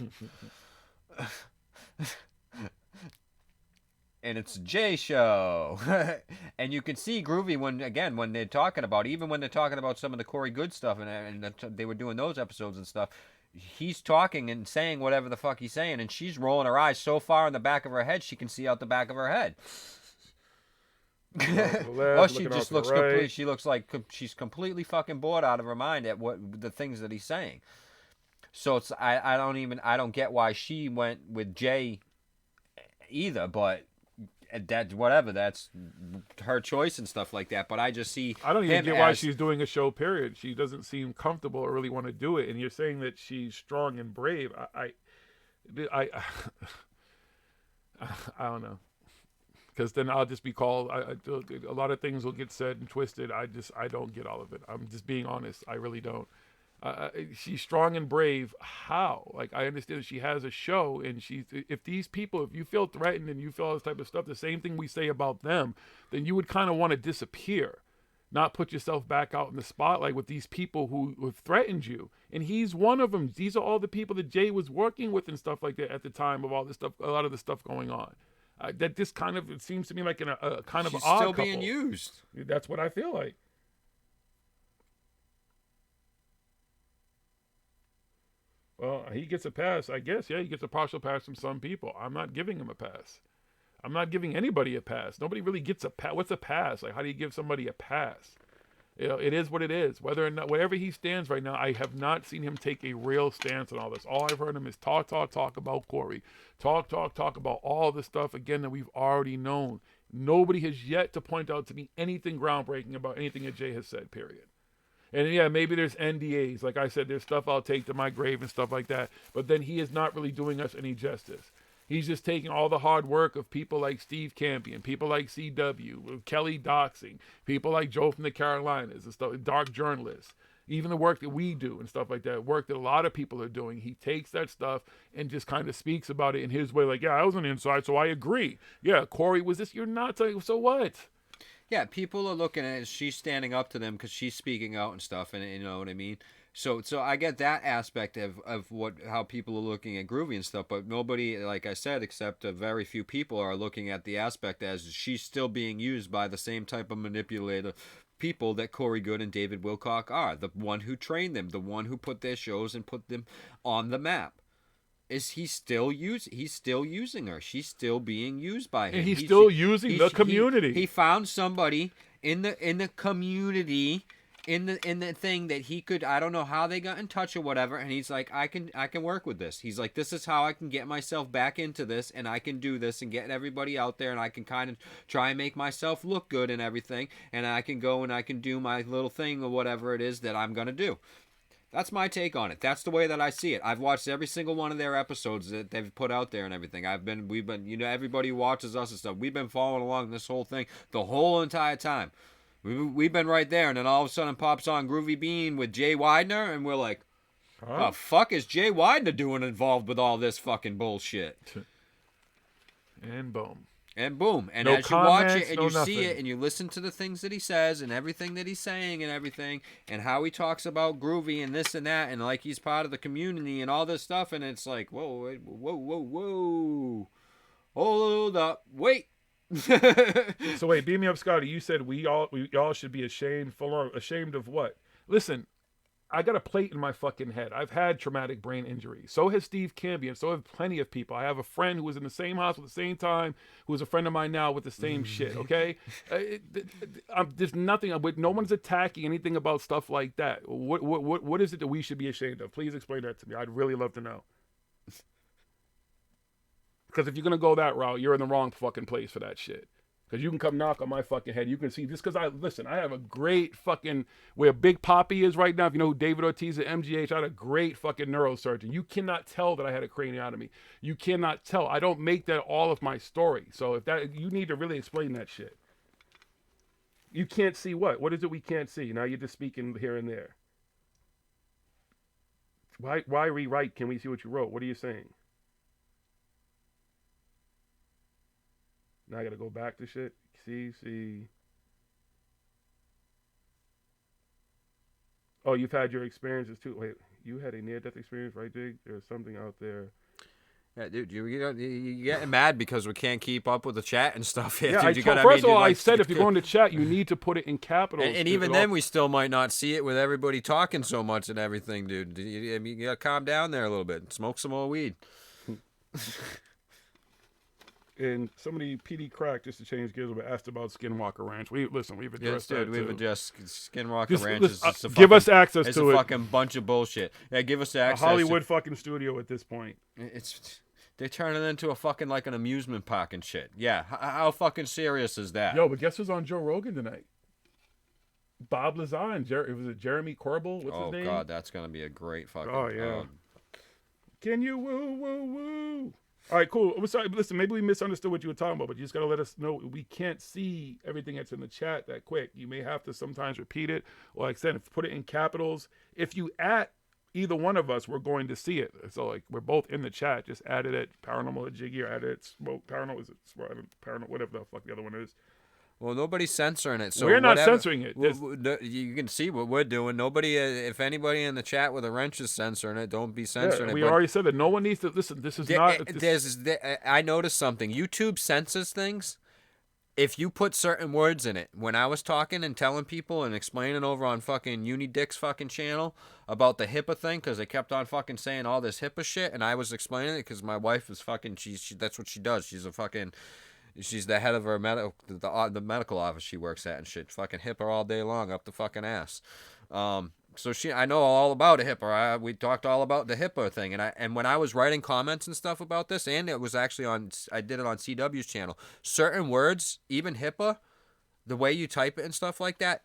and it's a Jay show. And you can see Groovy when they're talking about some of the Corey Good stuff, and they were doing those episodes and stuff, he's talking and saying whatever the fuck he's saying, and she's rolling her eyes so far in the back of her head she can see out the back of her head. She just looks complete. She looks like she's completely fucking bored out of her mind at what the things that he's saying. So it's I don't get why she went with Jay either, but that's whatever. That's her choice and stuff like that. But I just see. I don't even get why she's doing a show. Period. She doesn't seem comfortable or really want to do it. And you're saying that she's strong and brave. I don't know. Because then I'll just be called. A lot of things will get said and twisted. I don't get all of it. I'm just being honest. I really don't. She's strong and brave. How? Like, I understand she has a show, and if you feel threatened and you feel all this type of stuff, the same thing we say about them, then you would kind of want to disappear, not put yourself back out in the spotlight with these people who have threatened you. And he's one of them. These are all the people that Jay was working with and stuff like that at the time of all this stuff, a lot of the stuff going on. That this kind of, it seems to me like a kind of She's odd still couple. being used. That's what I feel like. Well, he gets a pass, I guess. Yeah, he gets a partial pass from some people. I'm not giving him a pass. I'm not giving anybody a pass. Nobody really gets a pass. What's a pass? Like, how do you give somebody a pass? You know, it is what it is. Whether or not, wherever he stands right now, I have not seen him take a real stance on all this. All I've heard him is talk about Corey. Talk about all the stuff, again, that we've already known. Nobody has yet to point out to me anything groundbreaking about anything that Jay has said, period. And yeah, maybe there's NDAs. Like I said, there's stuff I'll take to my grave and stuff like that. But then he is not really doing us any justice. He's just taking all the hard work of people like Steve Campion, people like CW, Kelly Doxing, people like Joe from the Carolinas, and stuff, dark journalists, even the work that we do and stuff like that, work that a lot of people are doing. He takes that stuff and just kind of speaks about it in his way, like, yeah, I was on the inside, so I agree. Yeah, Corey was this, you're not, so what? Yeah, people are looking at it as she's standing up to them because she's speaking out and stuff, and you know what I mean? So I get that aspect of how people are looking at Groovy and stuff, but nobody, like I said, except a very few people are looking at the aspect as she's still being used by the same type of manipulator people that Corey Good and David Wilcock are. The one who trained them, the one who put their shows and put them on the map. He's still using her. She's still being used by him. And he's still using the community. He found somebody in the community, in the thing that he could, I don't know how they got in touch or whatever, and he's like, I can work with this. He's like, this is how I can get myself back into this, and I can do this and get everybody out there, and I can kind of try and make myself look good and everything, and I can go and I can do my little thing or whatever it is that I'm gonna do. That's my take on it. That's the way that I see it. I've watched every single one of their episodes that they've put out there and everything. We've been, you know, everybody who watches us and stuff, we've been following along this whole thing the whole entire time. We've been right there, and then all of a sudden pops on Groovy Bean with Jay Widener, and we're like, the fuck is Jay Widener doing involved with all this fucking bullshit? And boom. And boom. And no as you watch it and no you nothing. see it and you listen to the things that he says and everything that he's saying and everything and how he talks about Groovy and this and that and like he's part of the community and all this stuff, and it's like, whoa. Hold up. Wait. So wait, beat me up, Scotty. You said we all should be ashamed of what? Listen, I got a plate in my fucking head. I've had traumatic brain injury. So has Steve Campion. So have plenty of people. I have a friend who was in the same hospital at the same time, who is a friend of mine now with the same shit, okay? There's nothing, no one's attacking anything about stuff like that. What is it that we should be ashamed of? Please explain that to me. I'd really love to know. Because if you're going to go that route, you're in the wrong fucking place for that shit. Because you can come knock on my fucking head. You can see, just because I have a great fucking, where Big Poppy is right now, if you know who David Ortiz at MGH, I had a great fucking neurosurgeon. You cannot tell that I had a craniotomy. You cannot tell. I don't make that all of my story. So if that, you need to really explain that shit. You can't see what? What is it we can't see? Now you're just speaking here and there. Why rewrite? Can we see what you wrote? What are you saying? Now I gotta go back to shit. See. Oh, you've had your experiences too. Wait, you had a near-death experience, right, Jig? There's something out there. Yeah, dude, you getting mad because we can't keep up with the chat and stuff. Yeah, dude, first of all, I said if you're going to chat, you need to put it in capitals. And even then, we still might not see it with everybody talking so much and everything, dude. You gotta calm down there a little bit. Smoke some more weed. And somebody, PD Crack, just to change gears a bit, asked about Skinwalker Ranch. We've addressed that, we've too. addressed Skinwalker Ranch. Give us access to it. It's a fucking bunch of bullshit. Yeah, give us access. A Hollywood fucking studio at this point. They're turning it into a fucking, like, an amusement park and shit. Yeah, how fucking serious is that? Yo, but guess who's on Joe Rogan tonight? Bob Lazar and Jeremy Corbell? What's his name? Oh, God, that's going to be a great fucking... Oh, yeah. Can you woo? All right, cool. I'm sorry, listen, maybe we misunderstood what you were talking about, but you just got to let us know. We can't see everything that's in the chat that quick. You may have to sometimes repeat it, or like I said, put it in capitals. If you at either one of us, we're going to see it. So, like, we're both in the chat. Just add it at Paranormal at JiGGY, or add it at Smoke Paranormal. Is it Paranormal? Whatever the fuck the other one is. Well, nobody's censoring it. So we're not censoring it. You can see what we're doing. Nobody, if anybody in the chat with a wrench is censoring it, don't be censoring it. We already said that. No one needs to listen. This is not. I noticed something. YouTube censors things if you put certain words in it. When I was talking and telling people and explaining over on fucking Unidick's fucking channel about the HIPAA thing, because they kept on fucking saying all this HIPAA shit, and I was explaining it because my wife is fucking. That's what she does. She's the head of her the medical office she works at and shit. Fucking HIPAA all day long up the fucking ass. So I know all about HIPAA. We talked all about the HIPAA thing, and when I was writing comments and stuff about this, and it was actually I did it on CW's channel. Certain words, even HIPAA, the way you type it and stuff like that,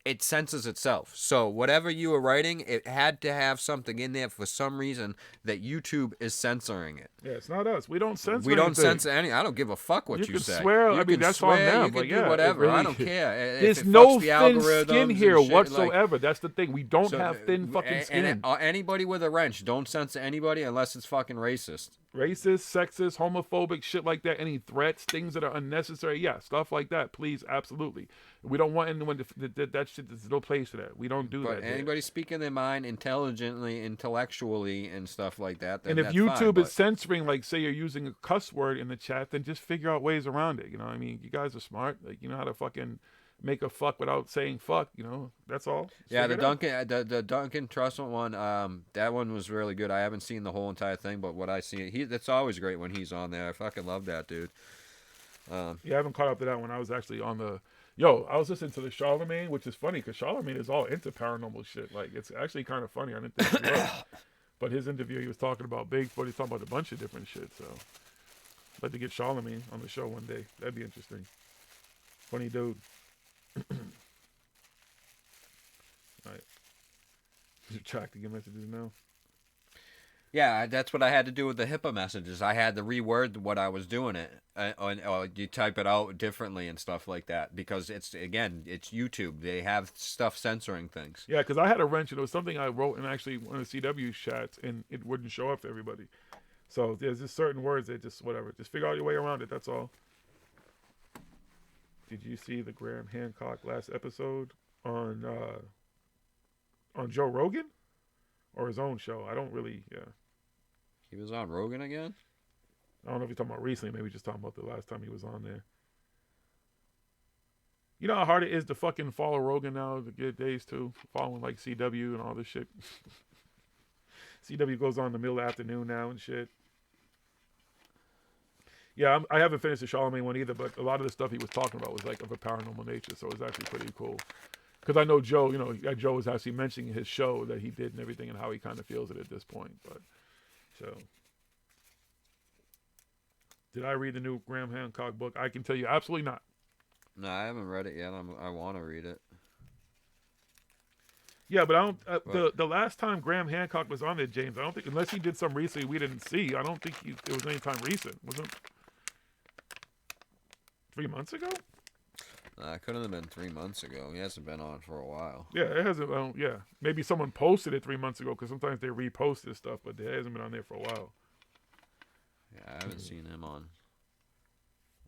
it censors itself. So whatever you were writing, it had to have something in there for some reason that YouTube is censoring it. Yeah, it's not us. We don't censor. We don't anything. censor any. I don't give a fuck what you can say. Swear. You I mean, can that's swear, on them. You can like, do yeah, whatever. Really, I don't care. There's if it no fucks the thin algorithms skin and here shit, whatsoever. Like, That's the thing. We don't so, have thin fucking skin. Anybody with a wrench, don't censor anybody unless it's fucking racist. Racist, sexist, homophobic, shit like that. Any threats, things that are unnecessary. Yeah, stuff like that. Please, absolutely. We don't want anyone to that shit. There's no place for that. We don't do But that. anybody speaking their mind intelligently, intellectually, and stuff like that. And if YouTube is censoring, like, say you're using a cuss word in the chat, then just figure out ways around it. You know what I mean? You guys are smart. Like, you know how to fucking make a fuck without saying fuck. You know, that's all. Just yeah, figure it out. the Duncan Trussell one, that one was really good. I haven't seen the whole entire thing, but what I see, that's always great when he's on there. I fucking love that dude. Yeah, I haven't caught up to that one. I was actually on the. Yo, I was listening to the Charlemagne, which is funny because Charlemagne is all into paranormal shit. Like, it's actually kind of funny. I didn't think it was. But his interview, he was talking about Bigfoot. He's talking about a bunch of different shit. So, I'd like to get Charlemagne on the show one day. That'd be interesting. Funny dude. All right. Is it track to get messages now? Yeah, that's what I had to do with the HIPAA messages. I had to reword what I was doing it, or you type it out differently and stuff like that because it's YouTube. They have stuff censoring things. Yeah, because I had a wrench and it was something I wrote in actually one of the CW chats and it wouldn't show up to everybody. So there's just certain words that just whatever. Just figure out your way around it. That's all. Did you see the Graham Hancock last episode on Joe Rogan or his own show? I don't really. Yeah. He was on Rogan again? I don't know if you're talking about recently. Maybe just talking about the last time he was on there. You know how hard it is to fucking follow Rogan now to get days too? Following like CW and all this shit. CW goes on in the middle of the afternoon now and shit. Yeah, I haven't finished the Charlemagne one either, but a lot of the stuff he was talking about was like of a paranormal nature, so it was actually pretty cool. Because I know Joe, you know, Joe was actually mentioning his show that he did and everything and how he kind of feels it at this point. But so, did I read the new Graham Hancock book? I can tell you absolutely not. No, I haven't read it yet. I want to read it. Yeah, but I don't. The last time Graham Hancock was on there, James, I don't think, unless he did some recently we didn't see, I don't think it was any time recent. Was it 3 months ago? It couldn't have been 3 months ago. He hasn't been on for a while. Yeah, it hasn't. Yeah, maybe someone posted it 3 months ago because sometimes they repost this stuff, but it hasn't been on there for a while. Yeah, I haven't seen him on.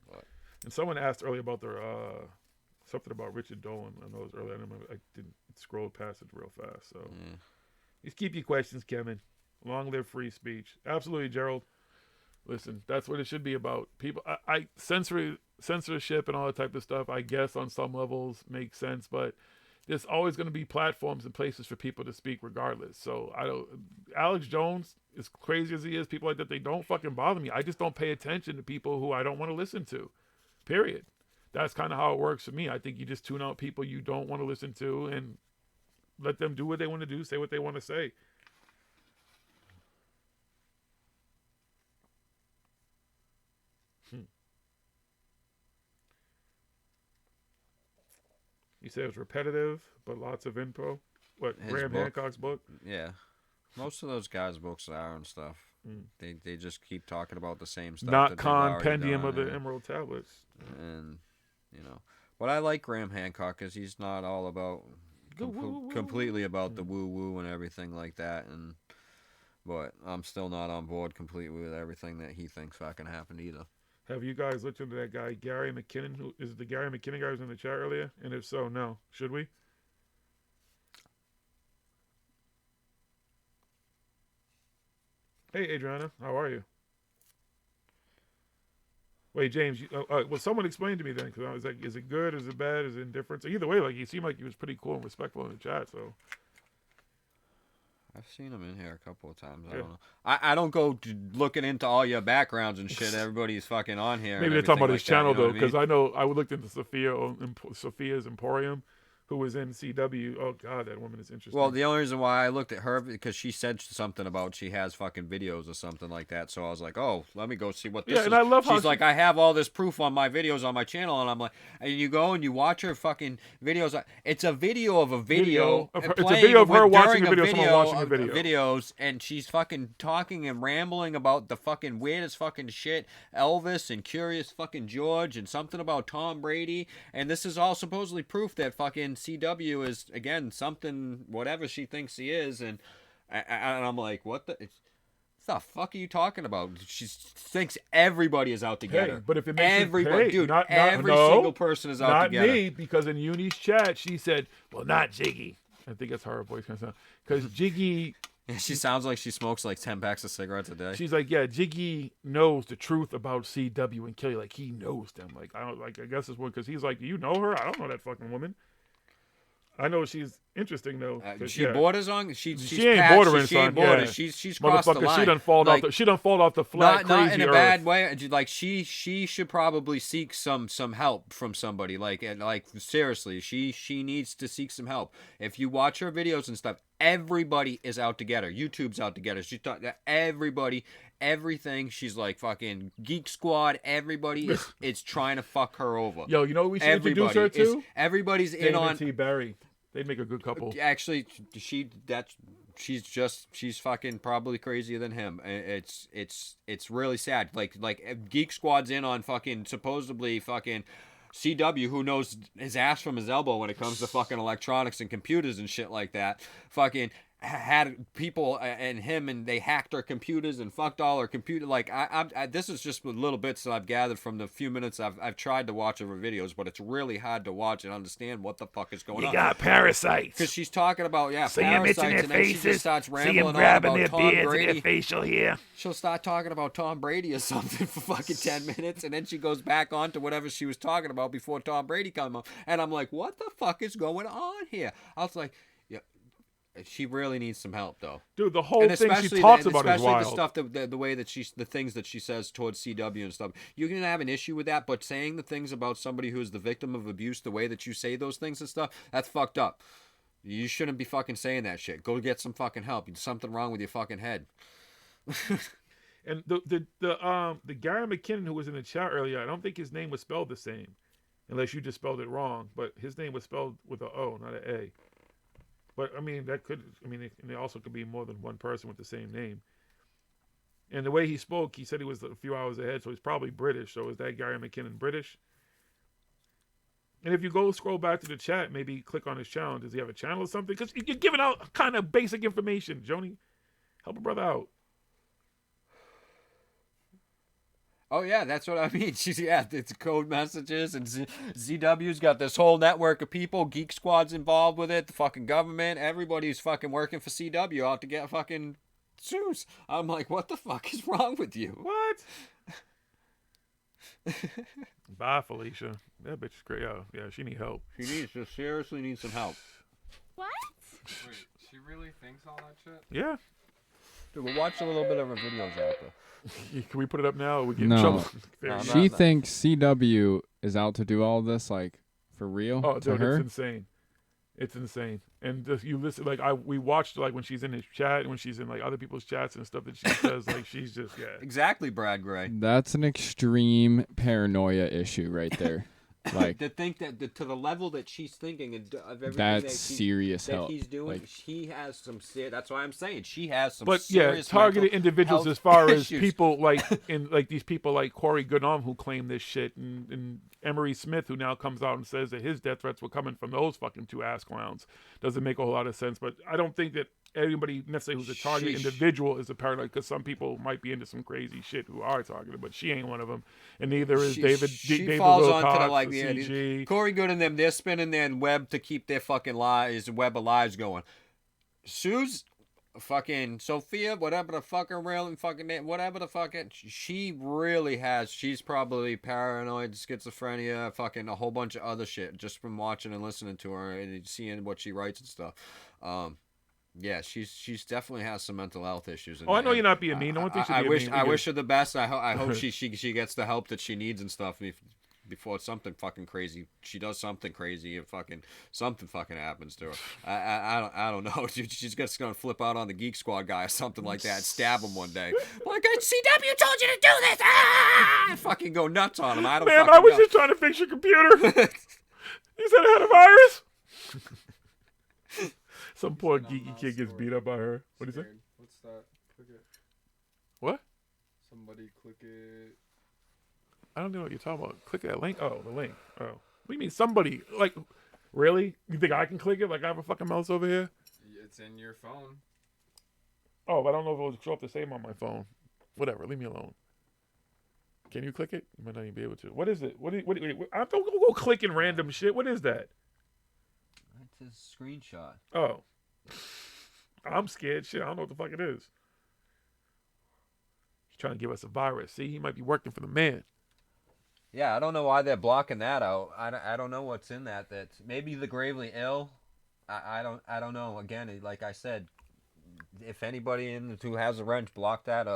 What? And someone asked earlier about their something about Richard Dolan. I know it was earlier. I didn't scroll past it real fast. So just keep your questions, Kevin. Long live free speech. Absolutely, Gerald. Listen, that's what it should be about. People, censorship and all that type of stuff, I guess on some levels makes sense, but there's always going to be platforms and places for people to speak regardless. So Alex Jones, as crazy as he is, people like that, they don't fucking bother me. I just don't pay attention to people who I don't want to listen to, period. That's kind of how it works for me. I think you just tune out people you don't want to listen to and let them do what they want to do, say what they want to say. You said it was repetitive, but lots of info. What, Graham Hancock's book? Yeah. Most of those guys' books are and stuff. They just keep talking about the same stuff. Not compendium of the Emerald Tablets. And, you know. What I like Graham Hancock is he's not all about completely about the woo-woo and everything like that. But I'm still not on board completely with everything that he thinks fucking happened either. Have you guys looked into that guy, Gary McKinnon? Who is the Gary McKinnon guy who was in the chat earlier? And if so, no. Should we? Hey, Adriana. How are you? Wait, James. Well, someone explain to me then, because I was like, is it good? Is it bad? Is it indifferent? So either way, like, he seemed like he was pretty cool and respectful in the chat, so... I've seen him in here a couple of times. I don't know. I don't go looking into all your backgrounds and shit. Everybody's fucking on here. Maybe they're talking about his channel, though, because I know I looked into Sophia's Emporium, who was in CW. Oh God, that woman is interesting. Well, the only reason why I looked at her because she said something about she has fucking videos or something like that. So I was like, oh, let me go see what this is. And I love how she's like, I have all this proof on my videos on my channel, and I'm like, and you go and you watch her fucking videos. It's a video of a video. Of her, it's a video of her watching a video, someone watching a video. Videos, and she's fucking talking and rambling about the fucking weirdest fucking shit, Elvis and Curious fucking George, and something about Tom Brady, and this is all supposedly proof that fucking CW is again something whatever she thinks he is, and I'm like, what the fuck are you talking about? She thinks everybody is out to get her. But if it makes everybody, dude, every single person is out to get her. Not me, because in Uni's chat she said, "Well, not JiGGY." I think that's how her voice kind of sounds. Because JiGGY. She sounds like she smokes like 10 packs of cigarettes a day. She's like, yeah, JiGGY knows the truth about CW and Kelly. Like, he knows them. Like, I guess it's one because he's like, do you know her? I don't know that fucking woman. I know she's interesting though. She borders on. She ain't bordering, she ain't son. Border. Yeah. She's crossed the line. She done fall off. She done fall off the flat. Not in a earth. bad way. Like she should probably seek some help from somebody. Like seriously, she needs to seek some help. If you watch her videos and stuff, everybody is out to get her. YouTube's out to get her. She's everybody. Everything. She's like fucking Geek Squad. Everybody is trying to fuck her over. Yo, you know what we should introduce her to? Everybody's in on. T. Barry. They'd make a good couple. Actually, she's fucking probably crazier than him. It's really sad. Like Geek Squad's in on fucking supposedly fucking CW, who knows his ass from his elbow when it comes to fucking electronics and computers and shit like that. Fucking had people and him, and they hacked our computers and fucked all our computer. Like I this is just little bits that I've gathered from the few minutes I've tried to watch her videos, but it's really hard to watch and understand what the fuck is going on. You got parasites. Because she's talking about see parasites, them and then she just starts rambling on grabbing about their Tom beards Brady. and their facial hair. She'll start talking about Tom Brady or something for fucking 10 minutes, and then she goes back on to whatever she was talking about before Tom Brady came up. And I'm like, what the fuck is going on here? I was like, yeah, she really needs some help, though. Dude, the whole thing she talks about is wild. Especially the stuff, the way that the things that she says towards CW and stuff. You can have an issue with that, but saying the things about somebody who's the victim of abuse, the way that you say those things and stuff, that's fucked up. You shouldn't be fucking saying that shit. Go get some fucking help. There's something wrong with your fucking head. And the Gary McKinnon who was in the chat earlier, I don't think his name was spelled the same, unless you just spelled it wrong. But his name was spelled with an O, not an A. But I mean, it also could be more than one person with the same name. And the way he spoke, he said he was a few hours ahead, so he's probably British. So is that Gary McKinnon British? And if you go scroll back to the chat, maybe click on his channel. Does he have a channel or something? Because you're giving out kind of basic information, Joni. Help a brother out. Oh yeah, that's what I mean. It's code messages, and ZW's got this whole network of people. Geek Squad's involved with it. The fucking government, everybody's fucking working for CW out to get fucking Zeus. I'm like, what the fuck is wrong with you? What? Bye, Felicia. That bitch is great. Yeah, she need help. She seriously needs some help. What? Wait, she really thinks all that shit? Yeah. Dude, we'll watch a little bit of her videos after. Can we put it up now? Or we get in trouble. She thinks CW is out to do all this, like, for real. Oh, to dude, her. it's insane. It's insane. And just, you listen, like we watched like when she's in his chat and when she's in like other people's chats and stuff that she says, like she's just Exactly, Brad Gray. That's an extreme paranoia issue right there. Like to think that to the level that she's thinking of everything that's serious that help. he's doing, he has some serious. That's why I'm saying she has some. But serious targeted individuals health as far as issues. people like these people like Corey Goodham who claim this shit, and Emery Smith who now comes out and says that his death threats were coming from those fucking two ass clowns. Doesn't make a whole lot of sense. But I don't think that anybody necessarily who's a targeted individual is a paranoid, because some people might be into some crazy shit who are targeted, but she ain't one of them, and neither is David. She falls onto the like CG. Corey Good and them. They're spinning their web to keep their fucking web of lies going. Sue's fucking Sophia, whatever the fucking real fucking name, whatever the fucking, she really has. She's probably paranoid, schizophrenia, fucking a whole bunch of other shit just from watching and listening to her and seeing what she writes and stuff. Yeah, she's definitely has some mental health issues. I know you're not being mean. I don't think I wish her the best. I hope she gets the help that she needs and stuff. before something fucking crazy. She does something crazy and something fucking happens to her. I don't know. She's just gonna flip out on the Geek Squad guy or something like that and stab him one day. Like, CW told you to do this. And fucking go nuts on him. I don't. Man, I was just trying to fix your computer. You said it had a virus. Some poor geeky kid gets beat up by her. What do you say? What's that? Click it. What? Somebody click it. I don't know what you're talking about. Click that link. Oh, the link. Oh. What do you mean somebody? Like, really? You think I can click it? Like I have a fucking mouse over here? It's in your phone. Oh, but I don't know if it will show up the same on my phone. Whatever. Leave me alone. Can you click it? You might not even be able to. What is it? What? I don't go clicking random shit. What is that? That's his screenshot. Oh. I'm scared. Shit, I don't know what the fuck it is. He's trying to give us a virus. See, he might be working for the man. Yeah, I don't know why they're blocking that out. I don't know what's in that. That's maybe the gravely ill. I don't know. Again, like I said, if anybody who has a wrench blocked that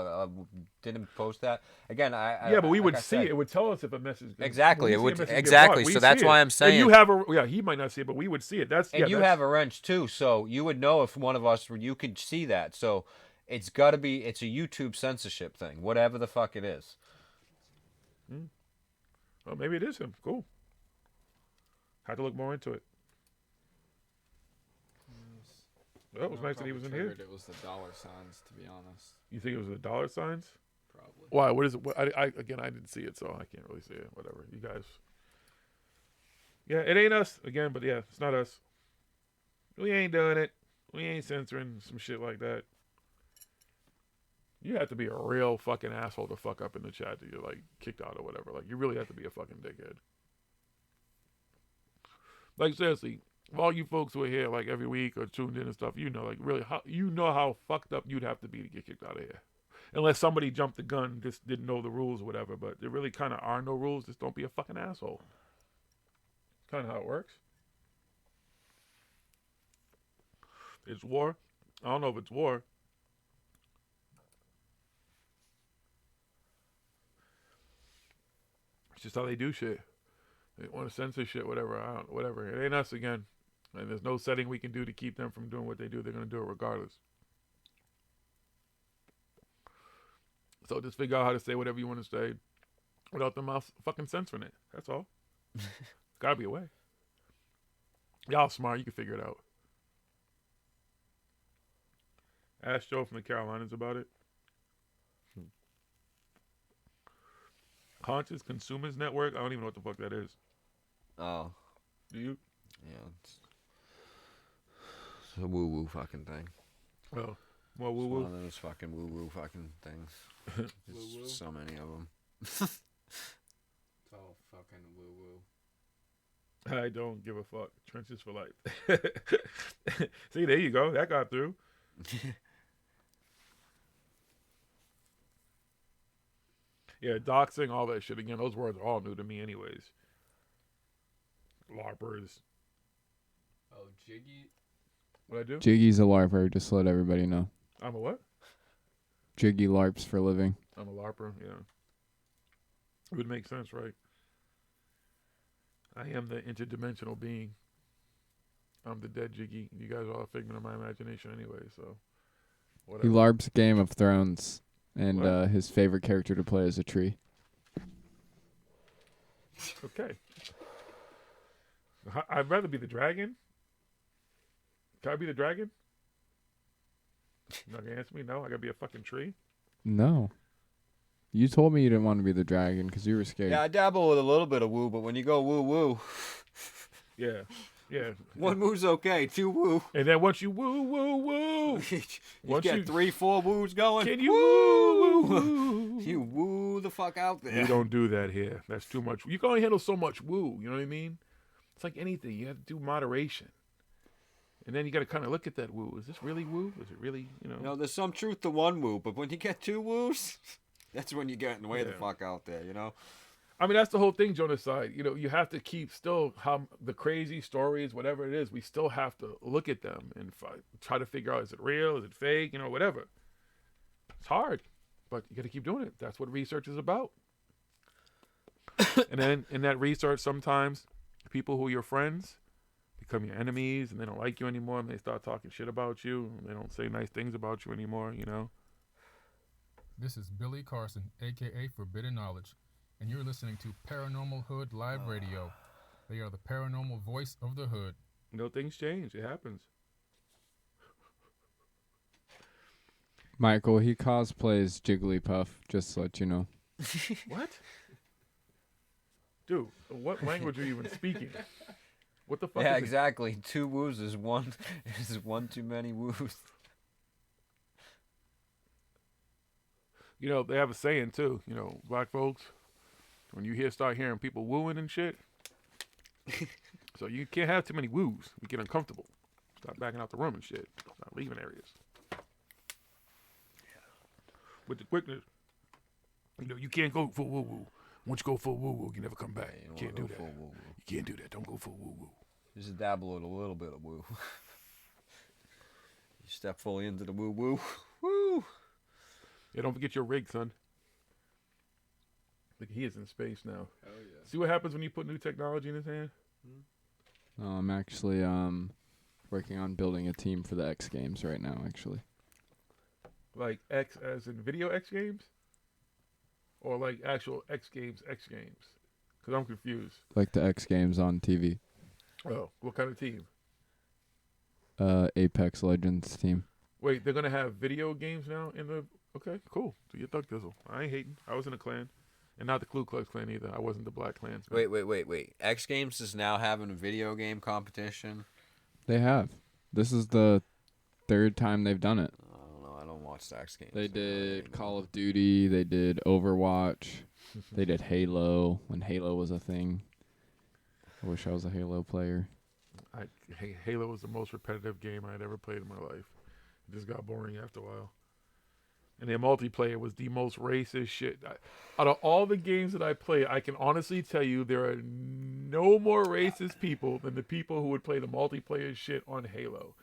didn't post that again, but we would see it. It would tell us if a message. Exactly, it would exactly. So that's why I'm saying. And you have he might not see it, but we would see it. You have a wrench too, so you would know if one of us you could see that. So it's got to be. It's a YouTube censorship thing, whatever the fuck it is. Well, maybe it is him. Cool. Had to look more into it. Well, it was nice that he was in here. It was the dollar signs, to be honest. You think it was the dollar signs? Probably. Why? What is it? I didn't see it, so I can't really see it. Whatever. You guys. Yeah, it ain't us again, but yeah, it's not us. We ain't doing it. We ain't censoring some shit like that. You have to be a real fucking asshole to fuck up in the chat to get like kicked out or whatever. Like you really have to be a fucking dickhead. Like seriously. All you folks who are here like every week or tuned in and stuff, you know, like really, how fucked up you'd have to be to get kicked out of here. Unless somebody jumped the gun, just didn't know the rules or whatever. But there really kind of are no rules. Just don't be a fucking asshole. Kind of how it works. It's war. I don't know if it's war. It's just how they do shit. They want to censor shit, whatever. Whatever. It ain't us again. And there's no setting we can do to keep them from doing what they do. They're going to do it regardless. So just figure out how to say whatever you want to say without them fucking censoring it. That's all. Gotta be a way. Y'all smart. You can figure it out. Ask Joe from the Carolinas about it. Conscious Consumers Network? I don't even know what the fuck that is. Oh. Do you? Yeah. It's a woo-woo fucking thing. Well, more woo-woo? It's one of those fucking woo-woo fucking things. There's so many of them. It's all fucking woo-woo. I don't give a fuck. Trenches for life. See, there you go. That got through. Yeah, doxing, all that shit. Again, those words are all new to me anyways. LARPers. Oh, JiGGY? What I do? JiGGY's a LARPer, just to let everybody know. I'm a what? JiGGY LARPs for a living. I'm a LARPer, yeah. It would make sense, right? I am the interdimensional being. I'm the dead JiGGY. You guys are all a figment of my imagination anyway, so whatever. He LARPs Game of Thrones, and his favorite character to play is a tree. Okay. I'd rather be the dragon. Can I be the dragon? You not gonna answer me? No, I gotta be a fucking tree. No. You told me you didn't want to be the dragon because you were scared. Yeah, I dabble with a little bit of woo, but when you go woo-woo... Yeah. One woo's okay, 2 woo. And then once you woo. you get 3, 4 woos going. Can you woo? You woo the fuck out there. We don't do that here. That's too much. You can only handle so much woo. You know what I mean? It's like anything. You have to do moderation. And then you got to kind of look at that woo. Is this really woo? Is it really, You know, there's some truth to 1 woo, but when you get 2 woos, that's when you're getting way the fuck out there, you know? I mean, that's the whole thing, Jonah's side. You know, you have to keep still how the crazy stories, whatever it is, we still have to look at them and try to figure out, is it real? Is it fake? You know, whatever. It's hard, but you got to keep doing it. That's what research is about. And then in that research, sometimes people who are your friends become your enemies, and they don't like you anymore, and they start talking shit about you, and they don't say nice things about you anymore, you know? This is Billy Carson, a.k.a. Forbidden Knowledge, and you're listening to ParanormalHooD Live Radio. They are the paranormal voice of the hood. You know, things change. It happens. Michael, he cosplays Jigglypuff, just to let you know. What? Dude, what language are you even speaking? What the fuck Yeah, is exactly. 2 woos is one too many woos. You know, they have a saying, too. You know, black folks, when you start hearing people wooing and shit, so you can't have too many woos. You get uncomfortable. Start backing out the room and shit. Start leaving areas. With the quickness, you know, you can't go for woo-woo. Once you go for woo-woo, you never come back. You can't do that. You can't do that. Don't go for woo-woo. Just dabble in a little bit of woo. You step fully into the woo-woo. Woo! Yeah, don't forget your rig, son. Look, he is in space now. Oh, yeah. See what happens when you put new technology in his hand? I'm actually working on building a team for the X Games right now, actually. Like X as in video X Games? Or like actual X Games? Because I'm confused. Like the X Games on TV. Oh, what kind of team? Apex Legends team. Wait, they're going to have video games now in the... Okay, cool. Do your Thug Dizzle. I ain't hating. I was in a clan. And not the Ku Klux Klan either. I wasn't the Black Klansman. Wait. X Games is now having a video game competition? They have. This is the 3rd time they've done it. I don't know. I don't watch the X Games. They did Call of Duty. They did Overwatch. They did Halo when Halo was a thing. I wish I was a Halo player. Halo was the most repetitive game I had ever played in my life. It just got boring after a while. And their multiplayer was the most racist shit. Out of all the games that I play, I can honestly tell you there are no more racist people than the people who would play the multiplayer shit on Halo.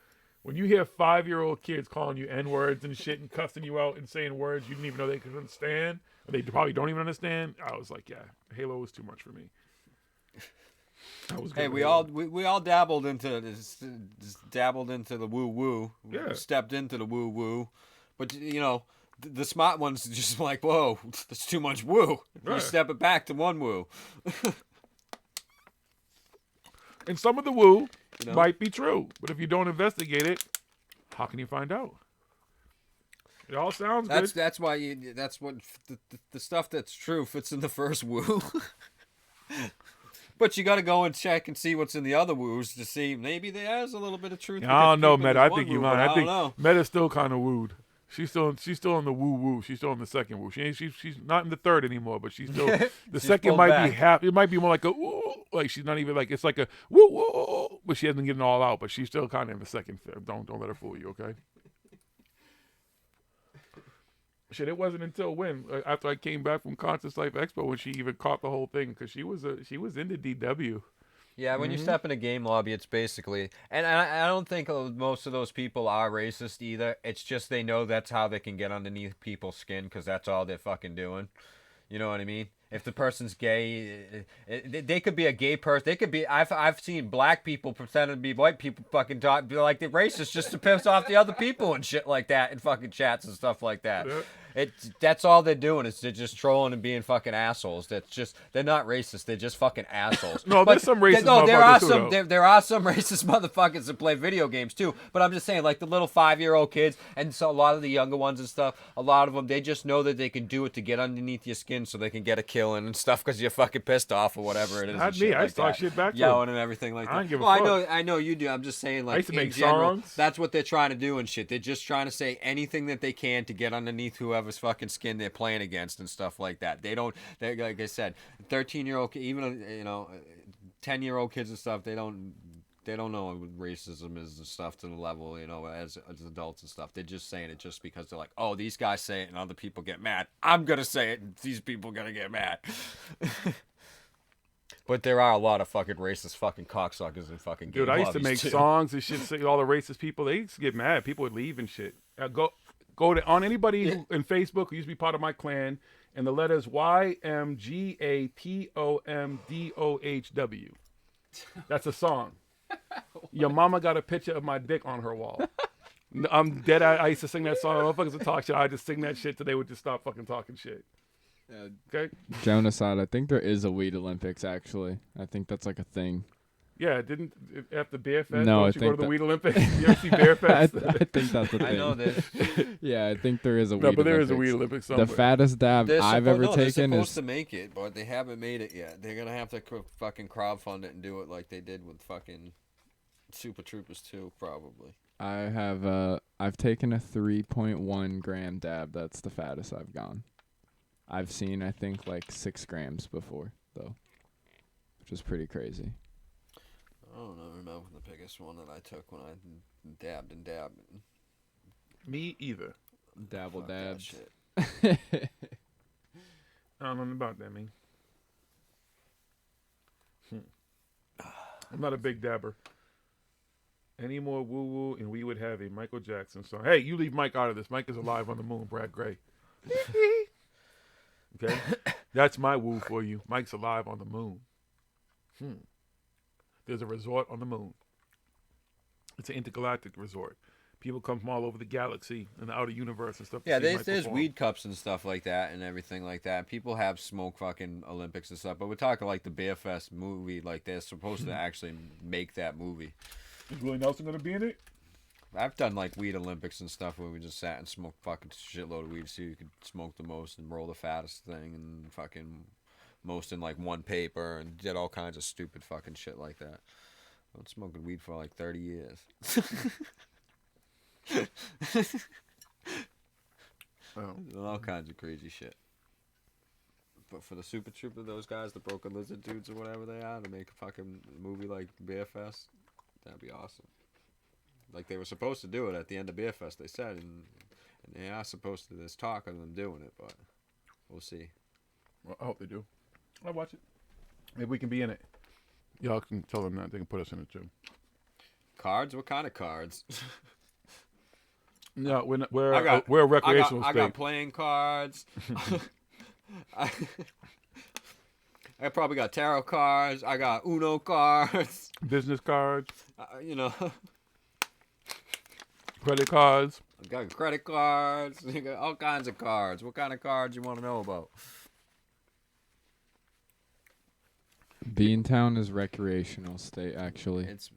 When you hear 5-year-old kids calling you N-words and shit and cussing you out and saying words you didn't even know they could understand, or they probably don't even understand, I was like, yeah, Halo was too much for me. Hey, we all dabbled into just dabbled into the woo woo. Yeah. Stepped into the woo woo, but you know the smart ones are just like, whoa, that's too much woo. Right. You step it back to one woo. And some of the woo might be true, but if you don't investigate it, how can you find out? It all sounds good. That's why that's what the stuff that's true fits in the first woo. But you got to go and check and see what's in the other woos to see maybe there's a little bit of truth. I don't know, Meta. I think you're lying. I think know. Meta's still kind of wooed. She's still in the woo woo. She's still in the second woo. She's not in the third anymore, but she's still the second might be half. It might be more like a woo. Like she's not even like it's like a woo woo, but she hasn't gotten all out. But she's still kind of in the second. Don't let her fool you, okay? Shit, it wasn't until when after I came back from Conscious Life Expo when she even caught the whole thing because she was into DW. Yeah, when you step in a game lobby, it's basically, and I don't think most of those people are racist either. It's just they know that's how they can get underneath people's skin because that's all they're fucking doing. You know what I mean? If the person's gay, they could be a gay person. They could be. I've seen black people pretending to be white people, fucking be like they're racist just to piss off the other people and shit like that in fucking chats and stuff like that. Yeah. That's all they're doing is they're just trolling and being fucking assholes. They're not racist. They're just fucking assholes. No, there's some racist motherfuckers there are some racist motherfuckers that play video games too. But I'm just saying, like the little 5-year-old kids and so a lot of the younger ones and stuff. A lot of them, they just know that they can do it to get underneath your skin so they can get a kill and stuff because you're fucking pissed off or whatever it is. Not me. I start shit back to yelling and everything like that. I don't give a fuck. I know you do. I'm just saying, like I used to in make general, songs. that's what they're trying to do and shit. They're just trying to say anything that they can to get underneath whoever's fucking skin they're playing against and stuff like that. They like I said, 13-year-old, even 10-year-old kids and stuff. They don't know what racism is and stuff to the level, as adults and stuff. They're just saying it just because they're like, oh, these guys say it and other people get mad. I'm gonna say it and these people gonna get mad. But there are a lot of fucking racist fucking cocksuckers and fucking game Dude, I used to make too. songs and shit. Say all the racist people, they used to get mad. People would leave and shit. Go Go to on anybody who, in Facebook who used to be part of my clan, and the letters YMGATOMDOHW. That's a song. Your mama got a picture of my dick on her wall. I'm dead. I used to sing that song. Motherfuckers would talk shit. I just sing that shit till they would just stop fucking talking shit. Okay. Genocide. I think there is a Weed Olympics. Actually, I think that's like a thing. Yeah, didn't after Bear Fest? No, don't I you think go to the that- Weed Olympics? You ever see Bear Fest? I think that's a thing. I know this. Yeah, I think there is a No, Weed but there Olympics. is a Weed Olympics somewhere. The fattest dab I've ever They're taken supposed is to make it, but they haven't made it yet. They're gonna have to fucking crowdfund it and do it like they did with fucking Super Troopers 2, probably. I've taken a 3.1 gram dab. That's the fattest I've gone. I've seen, I think, like 6 grams before, though, which is pretty crazy. I don't remember the biggest one that I took when I dabbed and dabbed. Me either. Dabble Fuck that dabs. shit. I don't know about that, man. I'm not a big dabber. Any more woo-woo, and we would have a Michael Jackson song. Hey, you leave Mike out of this. Mike is alive on the moon, Brad Gray. Okay? That's my woo for you. Mike's alive on the moon. There's a resort on the moon. It's an intergalactic resort. People come from all over the galaxy and the outer universe and stuff. Yeah, to see Mike there's perform. weed cups and stuff like that and everything like that. People have smoke fucking Olympics and stuff, but we're talking like the Beer Fest movie. Like they're supposed to actually make that movie. Is Willie Nelson gonna be in it? I've done like weed Olympics and stuff where we just sat and smoked fucking shitload of weed so you could smoke the most and roll the fattest thing and fucking most in like one paper and did all kinds of stupid fucking shit like that. I've been smoking weed for like 30 years. All kinds of crazy shit. But for the Super Trooper, those guys, the Broken Lizard dudes or whatever they are, to make a fucking movie like Beer Fest, that'd be awesome. Like they were supposed to do it at the end of Beer Fest, they said, and they are supposed to. There's talk of them doing it, but we'll see. Well, I hope they do. I'll watch it. Maybe we can be in it. Y'all can tell them that they can put us in it too. Cards? What kind of cards? No, we're a recreational I state. got playing cards. I probably got tarot cards. I got Uno cards. Business cards. You know. Credit cards. I got credit cards. You got all kinds of cards. What kind of cards you want to know about? Beantown is recreational state, actually. It's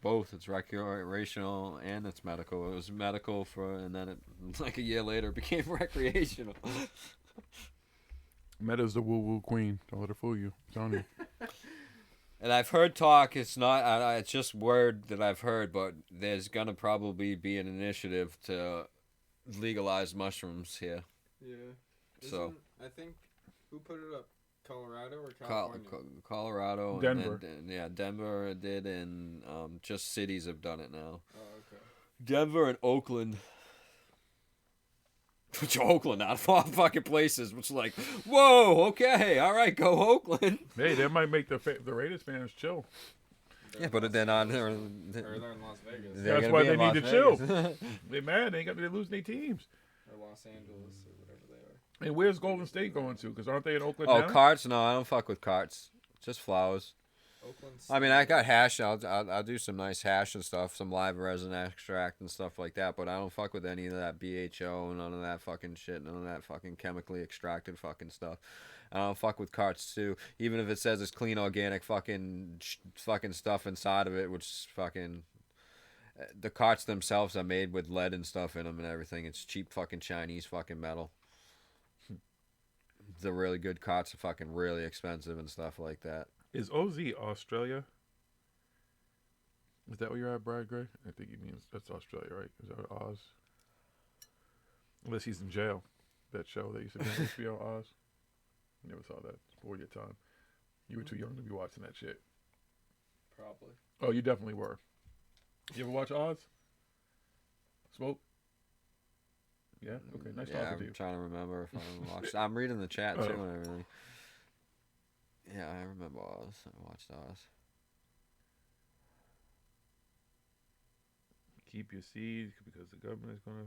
both. It's recreational and it's medical. It was medical and then it, like a year later, it became recreational. Meta's the woo-woo queen. Don't let her fool you. I'm telling you. And I've heard talk. It's not. It's just word that I've heard. But there's gonna probably be an initiative to legalize mushrooms here. Yeah. So I think who put it up? Colorado or California? Colorado. Denver. And Denver did, and just cities have done it now. Oh, okay. Denver and Oakland. Which Oakland, out of all fucking places, which like, whoa, okay, all right, go Oakland. Hey, that might make the Raiders fans chill. Yeah, but they're not. They're in Las Vegas. That's why they need to chill. They're mad. They're losing their teams. Or Los Angeles or whatever they are. And where's Golden State going to? Because aren't they in Oakland Oh, now? carts? No, I don't fuck with carts. Just flowers. I mean, I got hash. I'll do some nice hash and stuff, some live resin extract and stuff like that. But I don't fuck with any of that BHO, none of that fucking shit, none of that fucking chemically extracted fucking stuff. I don't fuck with carts too, even if it says it's clean organic fucking stuff inside of it, which is fucking. The carts themselves are made with lead and stuff in them and everything. It's cheap fucking Chinese fucking metal. The really good carts are fucking really expensive and stuff like that. Is OZ Australia? Is that where you're at, Brad Gray? I think he means that's Australia, right? Is that Oz? Unless he's in jail. That show that used to be on HBO, Oz. Never saw that. It's before your time. You were too young to be watching that shit. Probably. Oh, you definitely were. You ever watch Oz? Smoke? Yeah? Okay, nice talking to you. I'm trying to remember if I watched. I'm reading the chat too and everything. Yeah, I remember Oz. I watched Oz. Keep your seeds because the government is going to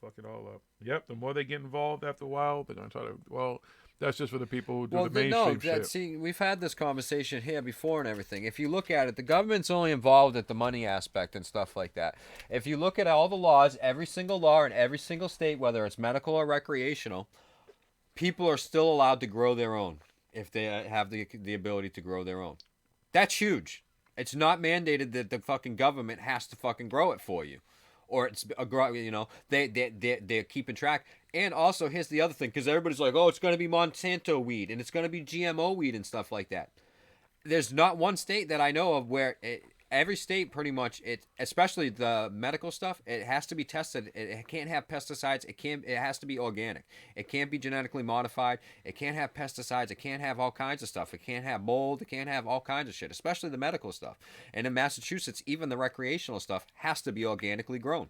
fuck it all up. Yep, the more they get involved after a while, they're going to try to, well, that's just for the people who do the mainstream shit. See, we've had this conversation here before and everything. If you look at it, the government's only involved at the money aspect and stuff like that. If you look at all the laws, every single law in every single state, whether it's medical or recreational, people are still allowed to grow their own if they have the ability to grow their own. That's huge. It's not mandated that the fucking government has to fucking grow it for you. Or it's they're keeping track. And also, here's the other thing, because everybody's like, oh, it's going to be Monsanto weed and it's going to be GMO weed and stuff like that. There's not one state that I know of where every state pretty much, especially the medical stuff, it has to be tested. It can't have pesticides. It has to be organic. It can't be genetically modified. It can't have pesticides. It can't have all kinds of stuff. It can't have mold. It can't have all kinds of shit, especially the medical stuff. And in Massachusetts, even the recreational stuff has to be organically grown.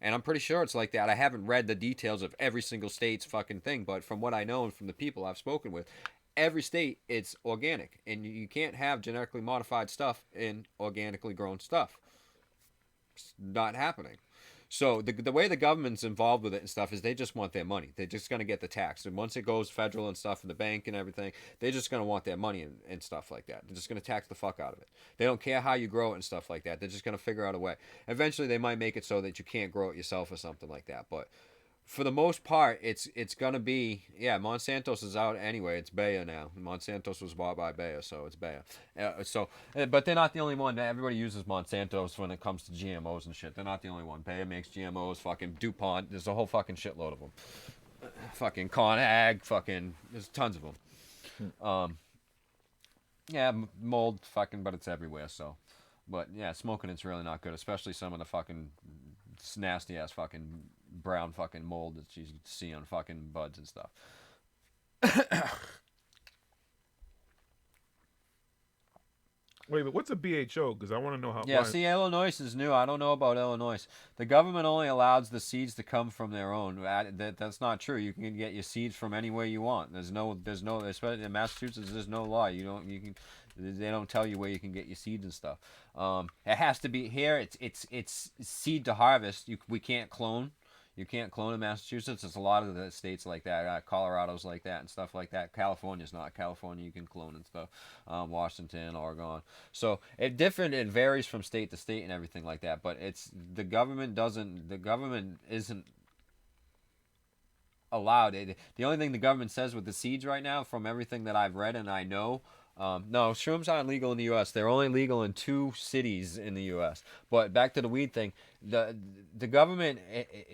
And I'm pretty sure it's like that. I haven't read the details of every single state's fucking thing, but from what I know and from the people I've spoken with, every state, it's organic. And you can't have genetically modified stuff in organically grown stuff. It's not happening. So the way the government's involved with it and stuff is they just want their money. They're just going to get the tax. And once it goes federal and stuff in the bank and everything, they're just going to want their money and stuff like that. They're just going to tax the fuck out of it. They don't care how you grow it and stuff like that. They're just going to figure out a way. Eventually, they might make it so that you can't grow it yourself or something like that. But for the most part, it's going to be, Monsanto's is out anyway. It's Bayer now. Monsanto's was bought by Bayer, so it's Bayer. But they're not the only one. Everybody uses Monsanto's when it comes to GMOs and shit. They're not the only one. Bayer makes GMOs, fucking DuPont. There's a whole fucking shitload of them. Fucking ConAg, there's tons of them. Mold, but it's everywhere, so. But, smoking it's really not good, especially some of the fucking nasty-ass fucking brown fucking mold that you see on fucking buds and stuff. Wait, but what's a BHO? Because I want to know how. Yeah, see, Illinois is new. I don't know about Illinois. The government only allows the seeds to come from their own. That's not true. You can get your seeds from anywhere you want. There's no, especially in Massachusetts, there's no law. They don't tell you where you can get your seeds and stuff. It has to be here. It's seed to harvest. We can't clone. You can't clone in Massachusetts. There's a lot of the states like that. Colorado's like that and stuff like that. California's not. California you can clone and stuff. Washington, Oregon. So it varies from state to state and everything like that. But the government isn't allowed. The only thing the government says with the seeds right now, from everything that I've read and I know, no, shrooms aren't legal in the U.S. They're only legal in 2 cities in the U.S. But back to the weed thing, the government,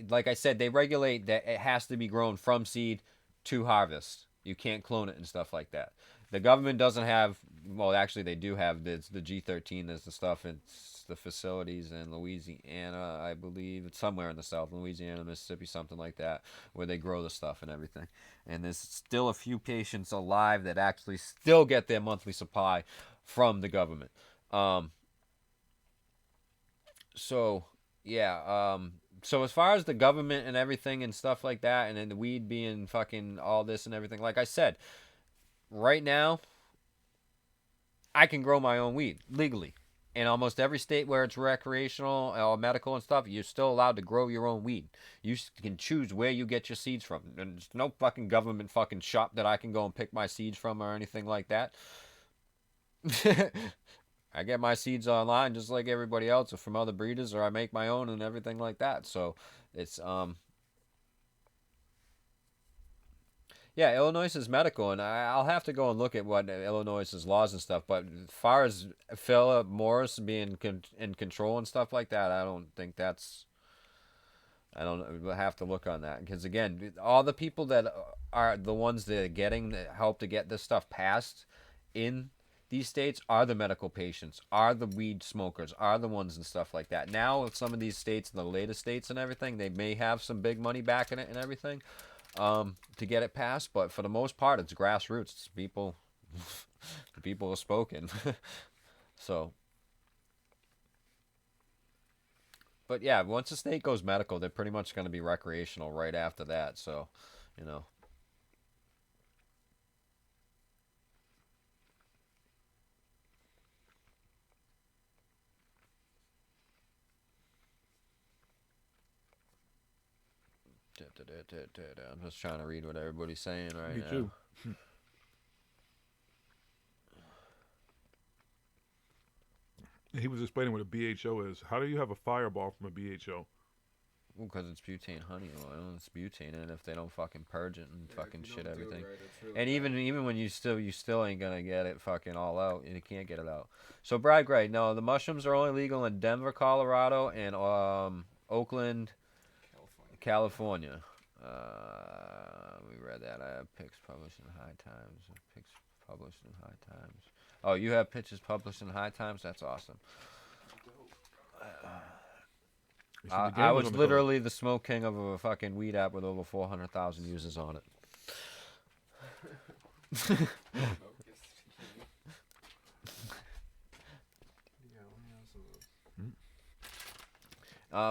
like I said, they regulate that it has to be grown from seed to harvest. You can't clone it and stuff like that. The government doesn't have, well, actually they do have the G13. There's the stuff, it's the facilities in Louisiana, I believe. It's somewhere in the South, Louisiana, Mississippi, something like that, where they grow the stuff and everything. And there's still a few patients alive that actually still get their monthly supply from the government. So as far as the government and everything and stuff like that, and then the weed being fucking all this and everything, like I said, right now, I can grow my own weed legally. In almost every state where it's recreational or medical and stuff, you're still allowed to grow your own weed. You can choose where you get your seeds from. And there's no fucking government fucking shop that I can go and pick my seeds from or anything like that. I get my seeds online just like everybody else, or from other breeders, or I make my own and everything like that. So it's Illinois is medical, and I'll have to go and look at what Illinois' laws and stuff. But as far as Philip Morris being in control and stuff like that, I don't think that's. We'll have to look on that, because again, all the people that are the ones that are getting help to get this stuff passed in these states are the medical patients, are the weed smokers, are the ones and stuff like that. Now, some of these states, the latest states and everything, they may have some big money backing it and everything. To get it passed, but for the most part, it's grassroots. It's people, the people have spoken. So, but yeah, once the state goes medical, they're pretty much going to be recreational right after that. So, I'm just trying to read what everybody's saying right Me now. too. He was explaining what a BHO is. How do you have a fireball from a BHO? Well, because it's butane honey oil, and it's butane, and if they don't fucking purge it and fucking shit everything, and even when you still ain't gonna get it fucking all out, and you can't get it out. So Brad Gray, no, the mushrooms are only legal in Denver, Colorado, and Oakland, California. We read that. I have pics published in High Times. Pics published in High Times. Oh, you have pictures published in High Times? That's awesome. I was literally the smoke king of a fucking weed app with over 400,000 users on it.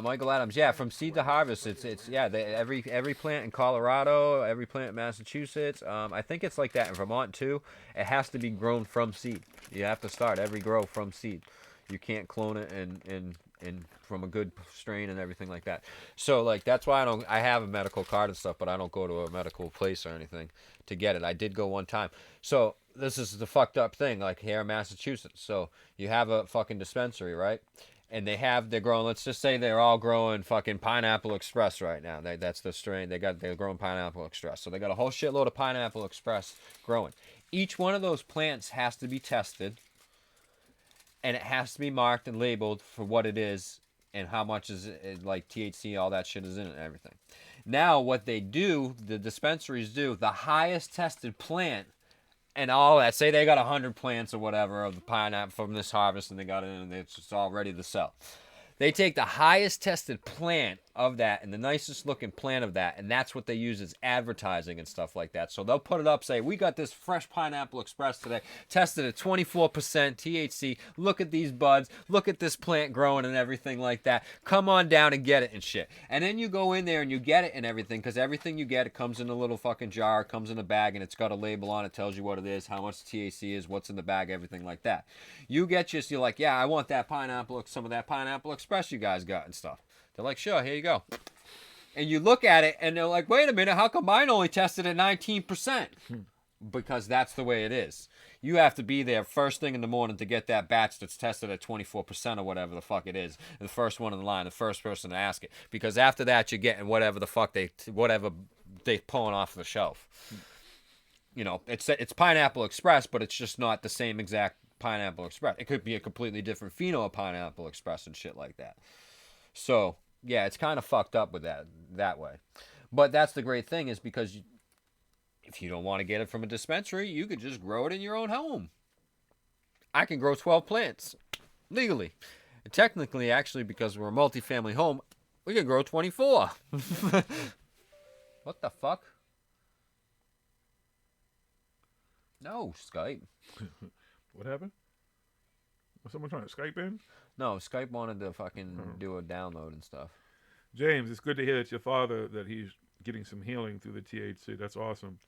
Michael Adams, yeah, from seed to harvest, it's every plant in Colorado, every plant in Massachusetts. I think it's like that in Vermont too. It has to be grown from seed. You have to start every grow from seed. You can't clone it and from a good strain and everything like that. So like that's why I have a medical card and stuff, but I don't go to a medical place or anything to get it. I did go one time. So this is the fucked up thing, like here in Massachusetts. So you have a fucking dispensary, right? And they're growing, let's just say they're all growing fucking Pineapple Express right now. That's the strain. They're growing Pineapple Express. So they got a whole shitload of Pineapple Express growing. Each one of those plants has to be tested, and it has to be marked and labeled for what it is and how much is it, like THC, all that shit is in it and everything. Now what they do, the dispensaries do, the highest tested plant and all that, say they got 100 plants or whatever of the pineapple from this harvest and they got it in and it's just all ready to sell. They take the highest tested plant of that and the nicest looking plant of that, and that's what they use as advertising and stuff like that. So they'll put it up, say, we got this fresh Pineapple Express today, tested at 24% THC. Look at these buds. Look at this plant growing and everything like that. Come on down and get it and shit. And then you go in there and you get it and everything, because everything you get, it comes in a little fucking jar, it comes in a bag, and it's got a label on it, tells you what it is, how much THC is, what's in the bag, everything like that. You get you're like, yeah, I want that pineapple, some of that Pineapple Express you guys got and stuff. They're like, sure, here you go. And you look at it and they're like, wait a minute, how come mine only tested at 19%? Because that's the way it is. You have to be there first thing in the morning to get that batch that's tested at 24% or whatever the fuck it is. The first one in the line, the first person to ask it. Because after that, you're getting whatever the fuck they pulling off the shelf. You know, it's Pineapple Express, but it's just not the same exact Pineapple Express. It could be a completely different pheno of Pineapple Express and shit like that. So, yeah, it's kind of fucked up with that way. But that's the great thing, is because if you don't want to get it from a dispensary, you could just grow it in your own home. I can grow 12 plants legally. And technically, actually, because we're a multi-family home, we can grow 24. What the fuck? No, Skype. What happened? Was someone trying to Skype in? No, Skype wanted to fucking do a download and stuff. James, it's good to hear that your father, that he's getting some healing through the THC. That's awesome.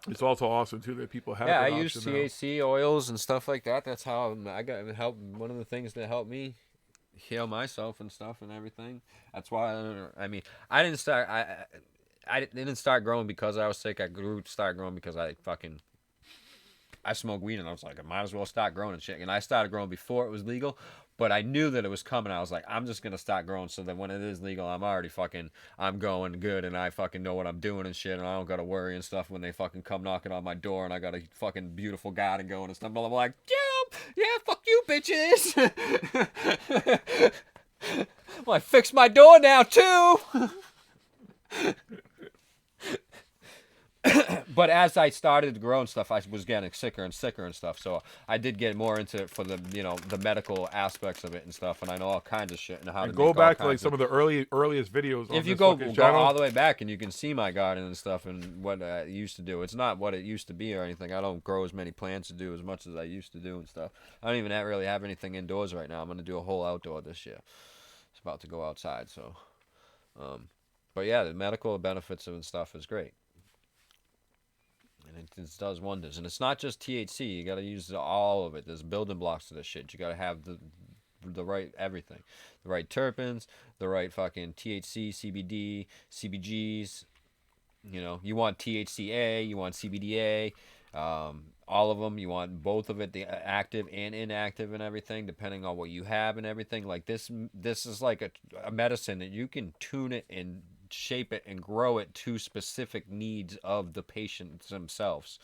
It's also awesome too that people have. Yeah, I that use option now. THC oils and stuff like that. That's how I got help. One of the things that helped me heal myself and stuff and everything. That's why I didn't start. I didn't start growing because I was sick. I started growing because I smoked weed and I was like, I might as well start growing and shit. And I started growing before it was legal, but I knew that it was coming. I was like, I'm just gonna start growing so that when it is legal, I'm going good and I fucking know what I'm doing and shit, and I don't gotta worry and stuff when they fucking come knocking on my door and I got a fucking beautiful garden going and stuff. But I'm like, yeah, fuck you, bitches. Well, I fixed my door now too. But as I started to grow and stuff, I was getting sicker and sicker and stuff. So I did get more into it for the the medical aspects of it and stuff. And I know all kinds of shit and how to go back to like some of the earliest videos. If you go all the way back and you can see my garden and stuff and what I used to do. It's not what it used to be or anything. I don't grow as many plants to do as much as I used to do and stuff. I don't even really have anything indoors right now. I'm gonna do a whole outdoor this year. It's about to go outside. So, but yeah, the medical benefits and stuff is great. and it just does wonders. And it's not just THC. You got to use all of it. There's building blocks to this shit. You got to have the right everything, the right terpenes, the right fucking THC, CBD, CBGs. You know, you want THCA, you want CBDA, all of them. You want both of it, the active and inactive and everything, depending on what you have and everything. Like this is like a medicine that you can tune it and shape it and grow it to specific needs of the patients themselves.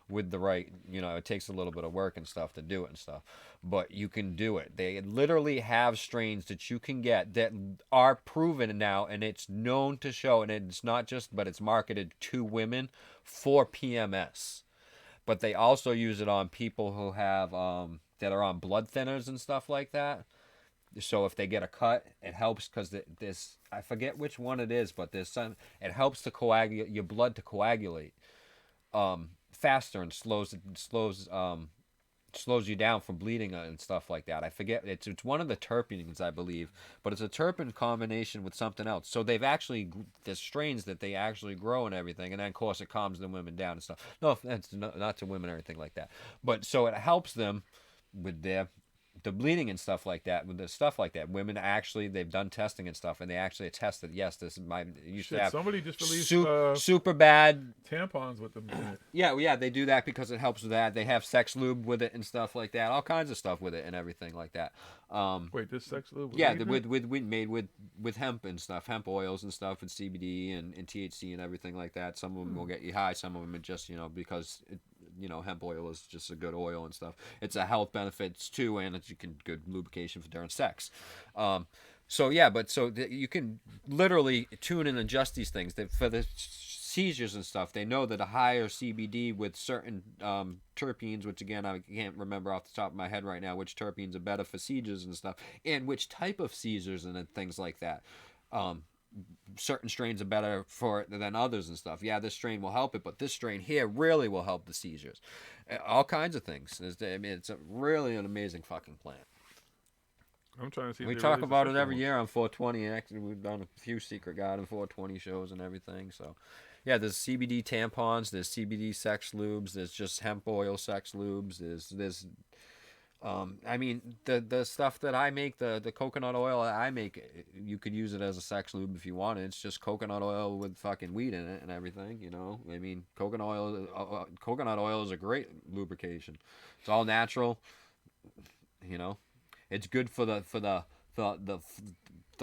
With the right, you know, it takes a little bit of work and stuff to do it and stuff, but you can do it. They literally have strains that you can get that are proven now, and it's known to show, and it's not just, but it's marketed to women for PMS. But they also use it on people who have, that are on blood thinners and stuff like that. So if they get a cut, it helps because this, I forget which one it is, but there's some, it helps to coagulate your blood to coagulate. Faster and slows you down from bleeding and stuff like that. I forget, it's one of the terpenes, I believe, but it's a terpene combination with something else. So they've actually, there's strains that they actually grow and everything, and then of course it calms the women down and stuff. No, that's not to women or anything like that, but so it helps them with the bleeding and stuff like that. With the stuff like that, women actually, they've done testing and stuff, and they actually attest that yes, this is my used to have. Somebody just released super bad tampons with them. Yeah, they do that because it helps with that. They have sex lube with it and stuff like that, all kinds of stuff with it and everything like that. Wait, this sex lube? Yeah, made with hemp and stuff, hemp oils and stuff, and CBD and THC and everything like that. Some of them will get you high, some of them are just, you know, because hemp oil is just a good oil and stuff. It's a health benefits too, and it's good lubrication for during sex. So you can literally tune and adjust these things. For the seizures and stuff, they know that a higher CBD with certain terpenes, which again I can't remember off the top of my head right now, which terpenes are better for seizures and stuff, and which type of seizures and things like that. Certain strains are better for it than others and stuff. Yeah, this strain will help it, but this strain here really will help the seizures. All kinds of things. It's really an amazing fucking plant. I'm trying to see. We talk about it every year on 420. Actually, we've done a few Secret Garden 420 shows and everything. So, yeah, there's CBD tampons, there's CBD sex lubes, there's just hemp oil sex lubes, there's I mean, the stuff that I make, the coconut oil I make, you could use it as a sex lube if you wanted. It's just coconut oil with fucking weed in it and everything, you know. I mean, coconut oil is a great lubrication. It's all natural, you know. It's good for the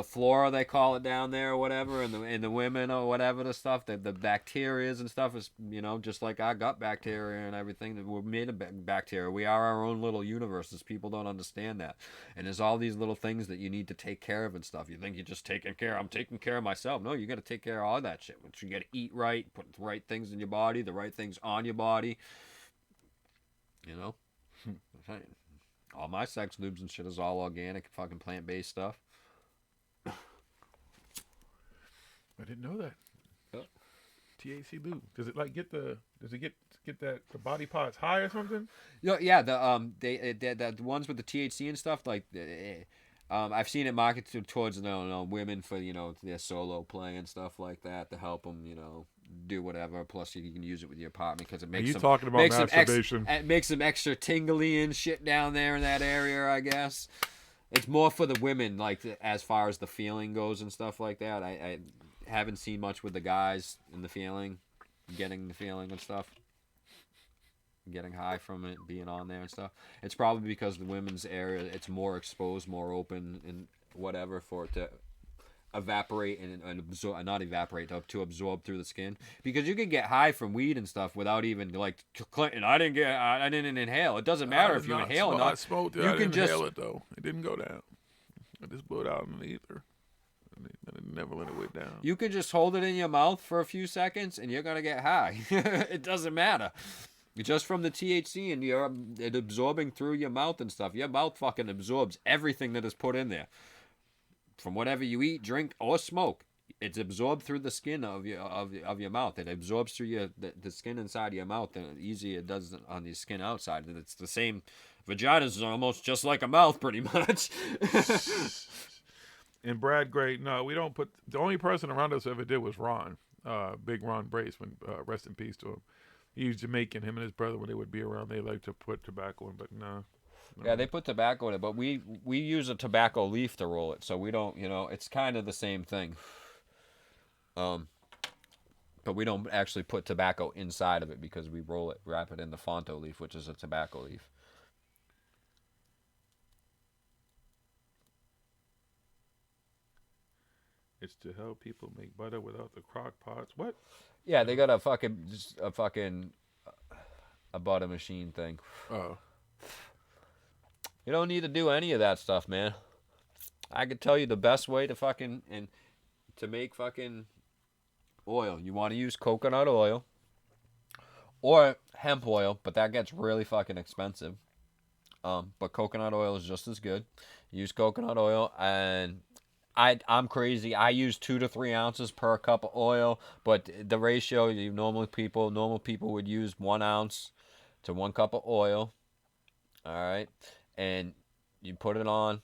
flora, they call it down there or whatever, and the women or whatever, the stuff, the bacteria and stuff is, you know, just like our gut bacteria and everything, that we're made of bacteria. We are our own little universes. People don't understand that. And there's all these little things that you need to take care of and stuff. You think you're just taking care, I'm taking care of myself. No, you got to take care of all that shit. You got to eat right, put the right things in your body, the right things on your body, you know. All my sex lubes and shit is all organic, fucking plant-based stuff. I didn't know that. Yep. THC lube. Does it like get the the body parts high or something? Yeah, the ones with the THC and stuff, like I've seen it marketed towards women for, you know, their solo play and stuff like that to help them, you know, do whatever. Plus you can use it with your partner because it makes them, talking about masturbation. It makes them extra tingly and shit down there in that area, I guess. It's more for the women, like as far as the feeling goes and stuff like that. I haven't seen much with the guys in the feeling, getting the feeling and stuff, getting high from it, being on there and stuff. It's probably because the women's area, it's more exposed, more open, and whatever, for it to evaporate and absorb, not evaporate, to absorb through the skin. Because you can get high from weed and stuff without even, like Clinton, I didn't inhale. It doesn't matter if you inhale or not. I smoked it. I didn't inhale it though. It didn't go down. I just blew it out in the ether. It never let it way down. You can just hold it in your mouth for a few seconds and you're gonna get high. It doesn't matter. Just from the THC and it absorbing through your mouth and stuff. Your mouth fucking absorbs everything that is put in there. From whatever you eat, drink, or smoke, it's absorbed through the skin of your mouth. It absorbs through the skin inside of your mouth, and easy it does on the skin outside. And it's the same. Vagina is almost just like a mouth, pretty much. And Brad Gray, no, we don't put. The only person around us who ever did was Ron, Big Ron Brace. When rest in peace to him. He's Jamaican. Him and his brother, when they would be around, they like to put tobacco in, but no. Yeah, they put tobacco in it, but we use a tobacco leaf to roll it, so we don't, it's kind of the same thing. But we don't actually put tobacco inside of it because we roll it, wrap it in the Fonto leaf, which is a tobacco leaf. It's to help people make butter without the crock pots. What? Yeah, they got a butter machine thing. Oh. You don't need to do any of that stuff, man. I could tell you the best way to make fucking oil. You want to use coconut oil or hemp oil, but that gets really fucking expensive. But coconut oil is just as good. Use coconut oil, and I'm crazy. I use 2 to 3 ounces per cup of oil, but the ratio normal people would use 1 ounce to 1 cup of oil. All right, and you put it on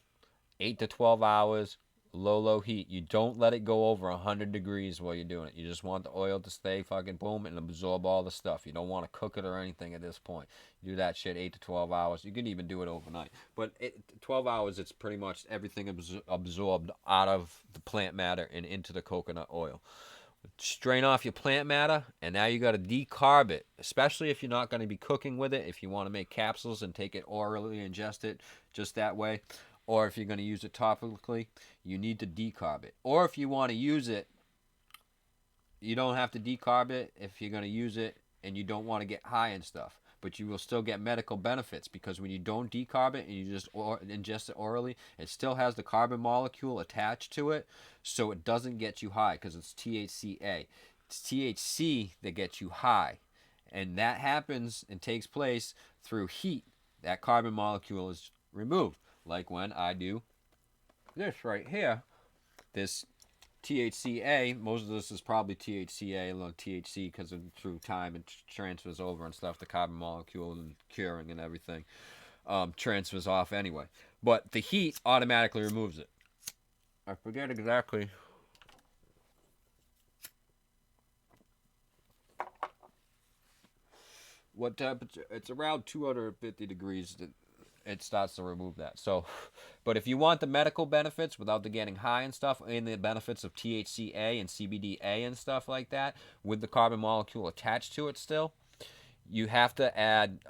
8 to 12 hours, low heat. You don't let it go over 100 degrees while you're doing it. You just want the oil to stay fucking boom and absorb all the stuff. You don't want to cook it or anything at this point. You do that shit 8 to 12 hours. You can even do it overnight. But 12 hours, it's pretty much everything absorbed out of the plant matter and into the coconut oil. Strain off your plant matter, and now you got to decarb it, especially if you're not going to be cooking with it. If you want to make capsules and take it orally, ingest it just that way, or if you're going to use it topically, you need to decarb it. Or if you want to use it, you don't have to decarb it if you're going to use it and you don't want to get high and stuff. But you will still get medical benefits, because when you don't decarb it and you just ingest it orally, it still has the carbon molecule attached to it, so it doesn't get you high because it's THCA. It's THC that gets you high, and that happens and takes place through heat. That carbon molecule is removed, like when I do this right here, this THCA. Most of this is probably THCA, a little THC, because through time it transfers over and stuff. The carbon molecule and curing and everything transfers off anyway. But the heat automatically removes it. I forget exactly what temperature. It's around 250 degrees that it starts to remove that. So, but if you want the medical benefits without the getting high and stuff, and the benefits of THCA and CBDA and stuff like that, with the carbon molecule attached to it still, you have to add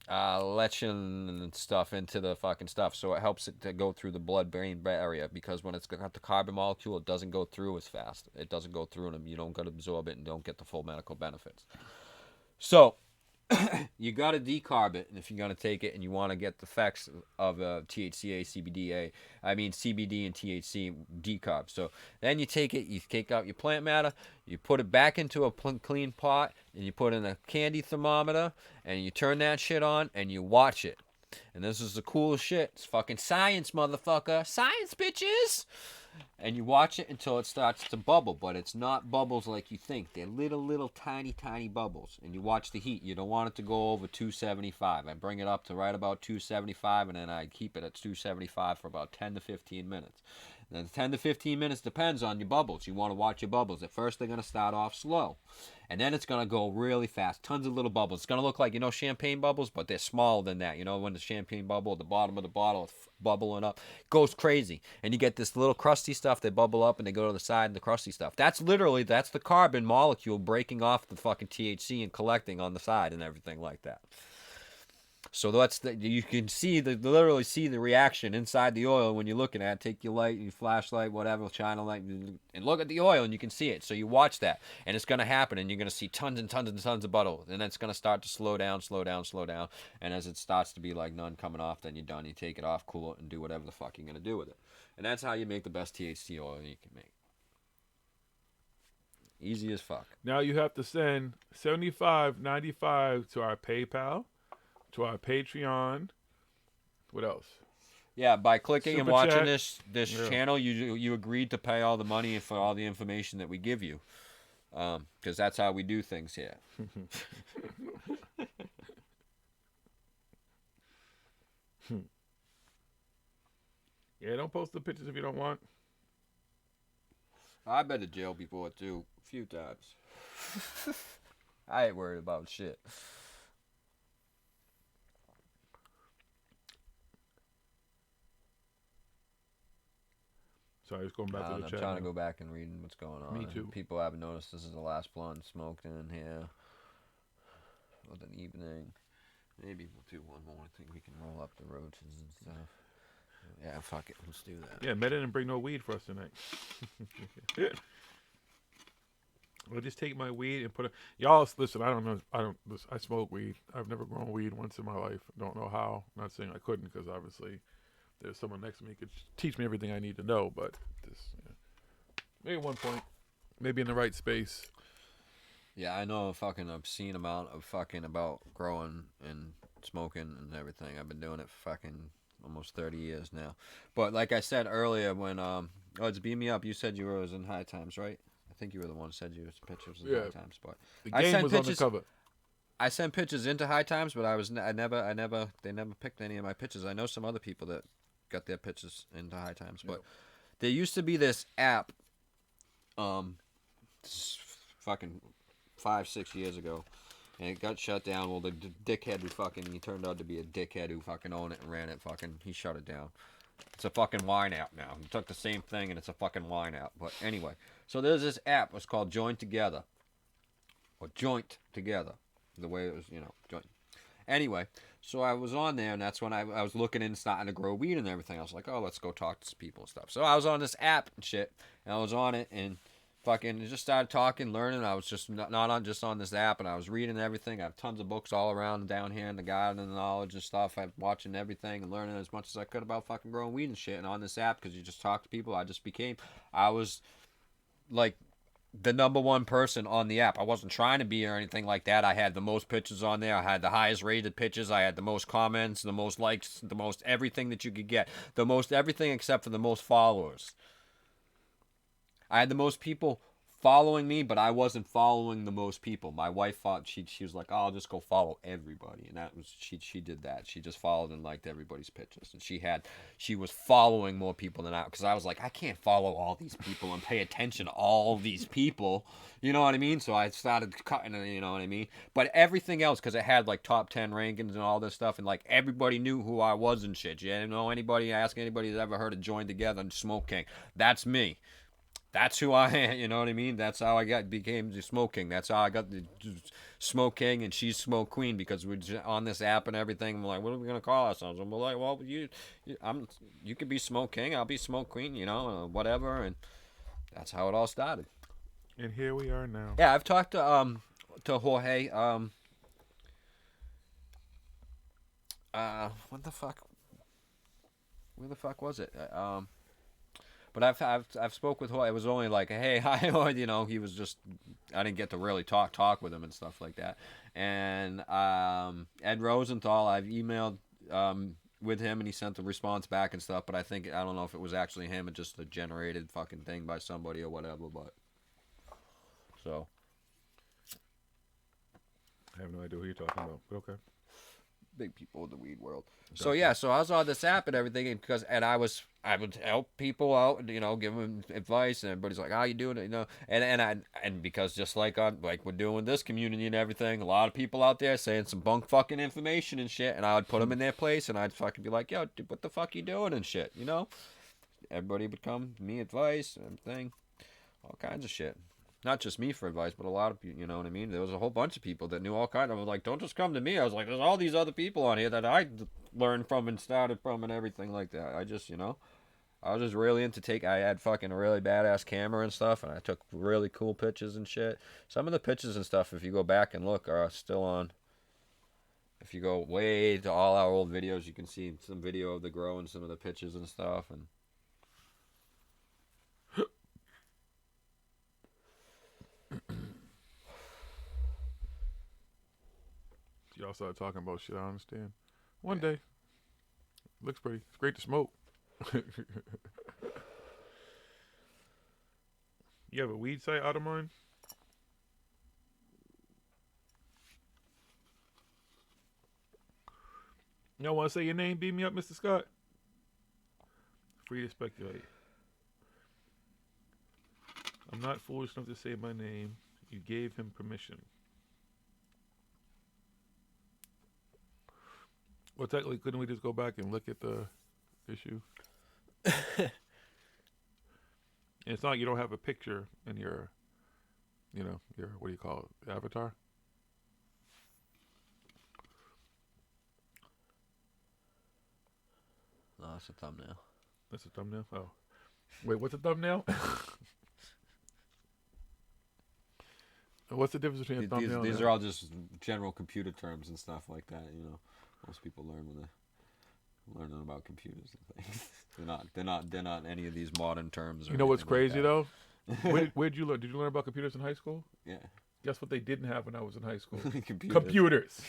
lectin and stuff into the fucking stuff, so it helps it to go through the blood-brain barrier, because when it's got the carbon molecule, it doesn't go through as fast. It doesn't go through, and you don't get to absorb it and don't get the full medical benefits. So, you got to decarb it, and if you're going to take it and you want to get the effects of THCA, CBD and THC decarb. So then you take it, you take out your plant matter, you put it back into a clean pot, and you put in a candy thermometer, and you turn that shit on, and you watch it. And this is the coolest shit. It's fucking science, motherfucker. Science, bitches! And you watch it until it starts to bubble, but it's not bubbles like you think. They're little, tiny bubbles. And you watch the heat. You don't want it to go over 275. I bring it up to right about 275, and then I keep it at 275 for about 10 to 15 minutes. And then 10 to 15 minutes depends on your bubbles. You want to watch your bubbles. At first, they're going to start off slow. And then it's going to go really fast. Tons of little bubbles. It's going to look like, champagne bubbles, but they're smaller than that. When the champagne bubble at the bottom of the bottle is bubbling up, goes crazy. And you get this little crusty stuff. They bubble up and they go to the side, and the crusty stuff. That's the carbon molecule breaking off the fucking THC and collecting on the side and everything like that. So you can literally see the reaction inside the oil when you're looking at it. Take your light, your flashlight, whatever, shine a light, and look at the oil, and you can see it. So you watch that, and it's going to happen, and you're going to see tons and tons and tons of bubbles, and then it's going to start to slow down, and as it starts to be like none coming off, then you're done. You take it off, cool it, and do whatever the fuck you're going to do with it. And that's how you make the best THC oil you can make. Easy as fuck. Now you have to send $75.95 to our PayPal, to our Patreon. What else? Yeah, by clicking Super and watching chat. this channel, you agreed to pay all the money for all the information that we give you, because that's how we do things here. Yeah, don't post the pictures if you don't want. I've been to jail before too, a few times. I ain't worried about shit. Sorry, just going back to the I'm chat. trying now. to go back and read what's going on. Me too. People haven't noticed this is the last blunt smoked in here. With an evening. Maybe we'll do one more. I think we can roll up the roaches and stuff. Yeah, fuck it. Let's do that. Yeah, Meta didn't bring no weed for us tonight. I'll just take my weed and put it. Y'all listen. I don't know. Listen, I smoke weed. I've never grown weed once in my life. Don't know how. I'm not saying I couldn't, because obviously there's someone next to me who could teach me everything I need to know. But this, maybe at one point, maybe in the right space. Yeah, I know a fucking obscene amount of fucking about growing and smoking and everything. I've been doing it for fucking almost 30 years now. But like I said earlier, when it's Beam Me Up, you said you were in High Times, right? I think you were the one who said you was pictures in High Times, but the game was pictures, on the cover. I sent pictures into High Times, but they never picked any of my pictures. I know some other people that got their pictures into High Times, but there used to be this app, fucking 5-6 years ago, and it got shut down. Well, the dickhead he turned out to be a dickhead who fucking owned it and ran it. He shut it down. It's a fucking wine app now. He took the same thing and it's a fucking wine app. But anyway, so there's this app. It's called Join Together. Or Joint Together. The way it was, joint. Anyway, so I was on there, and that's when I was looking in, starting to grow weed and everything. I was like, oh, let's go talk to some people and stuff. So I was on this app and shit, and I was on it, and fucking just started talking, learning. I was just not on this app, and I was reading everything. I have tons of books all around down here in the garden and knowledge and stuff. I'm watching everything and learning as much as I could about fucking growing weed and shit. And on this app, because you just talk to people, I was like the number one person on the app. I wasn't trying to be or anything like that. I had the most pictures on there. I had the highest rated pictures. I had the most comments, the most likes, the most everything that you could get. The most everything except for the most followers. I had the most people following me, but I wasn't following the most people. My wife thought she was like, oh, I'll just go follow everybody, and that was she did that. She just followed and liked everybody's pictures, and she was following more people than I, because I was like, I can't follow all these people and pay attention to all these people, you know what I mean? So I started cutting it, you know what I mean? But everything else, because it had like top 10 rankings and all this stuff, and like everybody knew who I was and shit. You didn't know anybody, ask anybody who's ever heard of Join Together and Smoke King. That's me. That's who I am, you know what I mean? That's how I became the Smoke King. That's how I got the Smoke King, and she's Smoke Queen, because we're on this app and everything. I'm like, what are we gonna call ourselves? I'm like, well, you could be Smoke King, I'll be Smoke Queen, whatever, and that's how it all started. And here we are now. Yeah, I've talked to Jorge. What the fuck? Where the fuck was it? But I've spoke with Jorge. It was only like, hey, hi, he was just, I didn't get to really talk with him and stuff like that. And Ed Rosenthal, I've emailed with him, and he sent the response back and stuff. But I don't know if it was actually him, or just a generated fucking thing by somebody or whatever. But so I have no idea who you're talking about. But okay. Big people in the weed world. So yeah, so I was on this app and everything, and I would help people out, give them advice, and everybody's like, how you doing it, and because just like we're doing this community and everything, a lot of people out there saying some bunk fucking information and shit, and I would put them in their place, and I'd fucking be like, yo, dude, what the fuck you doing and shit, Everybody would come to me, advice, everything, all kinds of shit. Not just me for advice, but a lot of people, you know what I mean? There was a whole bunch of people that knew all kinds of, like, don't just come to me. I was like, there's all these other people on here that I learned from and started from and everything like that. I just, I was just really into I had fucking a really badass camera and stuff, and I took really cool pictures and shit. Some of the pictures and stuff, if you go back and look, are still on. If you go way to all our old videos, you can see some video of the grow and some of the pictures and stuff, and y'all started talking about shit I understand. One day. Looks pretty. It's great to smoke. You have a weed site out of mine? Y'all want to say your name? Beat me up, Mr. Scott. Free to speculate. I'm not foolish enough to say my name. You gave him permission. Well, technically, couldn't we just go back and look at the issue? And it's not like you don't have a picture in your, your, what do you call it, avatar? No, that's a thumbnail. That's a thumbnail? Oh. Wait, what's a thumbnail? What's the difference between a thumbnail These are all just general computer terms and stuff like that, Most people learn when they're learning about computers and things. They're not any of these modern terms. You know what's crazy though? Where'd you learn? Did you learn about computers in high school? Yeah. Guess what they didn't have when I was in high school? Computers.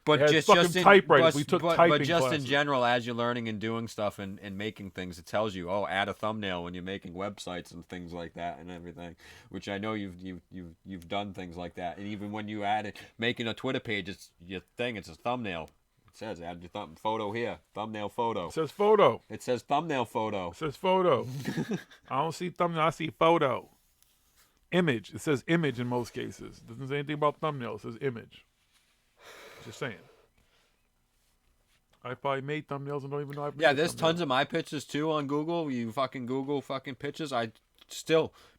But just in typewriters. We took typing but just classes. in general, as you're learning and doing stuff and making things, it tells you, add a thumbnail when you're making websites and things like that and everything. Which I know you've done things like that. And even when you add it, making a Twitter page, it's a thumbnail. It says add your photo here, thumbnail photo. It says photo. It says thumbnail photo. It says photo. I don't see thumbnail. I see photo. Image. It says image in most cases. It doesn't say anything about thumbnail. It says image. Just saying. I probably made thumbnails and don't even know I've made there's thumbnails. tons of my pictures too on Google. You fucking Google fucking pictures.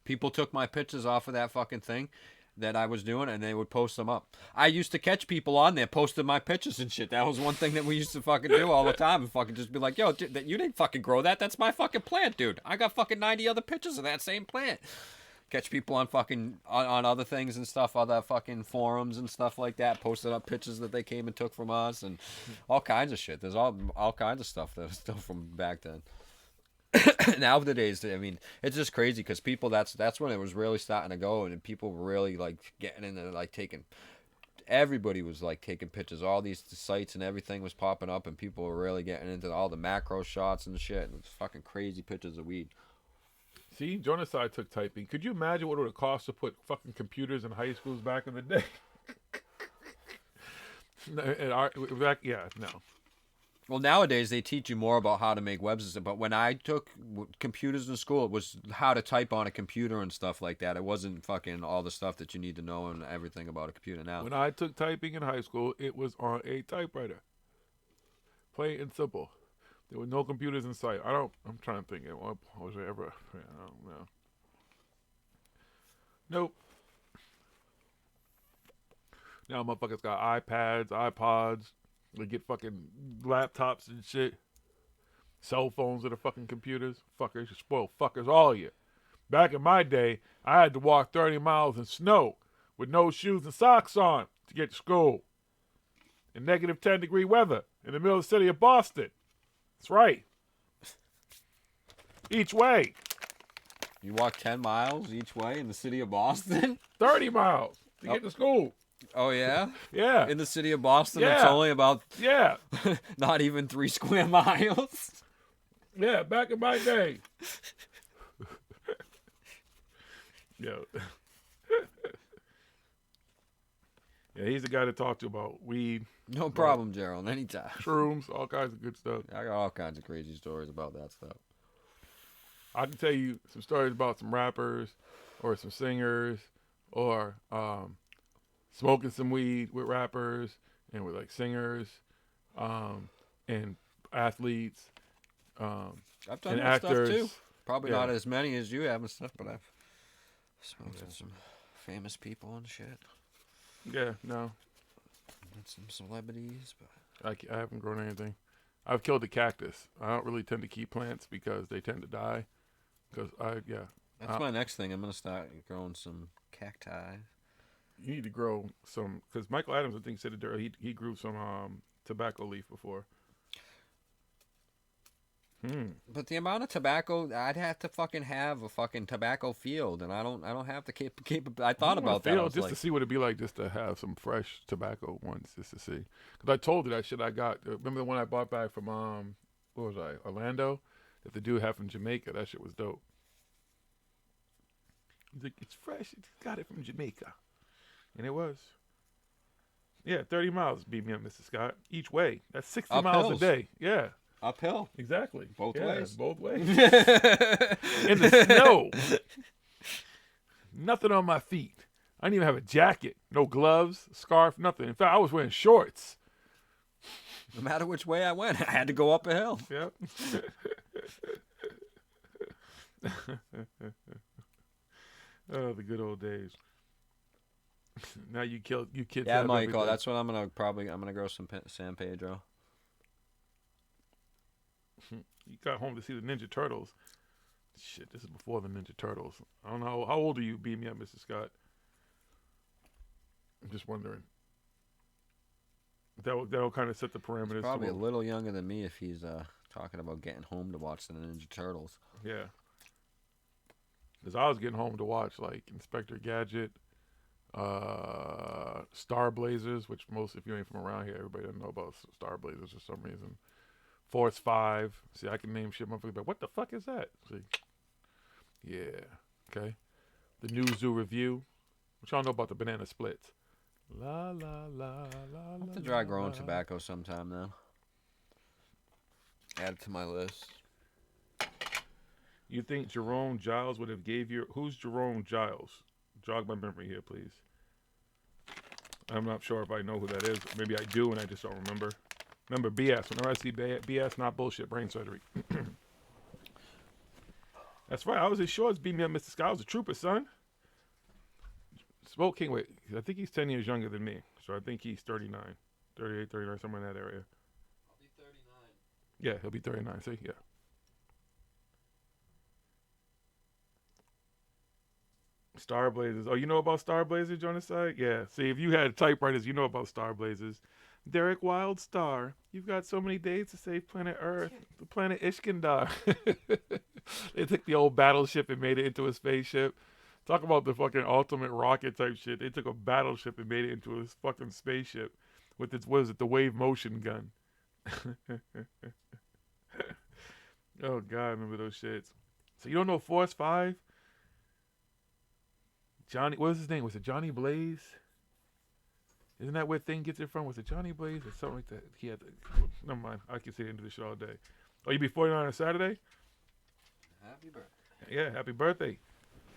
People took my pictures off of that fucking thing that I was doing and they would post them up. I used to catch people on there posting my pictures and shit. That was one thing that we used to fucking do all the time and fucking just be like, yo, dude, you didn't fucking grow that. That's my fucking plant, dude. I got fucking 90 other pictures of that same plant. Catch people on fucking on other things and stuff, other fucking forums and stuff like that, posted up pictures that they came and took from us and all kinds of shit. There's all kinds of stuff that's still from back then. Nowadays, I mean, it's just crazy because people, that's when it was really starting to go, and people were really like getting into like taking. Everybody was like taking pictures. All these sites and everything was popping up, and people were really getting into all the macro shots and shit. And it was fucking crazy pictures of weed. See, Jonasai took typing. Could you imagine what it would cost to put fucking computers in high schools back in the day? No. Well, nowadays they teach you more about how to make websites. But when I took computers in school, it was how to type on a computer and stuff like that. It wasn't fucking all the stuff that you need to know and everything about a computer now. When I took typing in high school, it was on a typewriter. Plain and simple. There were no computers in sight. I'm trying to think. Was there ever? I don't know. Nope. Now motherfuckers got iPads, iPods. They get fucking laptops and shit. Cell phones that are fucking computers. Fuckers, you spoiled fuckers, all of you. Back in my day, I had to walk 30 miles in snow with no shoes and socks on to get to school. In negative 10-degree weather in the middle of the city of Boston. That's right. Each way. You walk 10 miles each way in the city of Boston? 30 miles to get to school. Oh, yeah? Yeah. In the city of Boston, Yeah. It's only about Yeah. not even 3 square miles. Yeah, back in my day. Yo. Yeah, he's the guy to talk to about weed. No problem, Gerald. Anytime. Shrooms, all kinds of good stuff. I got all kinds of crazy stories about that stuff. I can tell you some stories about some rappers or some singers or smoking some weed with rappers and with like singers and athletes I've done and that actors. stuff too. Probably Yeah. not as many as you have and stuff, but I've smoked with some famous people and shit. Yeah, no. And some celebrities, but I haven't grown anything. I've killed a cactus. I don't really tend to keep plants because they tend to die. Because that's my next thing. I'm gonna start growing some cacti. You need to grow some, because Michael Adams, I think, said it. He grew some tobacco leaf before. But the amount of tobacco, I'd have to fucking have a fucking tobacco field, and I don't have the capability. I thought about that. I was just like, to see what it'd be like, just to have some fresh tobacco ones, just to see. Because I told you that shit I got. Remember the one I bought back from what was I, Orlando? That the dude had from Jamaica. That shit was dope. He's like, it's fresh. It's got it from Jamaica, and it was. Yeah, 30 miles beat me up, Mr. Scott, each way. That's 60 miles a day. Yeah. Uphill. Exactly. Both ways. Both ways. In the snow. Nothing on my feet. I didn't even have a jacket. No gloves, scarf, nothing. In fact, I was wearing shorts. No matter which way I went, I had to go up a hill. Yep. Oh, the good old days. Now you kids. Yeah, have Michael, everything. that's what I'm gonna grow some San Pedro. You got home to see the Ninja Turtles. Shit, this is before the Ninja Turtles. I don't know how old are you? Beat me up, Mr. Scott. I'm just wondering. That'll kind of set the parameters. He's probably a little younger than me if he's talking about getting home to watch the Ninja Turtles. Yeah. Because I was getting home to watch like Inspector Gadget, Star Blazers, which most, if you ain't from around here, everybody doesn't know about Star Blazers for some reason. Force 5. See, I can name shit, motherfuckers, but what the fuck is that? See, yeah, okay. The New Zoo Review. What y'all know about the banana splits? La la la la. I'll have to try growing tobacco sometime now. Add it to my list. You think Jerome Giles would have gave you... Who's Jerome Giles? Jog my memory here, please. I'm not sure if I know who that is. Maybe I do and I just don't remember. Remember, BS. Whenever I see BS, not bullshit, brain surgery. That's right. I was his shorts. Beat me up, Mr. Scott. I was a trooper, son. Smoke King, wait. I think he's 10 years younger than me. So I think he's 39. 38, 39, somewhere in that area. I'll be 39. Yeah, he'll be 39. See? Yeah. Star Blazers. Oh, you know about Star Blazers, Jonasai? Yeah. See, if you had typewriters, you know about Star Blazers. Derek Wildstar, you've got so many days to save planet Earth, the planet Ishkandar. They took the old battleship and made it into a spaceship. Talk about the fucking ultimate rocket type shit. They took a battleship and made it into a fucking spaceship with its, what is it, the wave motion gun. Oh, God, I remember those shits. So you don't know Force 5? Johnny, what was his name? Was it Johnny Blaze? Isn't that where Thing gets it from? Was it Johnny Blaze or something like that? He had to, never mind. I can see into the show all day. Oh, you be 49 on Saturday? Happy birthday. Yeah, happy birthday.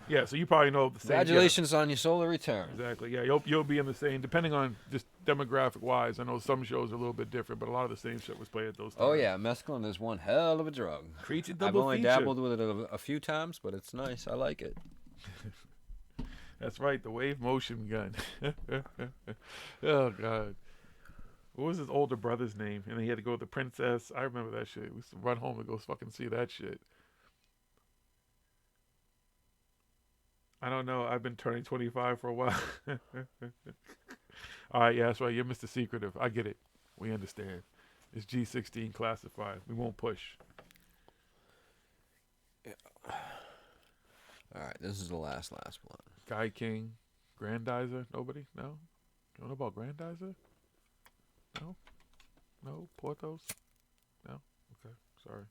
Yeah, so you probably know the same. Congratulations on your solar return. Exactly. Yeah, you'll be in the same, depending on just demographic wise. I know some shows are a little bit different, but a lot of the same shit was played at those times. Oh yeah, mescaline is one hell of a drug. Creature I've double only feature. dabbled with it a few times, but it's nice. I like it. That's right, the wave motion gun. Oh, God. What was his older brother's name? And he had to go with the princess. I remember that shit. We used to run home and go fucking see that shit. I don't know. I've been turning 25 for a while. All right, yeah, that's right. You're Mr. Secretive. I get it. We understand. It's G16 classified. We won't push. Yeah. All right, this is the last one. Guy King, Grandizer. Nobody? No? You don't know about Grandizer? No? No? Porthos? No? Okay, sorry.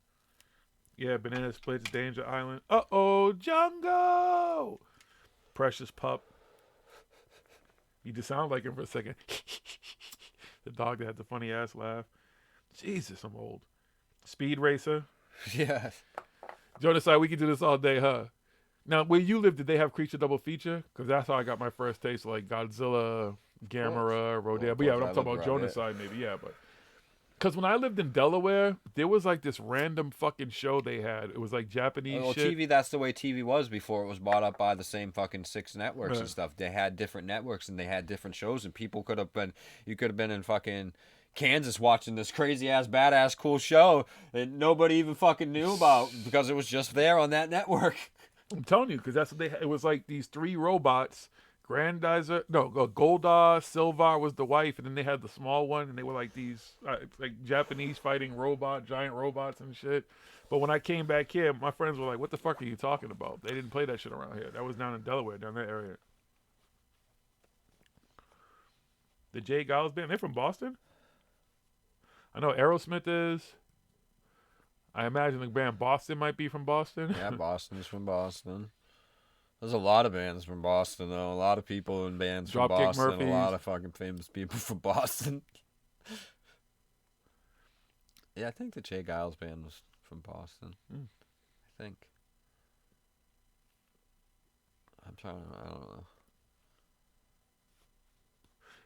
Yeah, Banana Splits, Danger Island. Uh-oh, Jungle! Precious Pup. You just sound like him for a second. The dog that had the funny ass laugh. Jesus, I'm old. Speed Racer. Yeah. Jonas, we could do this all day, huh? Now, where you live, did they have Creature Double Feature? Because that's how I got my first taste, like Godzilla, Gamera, Rodale. But yeah, but I'm talking about Jonaside, maybe, yeah. But because when I lived in Delaware, there was like this random fucking show they had. It was like Japanese shit. TV, that's the way TV was before it was bought up by the same fucking 6 networks and stuff. They had different networks and they had different shows, and people could have been, you could have been in fucking Kansas watching this crazy ass badass cool show that nobody even fucking knew about because it was just there on that network. I'm telling you, because that's what they had. It was like these 3 robots. Grandizer, no, Golda, Silvar was the wife, and then they had the small one, and they were like these, like Japanese fighting giant robots and shit. But when I came back here, my friends were like, "What the fuck are you talking about?" They didn't play that shit around here. That was down in Delaware, down that area. The J. Giles Band, they're from Boston. I know Aerosmith is. I imagine the band Boston might be from Boston. Yeah, Boston's from Boston. There's a lot of bands from Boston, though. A lot of people in bands from Boston. Murphys. A lot of fucking famous people from Boston. Yeah, I think the Jay Giles Band was from Boston. I think. I don't know.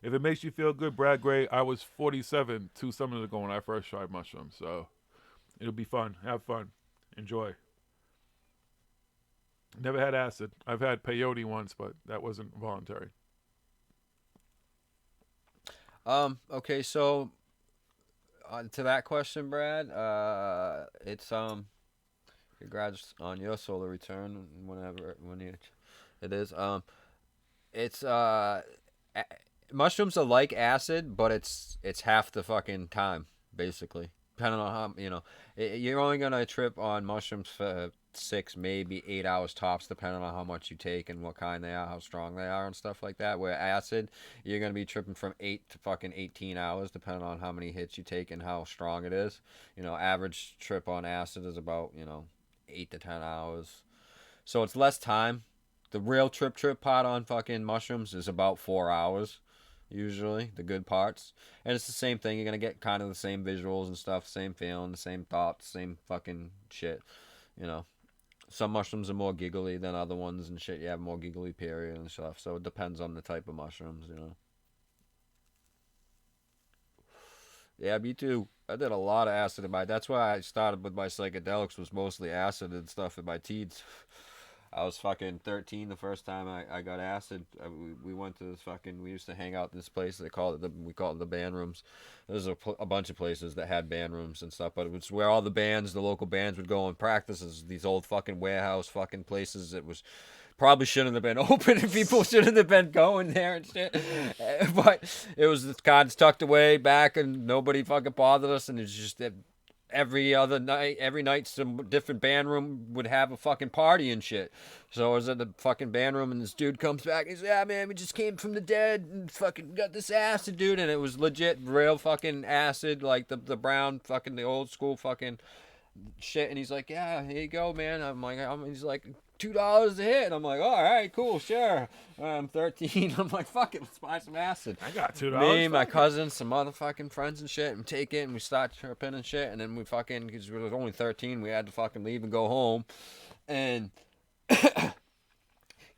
If it makes you feel good, Brad Gray, I was 47 2 summers ago when I first tried mushrooms. So it'll be fun. Have fun. Enjoy. Never had acid. I've had peyote once, but that wasn't voluntary. Okay, so to that question, Brad, it's congrats on your solar return when it is. It's mushrooms are like acid, but it's half the fucking time, basically. Depending on how, you're only gonna trip on mushrooms for 6, maybe 8 hours tops, depending on how much you take and what kind they are, how strong they are, and stuff like that. Where acid, you're gonna be tripping from 8 to fucking 18 hours, depending on how many hits you take and how strong it is. Average trip on acid is about 8 to 10 hours, so it's less time. The real trip part on fucking mushrooms is about 4 hours. Usually, the good parts. And it's the same thing. You're going to get kind of the same visuals and stuff, same feeling, the same thoughts, same fucking shit. Some mushrooms are more giggly than other ones and shit. You have more giggly period and stuff. So it depends on the type of mushrooms, Yeah, me too. I did a lot of acid in that's why I started with my psychedelics, was mostly acid and stuff in my teens. I was fucking 13 the first time I got acid. We went to this we used to hang out in this place. We call it the band rooms. There's a bunch of places that had band rooms and stuff, but it was where all the local bands would go and practice. These old fucking warehouse fucking places. It was probably shouldn't have been open and people shouldn't have been going there and shit. But it was kind of tucked away back and nobody fucking bothered us, and it's just every night some different band room would have a fucking party and shit. So I was at the fucking band room and this dude comes back and he's, yeah man, we just came from the dead and fucking got this acid, dude. And it was legit real fucking acid, like the brown fucking, the old school fucking shit. And he's like, yeah, here you go, man. I'm like, he's like, $2 a hit. I'm like, all right, cool, sure. I'm 13. I'm like, fuck it, let's buy some acid. I got $2. Me, my cousins, some motherfucking friends and shit, and take it, and we start tripping and shit, and then we fucking, because we were only 13, we had to fucking leave and go home, and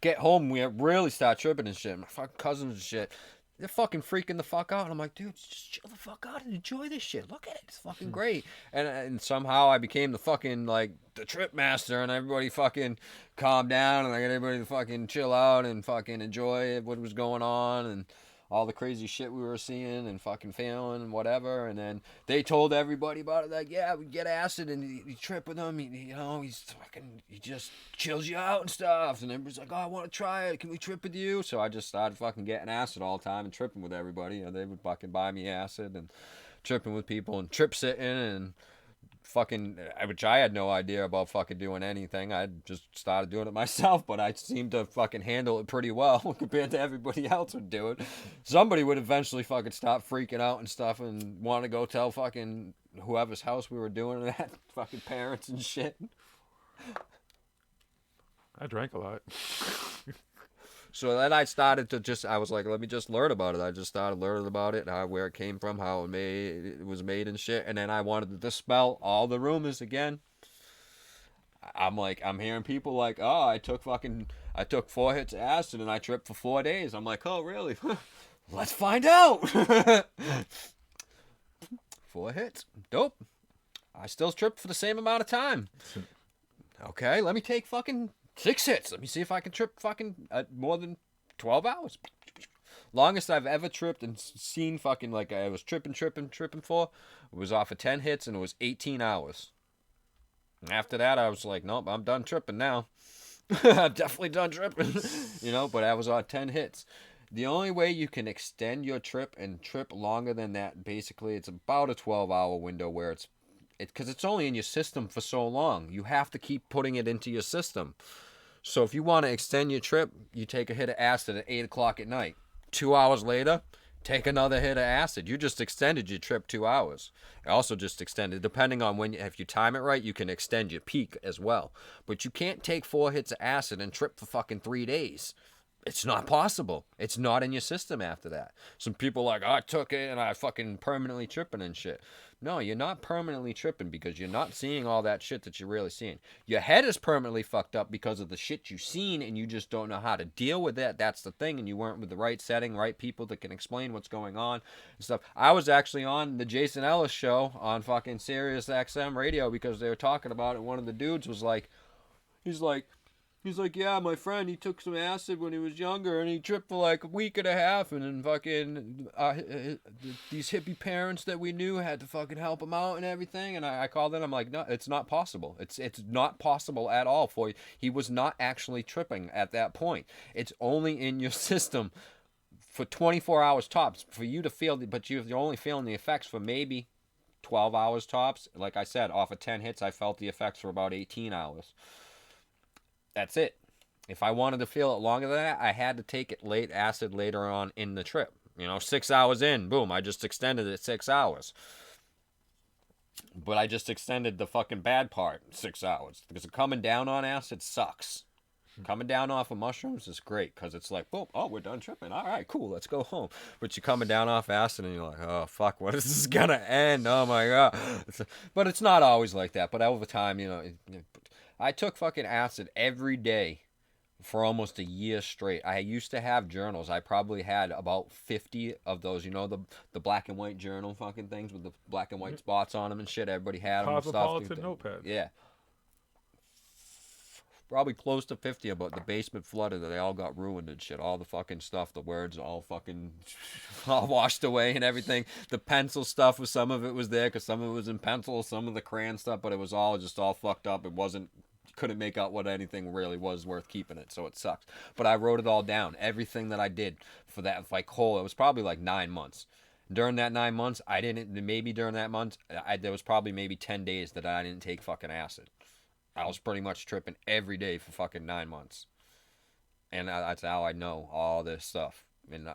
get home, we really start tripping and shit. My fucking cousins and shit, they're fucking freaking the fuck out. And I'm like, dude, just chill the fuck out and enjoy this shit. Look at it. It's fucking great. And somehow I became the fucking, like, the trip master, and everybody fucking calmed down, and I got everybody to fucking chill out and fucking enjoy what was going on and all the crazy shit we were seeing and fucking feeling and whatever. And then they told everybody about it, like, yeah, we get acid and you trip with him, he just chills you out and stuff. And everybody's like, oh, I want to try it, can we trip with you? So I just started fucking getting acid all the time and tripping with everybody. They would fucking buy me acid and tripping with people and trip sitting and fucking, which I had no idea about fucking doing anything. I just started doing it myself, but I seemed to fucking handle it pretty well compared to everybody else would do it. Somebody would eventually fucking stop freaking out and stuff and want to go tell fucking whoever's house we were doing it at, fucking parents and shit. I drank a lot. So then I started to I was like, let me just learn about it. I just started learning about it, where it came from, how it was made and shit. And then I wanted to dispel all the rumors again. I'm like, I'm hearing people like, oh, I took 4 hits of acid and I tripped for 4 days. I'm like, oh, really? Let's find out. 4 hits. Dope. I still tripped for the same amount of time. Okay, let me take fucking 6 hits. Let me see if I can trip fucking more than 12 hours. Longest I've ever tripped and seen fucking, like, I was tripping for, it was off of 10 hits and it was 18 hours. After that, I was like, nope, I'm done tripping now. I'm definitely done tripping. But I was on 10 hits. The only way you can extend your trip and trip longer than that, basically, it's about a 12-hour window where because it's only in your system for so long. You have to keep putting it into your system. So if you want to extend your trip, you take a hit of acid at 8 o'clock at night. 2 hours later, take another hit of acid. You just extended your trip 2 hours. Also just extended, depending on if you time it right, you can extend your peak as well. But you can't take 4 hits of acid and trip for fucking 3 days. It's not possible. It's not in your system after that. Some people are like, I took it and I fucking permanently tripping and shit. No, you're not permanently tripping because you're not seeing all that shit that you're really seeing. Your head is permanently fucked up because of the shit you've seen and you just don't know how to deal with it. That's the thing. And you weren't with the right setting, right people that can explain what's going on and stuff. I was actually on the Jason Ellis show on fucking Sirius XM radio because they were talking about it. One of the dudes was like, he's like, yeah, my friend, he took some acid when he was younger, and he tripped for like a week and a half, and then fucking these hippie parents that we knew had to fucking help him out and everything. And I called in, I'm like, no, it's not possible. It's not possible at all for you. He was not actually tripping at that point. It's only in your system for 24 hours tops for you to feel, but you're only feeling the effects for maybe 12 hours tops. Like I said, off of 10 hits, I felt the effects for about 18 hours. That's it. If I wanted to feel it longer than that, I had to take it acid later on in the trip. 6 hours in, boom, I just extended it 6 hours. But I just extended the fucking bad part 6 hours. Because coming down on acid sucks. Coming down off of mushrooms is great because it's like, boom, oh, we're done tripping. All right, cool, let's go home. But you're coming down off acid and you're like, oh, fuck, when is this going to end? Oh, my God. But it's not always like that. But over time, I took fucking acid every day for almost a year straight. I used to have journals. I probably had about 50 of those, the black and white journal fucking things with the black and white spots on them and shit. Everybody had them and stuff. Cosmopolitan notepads. Yeah. Probably close to 50, but the basement flooded and they all got ruined and shit. All the fucking stuff, the words all fucking all washed away and everything. The pencil stuff, some of it was there because some of it was in pencil, some of the crayon stuff, but it was all fucked up. It wasn't, couldn't make out what anything really was worth keeping it, so it sucked. But I wrote it all down, everything that I did for that, like, it was probably like 9 months. During that 9 months, there was probably maybe 10 days that I didn't take fucking acid. I was pretty much tripping every day for fucking 9 months. And that's how I know all this stuff. And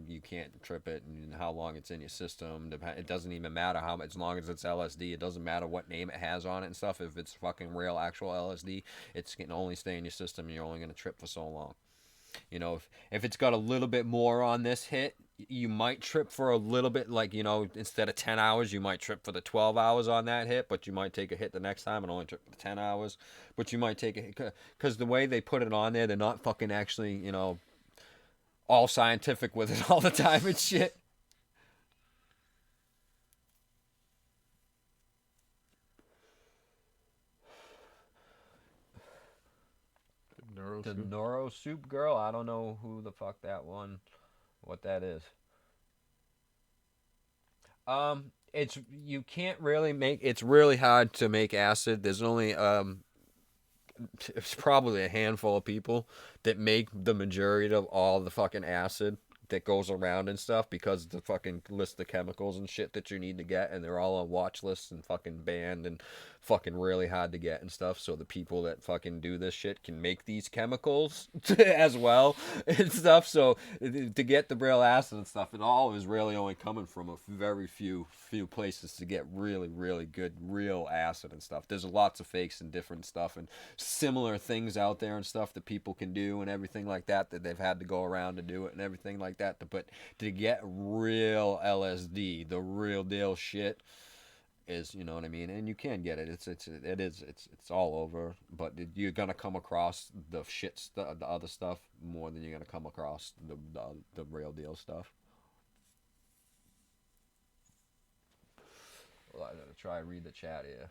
you can't trip it and how long it's in your system. It doesn't even matter as long as it's LSD. It doesn't matter what name it has on it and stuff. If it's fucking real, actual LSD, it can only stay in your system and you're only going to trip for so long. If it's got a little bit more on this hit, you might trip for a little bit, like, instead of 10 hours, you might trip for the 12 hours on that hit, but you might take a hit the next time and only trip for the 10 hours. But you might take a hit, because the way they put it on there, they're not fucking actually, all scientific with it all the time and shit. The Neuro Soup Girl? I don't know who the fuck what that is. You can't really it's really hard to make acid. There's only, it's probably a handful of people that make the majority of all the fucking acid that goes around and stuff, because the fucking list of chemicals and shit that you need to get, and they're all on watch lists and fucking banned and fucking really hard to get and stuff. So the people that fucking do this shit can make these chemicals as well and stuff. So to get the real acid and stuff, it all is really only coming from a very few places to get really, really good real acid and stuff. There's lots of fakes and different stuff and similar things out there and stuff that people can do and everything like that they've had to go around to do it and everything like that. But to get real LSD, the real deal shit, is, you know what I mean, and you can get it. It's all over, but you're gonna come across the the other stuff more than you're gonna come across the real deal stuff. Well, I gotta try and read the chat here.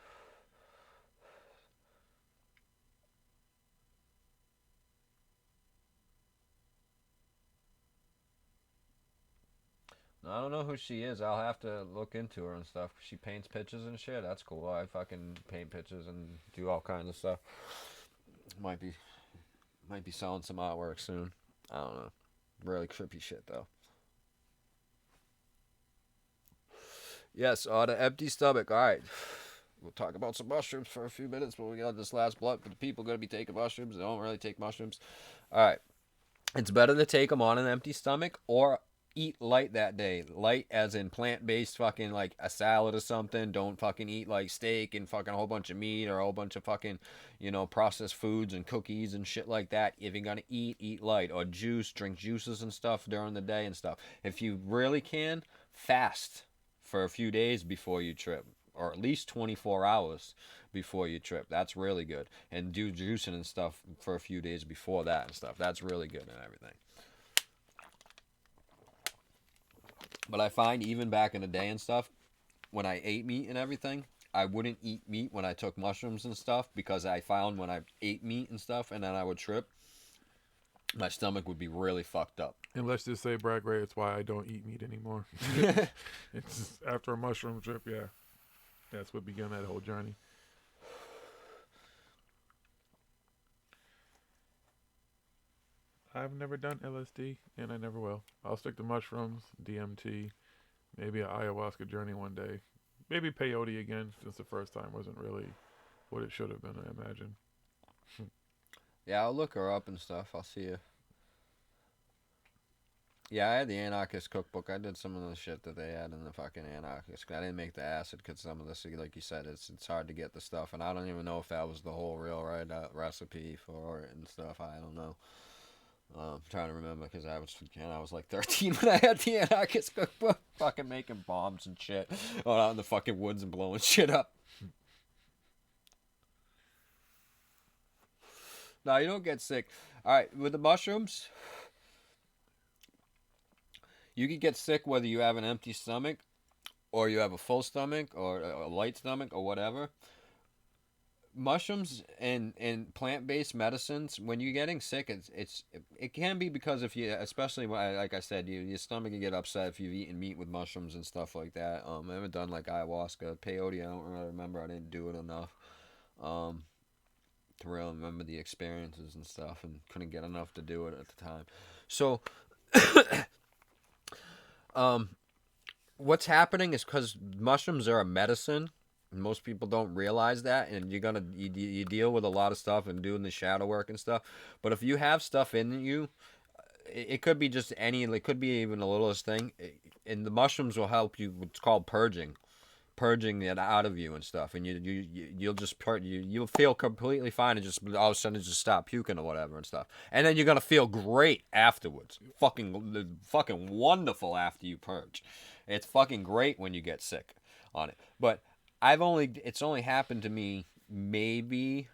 I don't know who she is. I'll have to look into her and stuff. She paints pictures and shit. That's cool. I fucking paint pictures and do all kinds of stuff. Might be selling some artwork soon. I don't know. Really trippy shit though. Yes, on an empty stomach. All right. We'll talk about some mushrooms for a few minutes when we got this last blunt. But the people going to be taking mushrooms. They don't really take mushrooms. All right. It's better to take them on an empty stomach or eat light that day. Light as in plant-based, fucking like a salad or something. Don't fucking eat like steak and fucking a whole bunch of meat or a whole bunch of fucking, processed foods and cookies and shit like that. If you're gonna eat light. Or juice, drink juices and stuff during the day and stuff. If you really can, fast for a few days before you trip, or at least 24 hours before you trip. That's really good. And do juicing and stuff for a few days before that and stuff. That's really good and everything. But I find even back in the day and stuff, when I ate meat and everything, I wouldn't eat meat when I took mushrooms and stuff, because I found when I ate meat and stuff and then I would trip, my stomach would be really fucked up. And let's just say, Bragg Ray, it's why I don't eat meat anymore. It's just after a mushroom trip, yeah. That's what began that whole journey. I've never done LSD, and I never will. I'll stick to mushrooms, DMT, maybe an ayahuasca journey one day. Maybe peyote again, since the first time wasn't really what it should have been, I imagine. Yeah, I'll look her up and stuff. I'll see you. Yeah, I had the Anarchist cookbook. I did some of the shit that they had in the fucking Anarchist. I didn't make the acid because some of this, like you said, it's hard to get the stuff. And I don't even know if that was the whole real recipe for it and stuff. I don't know. I'm trying to remember because I was like 13 when I had the Anarchist cookbook, fucking making bombs and shit out in the fucking woods and blowing shit up. No, you don't get sick. All right, with the mushrooms, you can get sick whether you have an empty stomach or you have a full stomach or a light stomach or whatever. Mushrooms and plant-based medicines, when you're getting sick, it can be because if you, especially like I said, your stomach can get upset if you've eaten meat with mushrooms and stuff like that. I haven't done like ayahuasca, peyote. I don't really remember. I didn't do it enough to really remember the experiences and stuff, and couldn't get enough to do it at the time. So, what's happening is because mushrooms are a medicine. Most people don't realize that, and you deal with a lot of stuff and doing the shadow work and stuff. But if you have stuff in you, it could be just it could be even the littlest thing, and the mushrooms will help you. What's called purging it out of you and stuff, and you'll just you'll feel completely fine and just all of a sudden just stop puking or whatever and stuff, and then you're gonna feel great afterwards. Fucking wonderful after you purge. It's fucking great when you get sick on it, but it's only happened to me maybe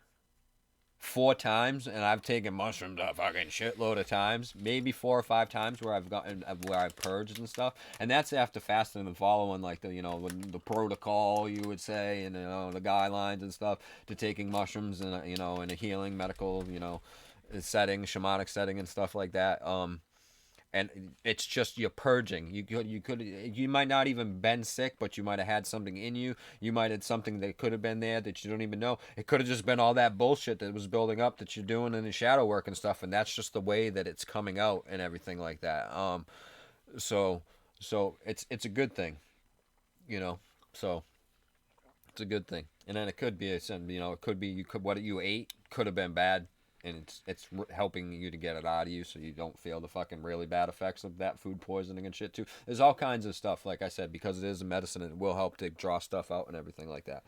4 times, and I've taken mushrooms a fucking shitload of times, maybe 4 or 5 times where I've purged and stuff, and that's after fasting and following like the protocol, you would say, and the guidelines and stuff to taking mushrooms in a healing medical setting, shamanic setting and stuff like that. And it's just you're purging. You might not even been sick, but you might have had something in you. You might have something that could have been there that you don't even know. It could have just been all that bullshit that was building up that you're doing in the shadow work and stuff, and that's just the way that it's coming out and everything like that. So it's a good thing, So it's a good thing. And then it could be what you ate could have been bad. And it's helping you to get it out of you so you don't feel the fucking really bad effects of that food poisoning and shit too. There's all kinds of stuff, like I said, because it is a medicine, it will help to draw stuff out and everything like that.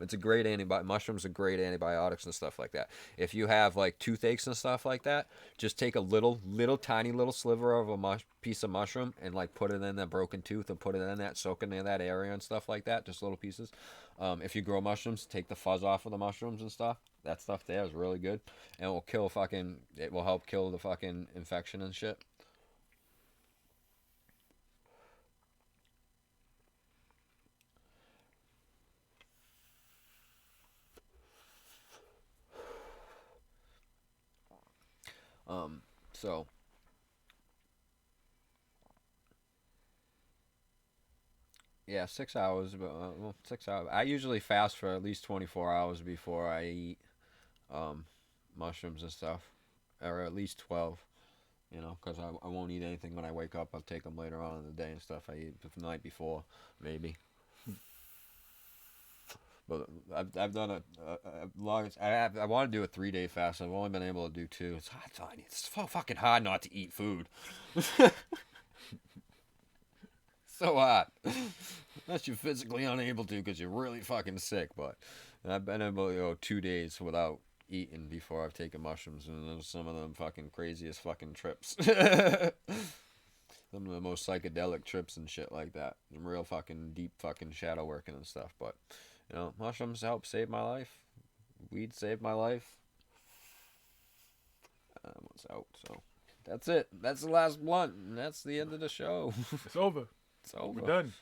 It's a great mushrooms are great antibiotics and stuff like that. If you have like toothaches and stuff like that, just take a little tiny little sliver of a piece of mushroom and like put it in that broken tooth and put it in that, soak it in that area and stuff like that, just little pieces. If you grow mushrooms, take the fuzz off of the mushrooms and stuff. That stuff there is really good, and it will help kill the fucking infection and shit. So yeah, 6 hours, but 6 hours. I usually fast for at least 24 hours before I eat mushrooms and stuff, or at least 12, because I won't eat anything when I wake up. I'll take them later on in the day and stuff. I eat the night before, maybe. But I've done it long as I want to do a 3-day fast. I've only been able to do 2. It's fucking hard not to eat food. so hot. Unless you're physically unable to because you're really fucking sick. But I've been able to go 2 days without eating before I've taken mushrooms, and those some of them fucking craziest fucking trips. Some of the most psychedelic trips and shit like that. Some real fucking deep fucking shadow working and stuff. But, you know, mushrooms help save my life. Weed saved my life. What's out, so that's it. That's the last blunt, and that's the end of the show. It's over. It's over. We're done.